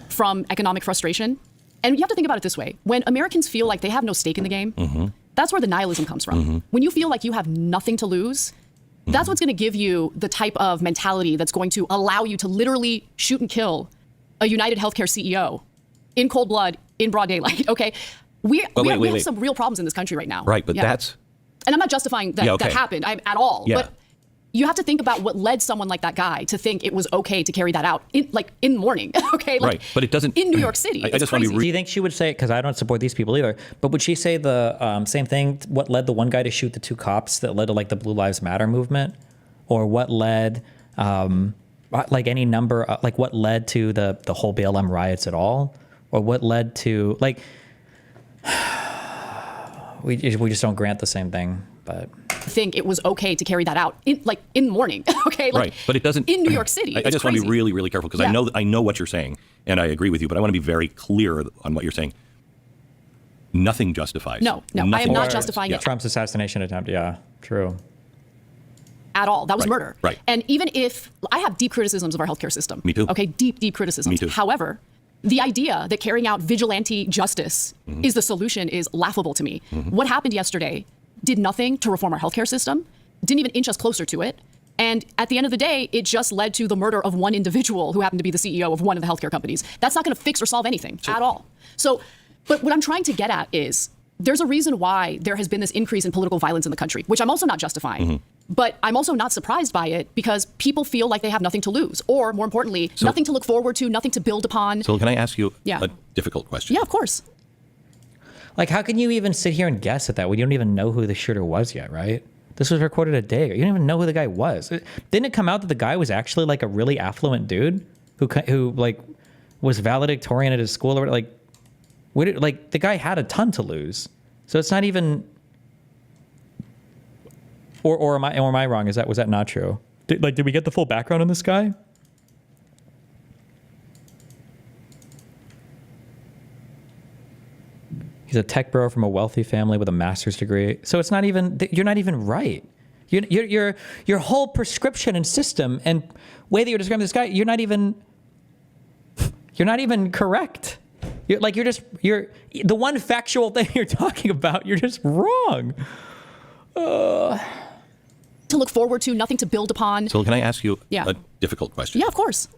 From economic frustration. And you have to think about it this way. When Americans feel like they have no stake in the game, that's where the nihilism comes from. When you feel like you have nothing to lose, That's what's going to give you the type of mentality that's going to allow you to literally shoot and kill a UnitedHealthcare CEO in cold blood, in broad daylight. Okay, we have some real problems in this country right now. Right, but that's... And I'm not justifying that that happened at all. Yeah. But you have to think about what led someone like that guy to think it was okay to carry that out in the morning. Okay, right, but it doesn't... In New York City, I just want to Do you think she would say, because I don't support these people either, but would she say the same thing, what led the one guy to shoot the two cops that led to like the Blue Lives Matter movement? Or what led, like any number, like what led to the whole BLM riots at all? Or what led to, like, we just don't grant the same thing, but... think it was okay to carry that out in the morning. Okay, right, but it doesn't... In New York City, I just want to be really, really careful, because I know what you're saying, and I agree with you, but I want to be very clear on what you're saying. Nothing justifies. No, I am not justifying it. Trump's assassination attempt, yeah, true. At all. That was murder. Right. And even if I have deep criticisms of our healthcare system. Me too. Okay, deep criticisms. Me too. However, the idea that carrying out vigilante justice is the solution is laughable to me. What happened yesterday did nothing to reform our healthcare system, didn't even inch us closer to it. And at the end of the day, it just led to the murder of one individual who happened to be the CEO of one of the healthcare companies. That's not going to fix or solve anything at all. So, but what I'm trying to get at is there's a reason why there has been this increase in political violence in the country, which I'm also not justifying. But I'm also not surprised by it because people feel like they have nothing to lose, or more importantly, nothing to look forward to, nothing to build upon. So can I ask you a difficult question? Yeah, of course. Like, how can you even sit here and guess at that when you don't even know who the shooter was yet, right? This was recorded a day ago. You don't even know who the guy was. Didn't it come out that the guy was actually like a really affluent dude who like was valedictorian at his school or like, the guy had a ton to lose. So it's not even... Or am I wrong? Was that not true? Did we get the full background on this guy? He's a tech bro from a wealthy family with a master's degree. So it's not even, you're not even right. Your whole prescription and system and way that you're describing this guy, you're not even correct. You're the one factual thing you're talking about, you're just wrong. To look forward to, nothing to build upon. So can I ask you a difficult question? Yeah, of course.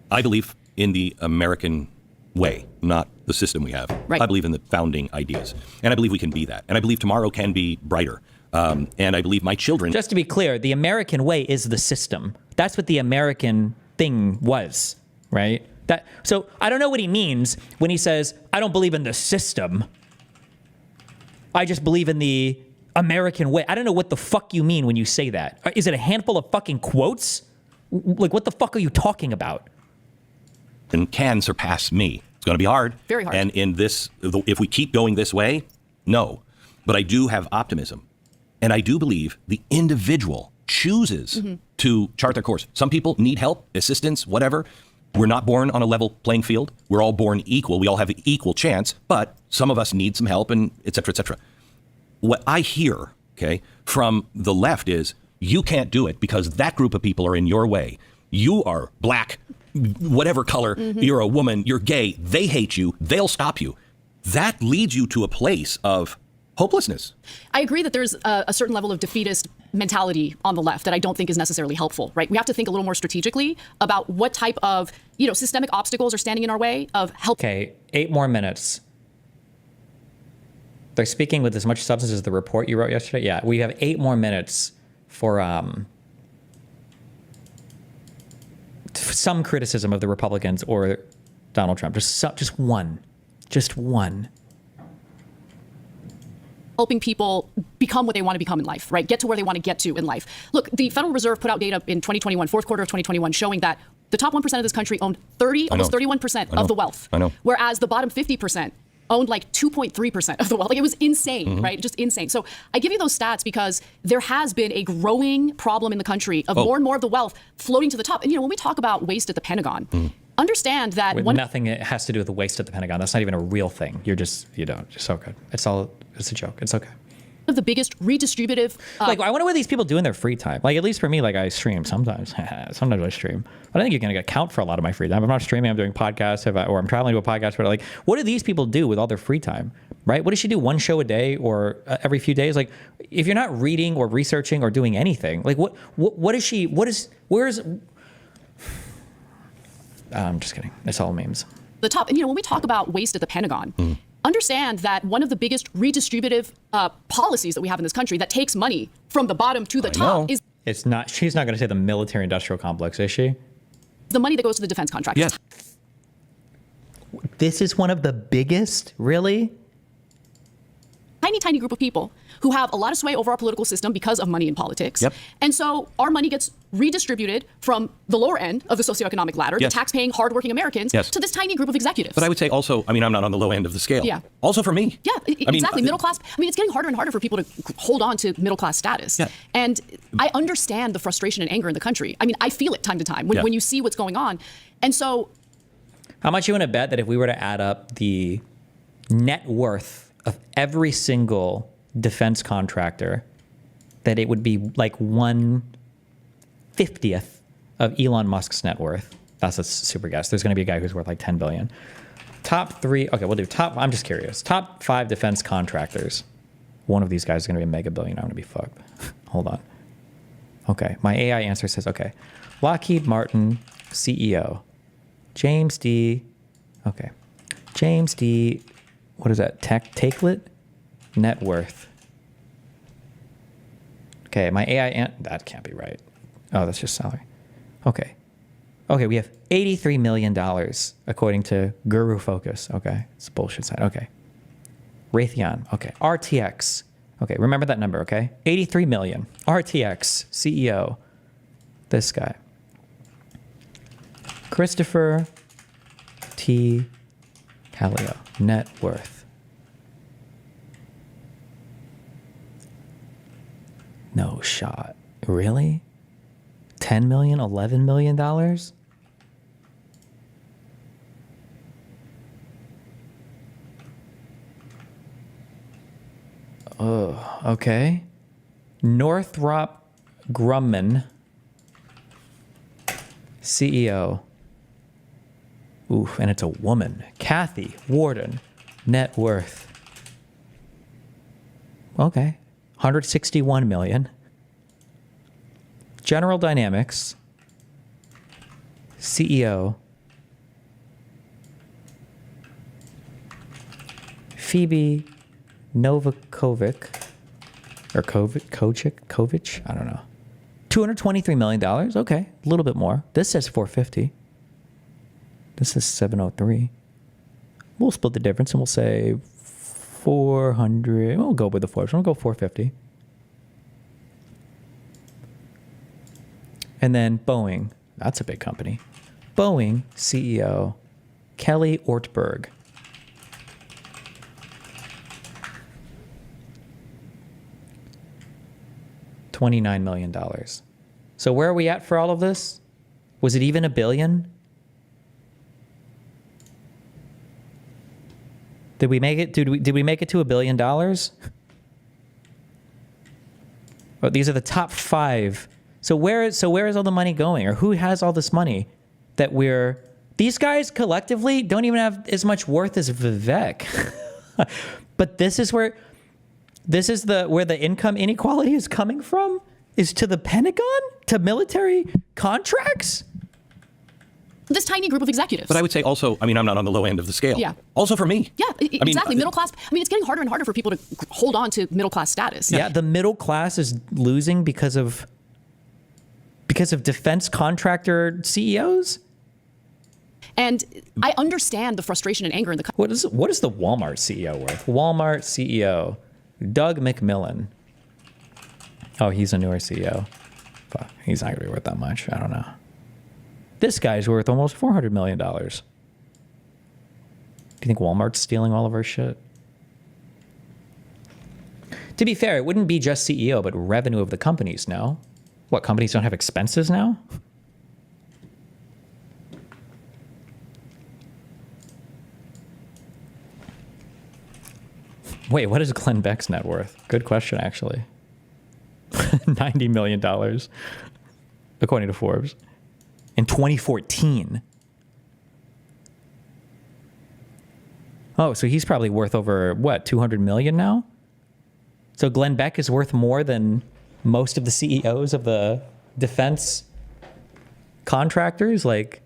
I believe in the American way, not the system we have. Right. I believe in the founding ideas. And I believe we can be that. And I believe tomorrow can be brighter. And I believe my children... Just to be clear, the American way is the system. That's what the American thing was, right? So I don't know what he means when he says, I don't believe in the system. I just believe in the American way. I don't know what the fuck you mean when you say that. Is it a handful of fucking quotes? Like, what the fuck are you talking about? And can surpass me. It's going to be hard. Very hard. And in this, if we keep going this way, no. But I do have optimism. And I do believe the individual chooses to chart their course. Some people need help, assistance, whatever. We're not born on a level playing field. We're all born equal. We all have an equal chance. But some of us need some help, and et cetera, et cetera. What I hear, from the left is, you can't do it because that group of people are in your way. You are black, whatever color, you're a woman, you're gay, they hate you, they'll stop you. That leads you to a place of hopelessness. I agree that there's a certain level of defeatist mentality on the left that I don't think is necessarily helpful, right? We have to think a little more strategically about what type of, systemic obstacles are standing in our way of help. Okay, 8 more minutes. They're speaking with as much substance as the report you wrote yesterday. Yeah, we have 8 more minutes for some criticism of the Republicans or Donald Trump. Just one. Helping people become what they want to become in life, right? Get to where they want to get to in life. Look, the Federal Reserve put out data in 2021, fourth quarter of 2021, showing that the top 1% of this country owned almost 31% of the wealth. I know. Whereas the bottom 50% owned like 2.3% of the wealth. Like, it was insane, right? Just insane. So I give you those stats because there has been a growing problem in the country of more and more of the wealth floating to the top. And, when we talk about waste at the Pentagon, understand that nothing has to do with the waste at the Pentagon. That's not even a real thing. You're so good. It's a joke. It's okay. of the biggest redistributive. Like, I wonder what these people do in their free time. Like, at least for me, like, I stream sometimes. Sometimes I stream. But I think you're going to account for a lot of my free time. If I'm not streaming, I'm doing podcasts, or I'm traveling to a podcast. But, like, what do these people do with all their free time, right? What does she do? One show a day or every few days? Like, if you're not reading or researching or doing anything, like, what is she, where's... I'm just kidding. It's all memes. The top, and when we talk about waste at the Pentagon, understand that one of the biggest redistributive policies that we have in this country that takes money from the bottom to the top is... It's not, she's not going to say the military industrial complex, is she? The money that goes to the defense contractors. Yes. This is one of the biggest, really? Tiny group of people who have a lot of sway over our political system because of money in politics. Yep. And so our money gets redistributed from the lower end of the socioeconomic ladder, Yes. the tax-paying, hardworking Americans, Yes. to this tiny group of executives. But I would say also, I mean, I'm not on the low end of the scale. Yeah. Also for me. Yeah, I mean, exactly. Middle class. I mean, it's getting harder and harder for people to hold on to middle class status. Yeah. And I understand the frustration and anger in the country. I mean, I feel it time to time when you see what's going on. And so... How much you want to bet that if we were to add up the net worth of every single defense contractor, that it would be like 1/50th of Elon Musk's net worth? That's a super guess. There's going to be a guy who's worth like 10 billion. Top 3. Okay, we'll do top. I'm just curious. Top 5 defense contractors. One of these guys is going to be a mega billion. I'm going to be fucked. Hold on. Okay, my AI answer says, okay, Lockheed Martin CEO, James D. Okay, James D. What is that? Takelet? Net worth. Okay, my AI, that can't be right. Oh, that's just salary. Okay. Okay, we have $83 million, according to Guru Focus. Okay, it's a bullshit site. Okay. Raytheon. Okay. RTX. Okay, remember that number, okay? 83 million. RTX, CEO. This guy. Christopher T. Callio. Net worth. No shot. Really? 10 million, $11 million? Oh, okay. Northrop Grumman, CEO. Oof, and it's a woman. Kathy Warden, net worth. Okay. 161 million. General Dynamics, CEO. Phoebe Novakovic, or Kovic, I don't know. $223 million. Okay, a little bit more. This says 450. This is 703. We'll split the difference and we'll say 400. We'll go with the Forbes. We'll go 450. And then Boeing. That's a big company. Boeing CEO Kelly Ortberg. $29 million. So where are we at for all of this? Was it even $1 billion? Did we make it? Did we make it to $1 billion? Oh, these are the top 5. So where is all the money going, or who has all this money that these guys collectively don't even have as much worth as Vivek. But this is where the income inequality is coming from, is to the Pentagon, to military contracts. This tiny group of executives. But I would say also, I mean, I'm not on the low end of the scale. Yeah. Also for me. Yeah, exactly. Middle class. I mean, it's getting harder and harder for people to hold on to middle class status. Yeah, the middle class is losing because of defense contractor CEOs. And I understand the frustration and anger in the country. What is the Walmart CEO worth? Walmart CEO, Doug McMillan. Oh, he's a newer CEO. But he's not going to be worth that much. I don't know. This guy's worth almost $400 million. Do you think Walmart's stealing all of our shit? To be fair, it wouldn't be just CEO, but revenue of the companies, no? What, companies don't have expenses now? Wait, what is Glenn Beck's net worth? Good question, actually. $90 million, according to Forbes, in 2014. Oh, so he's probably worth over, what, 200 million now? So Glenn Beck is worth more than most of the CEOs of the defense contractors? Like,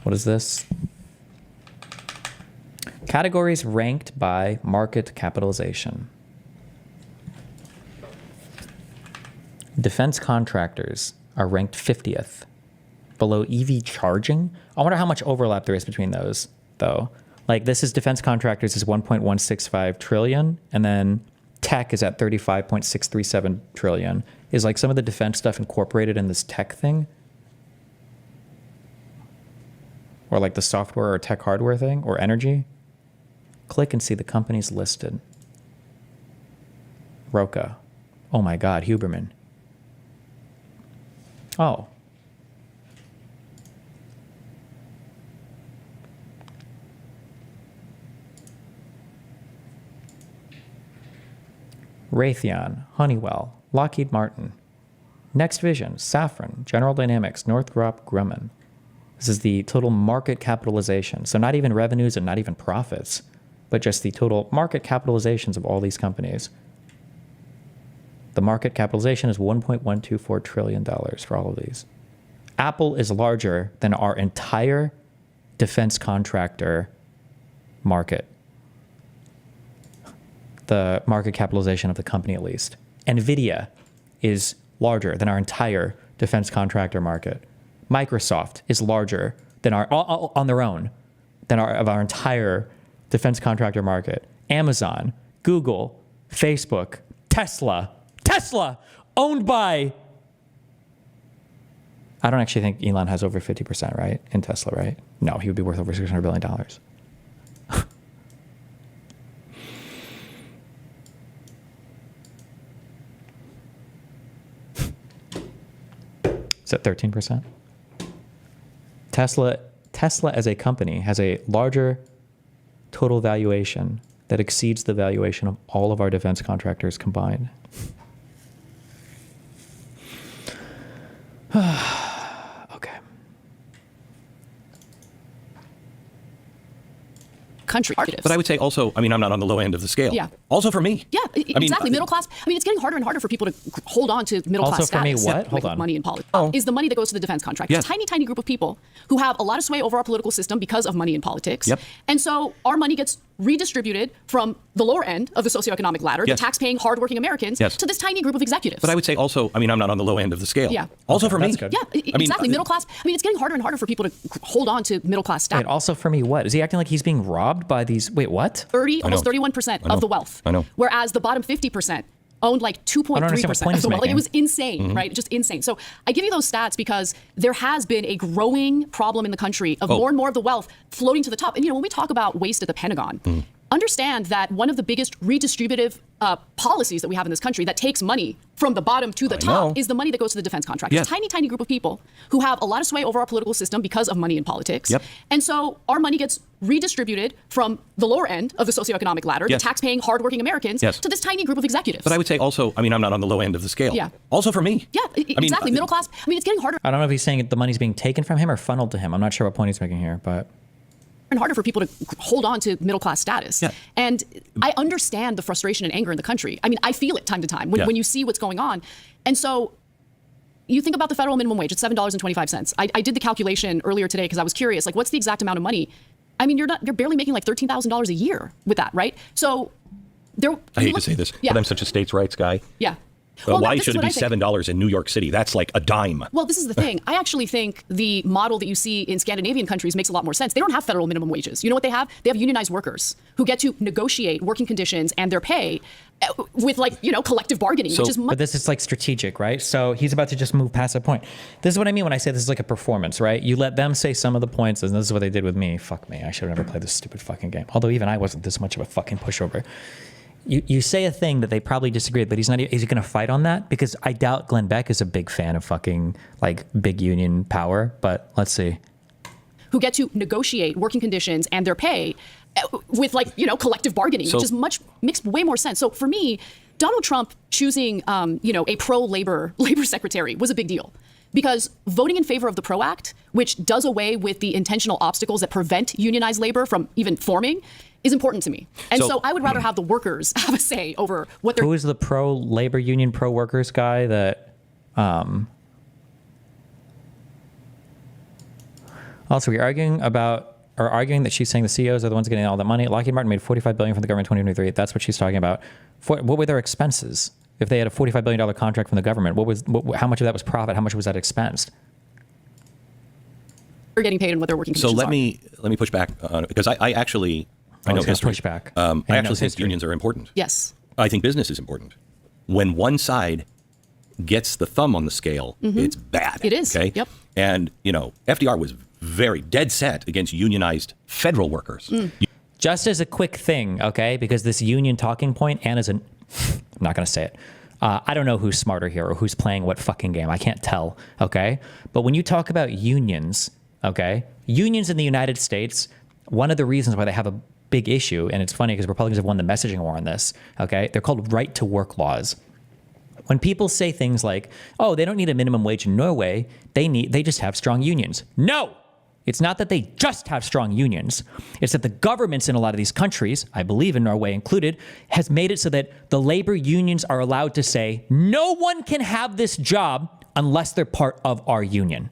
what is this? Categories ranked by market capitalization. Defense contractors are ranked 50th, below EV charging. I wonder how much overlap there is between those, though. Like, this is defense contractors is 1.165 trillion, and then tech is at 35.637 trillion. Is like some of the defense stuff incorporated in this tech thing? Or like the software or tech hardware thing, or energy? Click and see the companies listed. Roca. Oh my God, Huberman. Oh. Raytheon, Honeywell, Lockheed Martin, Next Vision, Safran, General Dynamics, Northrop Grumman. This is the total market capitalization. So not even revenues and not even profits, but just the total market capitalizations of all these companies. The market capitalization is $1.124 trillion for all of these. Apple is larger than our entire defense contractor market. The market capitalization of the company, at least. NVIDIA is larger than our entire defense contractor market. Microsoft is larger than our, on their own, than our entire defense contractor market. Amazon, Google, Facebook, Tesla, owned by... I don't actually think Elon has over 50%, right? In Tesla, right? No, he would be worth over $600 billion. Is that 13%? Tesla as a company has a larger total valuation that exceeds the valuation of all of our defense contractors combined. Okay. Country. But I would say also, I mean, I'm not on the low end of the scale. Yeah. Also for me. Yeah, exactly. Middle class. I mean, it's getting harder and harder for people to hold on to middle class status. Also for me, what? Hold on. Money in politics. Is the money that goes to the defense contractors. Yes. A tiny, tiny group of people who have a lot of sway over our political system because of money in politics. Yep. And so our money gets redistributed from the lower end of the socioeconomic ladder, Yes. the tax-paying, hardworking Americans, Yes. to this tiny group of executives. But I would say also, I mean, I'm not on the low end of the scale. Yeah. Also Okay, for me. that's good. Yeah, exactly. Middle class. I mean, it's getting harder and harder for people to hold on to middle class status. Wait, also for me, what? Is he acting like he's being robbed by these... Wait, what? Almost 31% of the wealth. I know. Whereas the bottom 50% owned like 2.3% of the wealth. Like, it was insane, right? Just insane. So I give you those stats because there has been a growing problem in the country of more and more of the wealth floating to the top. And, you know, when we talk about waste at the Pentagon, understand that one of the biggest redistributive policies that we have in this country that takes money from the bottom to the top is the money that goes to the defense contractors. Yes. Tiny, tiny group of people who have a lot of sway over our political system because of money in politics. Yep. And so our money gets redistributed from the lower end of the socioeconomic ladder, Yes. the tax-paying, hardworking Americans, Yes. to this tiny group of executives. But I would say also, I mean, I'm not on the low end of the scale. Yeah. Also for me. Yeah, exactly. Middle class. I mean, it's getting harder I don't know if he's saying the money's being taken from him or funneled to him. I'm not sure what point he's making here, but... and harder for people to hold on to middle class status. Yeah. And I understand the frustration and anger in the country. I mean, I feel it time to time when you see what's going on. And so you think about the federal minimum wage, it's $7.25. I did the calculation earlier today because I was curious, like, what's the exact amount of money? I mean, you're barely making like $13,000 a year with that, right? So I hate to say this, but I'm such a states' rights guy. Yeah. Why should it be $7 in New York City? That's like a dime. Well, this is the thing. I actually think the model that you see in Scandinavian countries makes a lot more sense. They don't have federal minimum wages. You know what they have? They have unionized workers who get to negotiate working conditions and their pay with collective bargaining, which is much. But this is like strategic, right? So he's about to just move past that point. This is what I mean when I say this is like a performance, right? You let them say some of the points, and this is what they did with me. Fuck me. I should have never played this stupid fucking game. Although even I wasn't this much of a fucking pushover. You say a thing that they probably disagree with, but is he going to fight on that? Because I doubt Glenn Beck is a big fan of fucking like big union power, but let's see. Who get to negotiate working conditions and their pay with collective bargaining, which is makes way more sense. So for me, Donald Trump choosing a pro-labor secretary was a big deal. Because voting in favor of the PRO Act, which does away with the intentional obstacles that prevent unionized labor from even forming, is important to me. And so I would rather have the workers have a say over what they're... Who is the pro-labor union, pro-workers guy that... Also, we're arguing that she's saying the CEOs are the ones getting all that money. Lockheed Martin made $45 billion from the government in 2023. That's what she's talking about. What were their expenses? If they had a $45 billion contract from the government, how much of that was profit? How much was that expensed? They're getting paid and what they're working conditions So let me push back on it, because I actually know history. Push back. I actually think unions are important. Yes. I think business is important. When one side gets the thumb on the scale, it's bad. It is. Okay. Yep. And FDR was very dead set against unionized federal workers. Just as a quick thing, okay, because this union talking point, Anna's I'm not going to say it. I don't know who's smarter here or who's playing what fucking game. I can't tell, okay? But when you talk about unions, okay, unions in the United States, one of the reasons why they have a big issue, and it's funny because Republicans have won the messaging war on this, okay, they're called right-to-work laws. When people say things like, oh, they don't need a minimum wage in Norway, they just have strong unions. No! It's not that they just have strong unions. It's that the governments in a lot of these countries, I believe in Norway included, has made it so that the labor unions are allowed to say, no one can have this job unless they're part of our union.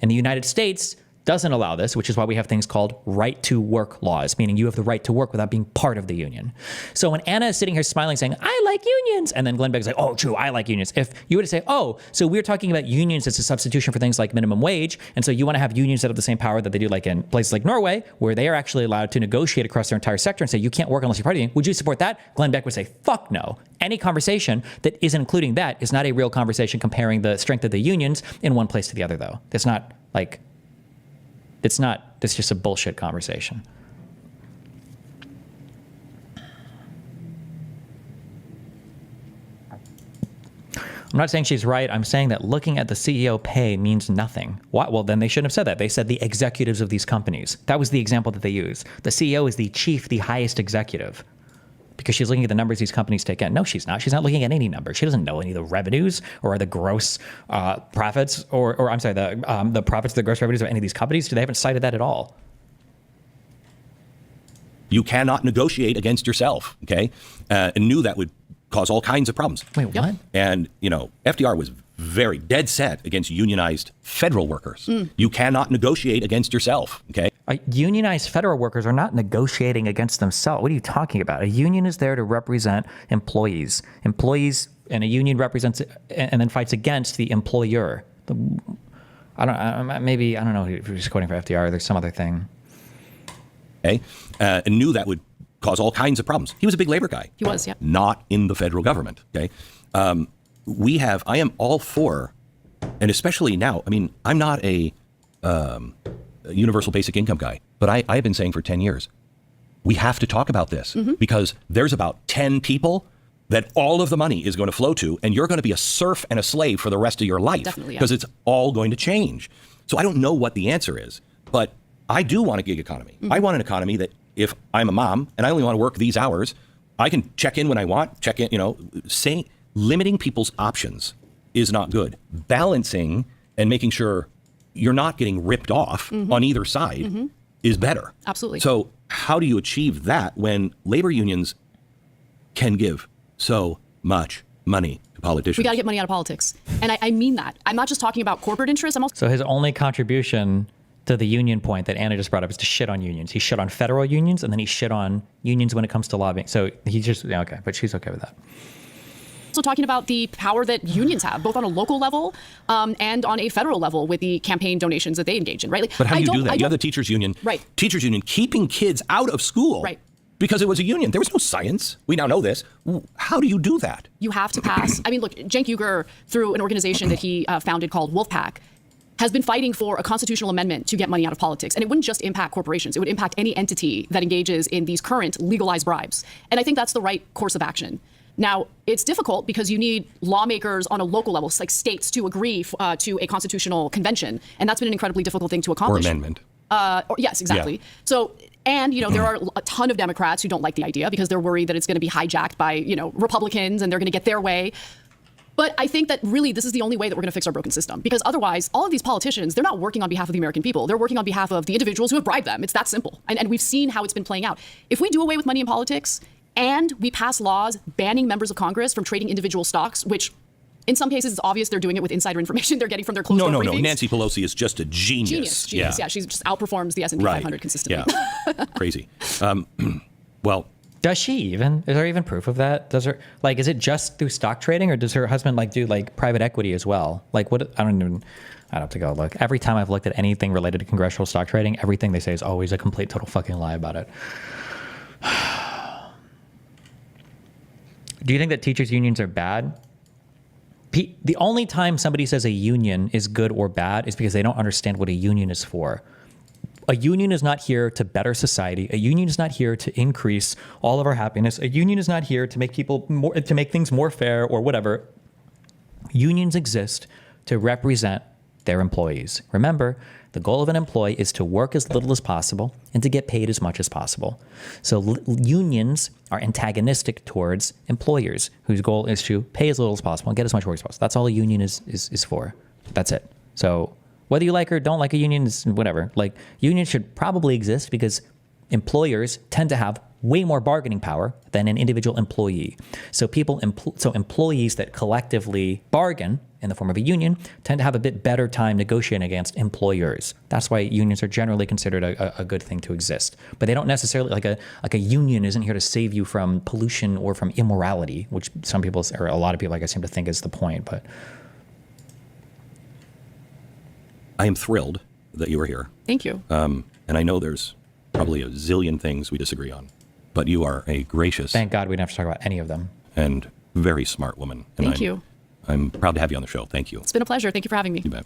In the United States, doesn't allow this, which is why we have things called right-to-work laws, meaning you have the right to work without being part of the union. So when Anna is sitting here smiling saying, I like unions, and then Glenn Beck's like, oh, true, I like unions. If you were to say, oh, so we're talking about unions as a substitution for things like minimum wage, and so you want to have unions that have the same power that they do like in places like Norway, where they are actually allowed to negotiate across their entire sector and say, you can't work unless you're part of the union. Would you support that? Glenn Beck would say, fuck no. Any conversation that isn't including that is not a real conversation comparing the strength of the unions in one place to the other, though. It's not like... It's just a bullshit conversation. I'm not saying she's right. I'm saying that looking at the CEO pay means nothing. Why? Well, then they shouldn't have said that. They said the executives of these companies. That was the example that they used. The CEO is the chief, the highest executive. Because she's looking at the numbers these companies take in. No, she's not. She's not looking at any numbers. She doesn't know any of the revenues or the gross profits, or I'm sorry, the profits, the gross revenues of any of these companies. They haven't cited that at all. You cannot negotiate against yourself, okay? And knew that would cause all kinds of problems. Wait, what? And, FDR was very dead set against unionized federal workers. You cannot negotiate against yourself, okay? Unionized federal workers are not negotiating against themselves. What are you talking about? A union is there to represent employees. Employees, and a union represents and then fights against the employer. I don't know if you're just quoting for FDR or there's some other thing. Okay? And knew that would cause all kinds of problems. He was a big labor guy. He was, yeah. Not in the federal government, okay? I am all for, and especially now, I'm not a universal basic income guy, but I've been saying for 10 years, we have to talk about this because there's about 10 people that all of the money is going to flow to, and you're going to be a serf and a slave for the rest of your life because it's all going to change. So I don't know what the answer is, but I do want a gig economy. I want an economy that if I'm a mom and I only want to work these hours, I can check in when I want, limiting people's options is not good. Balancing and making sure you're not getting ripped off on either side is better. Absolutely. So how do you achieve that when labor unions can give so much money to politicians? We got to get money out of politics. And I mean that. I'm not just talking about corporate interests. I'm also... So his only contribution to the union point that Anna just brought up is to shit on unions. He shit on federal unions, and then he shit on unions when it comes to lobbying. So he's just, okay, but she's okay with that. Also talking about the power that unions have, both on a local level and on a federal level with the campaign donations that they engage in, right? But how do you do that? You have the teachers union. Right. Teachers union keeping kids out of school. Right. because it was a union. There was no science. We now know this. How do you do that? You have to pass. I mean, look, Cenk Uygur, through an organization that he founded called Wolfpack, has been fighting for a constitutional amendment to get money out of politics. And it wouldn't just impact corporations. It would impact any entity that engages in these current legalized bribes. And I think that's the right course of action. Now, it's difficult because you need lawmakers on a local level, like states, to agree to a constitutional convention. And that's been an incredibly difficult thing to accomplish. Or amendment. Yes, exactly. Yeah. So, and, there are a ton of Democrats who don't like the idea because they're worried that it's going to be hijacked by, Republicans and they're going to get their way. But I think that really this is the only way that we're going to fix our broken system, because otherwise all of these politicians, they're not working on behalf of the American people. They're working on behalf of the individuals who have bribed them. It's that simple. And we've seen how it's been playing out. If we do away with money in politics and we pass laws banning members of Congress from trading individual stocks, which in some cases it's obvious they're doing it with insider information they're getting from their closed-door briefings. No. Nancy Pelosi is just a genius. Genius. Yeah, she just outperforms the S&P 500 consistently. Yeah, crazy. Well, does she even? Is there even proof of that? Does her is it just through stock trading, or does her husband do private equity as well? What? I'd have to go look. Every time I've looked at anything related to congressional stock trading, everything they say is always a complete total fucking lie about it. Do you think that teachers' unions are bad? The only time somebody says a union is good or bad is because they don't understand what a union is for. A union is not here to better society. A union is not here to increase all of our happiness. A union is not here to make to make things more fair or whatever. Unions exist to represent their employees. Remember, the goal of an employee is to work as little as possible and to get paid as much as possible. So unions are antagonistic towards employers whose goal is to pay as little as possible and get as much work as possible. That's all a union is for. That's it. So whether you like or don't like a union is whatever. Unions should probably exist because employers tend to have way more bargaining power than an individual employee. So employees that collectively bargain in the form of a union tend to have a bit better time negotiating against employers. That's why unions are generally considered a good thing to exist. But they don't necessarily, a union isn't here to save you from pollution or from immorality, which some people, or a lot of people, seem to think is the point. But I am thrilled that you are here. Thank you. And I know there's probably a zillion things we disagree on, but you are a gracious. Thank God we don't have to talk about any of them. And very smart woman. And Thank you. I'm proud to have you on the show. Thank you. It's been a pleasure. Thank you for having me. You bet.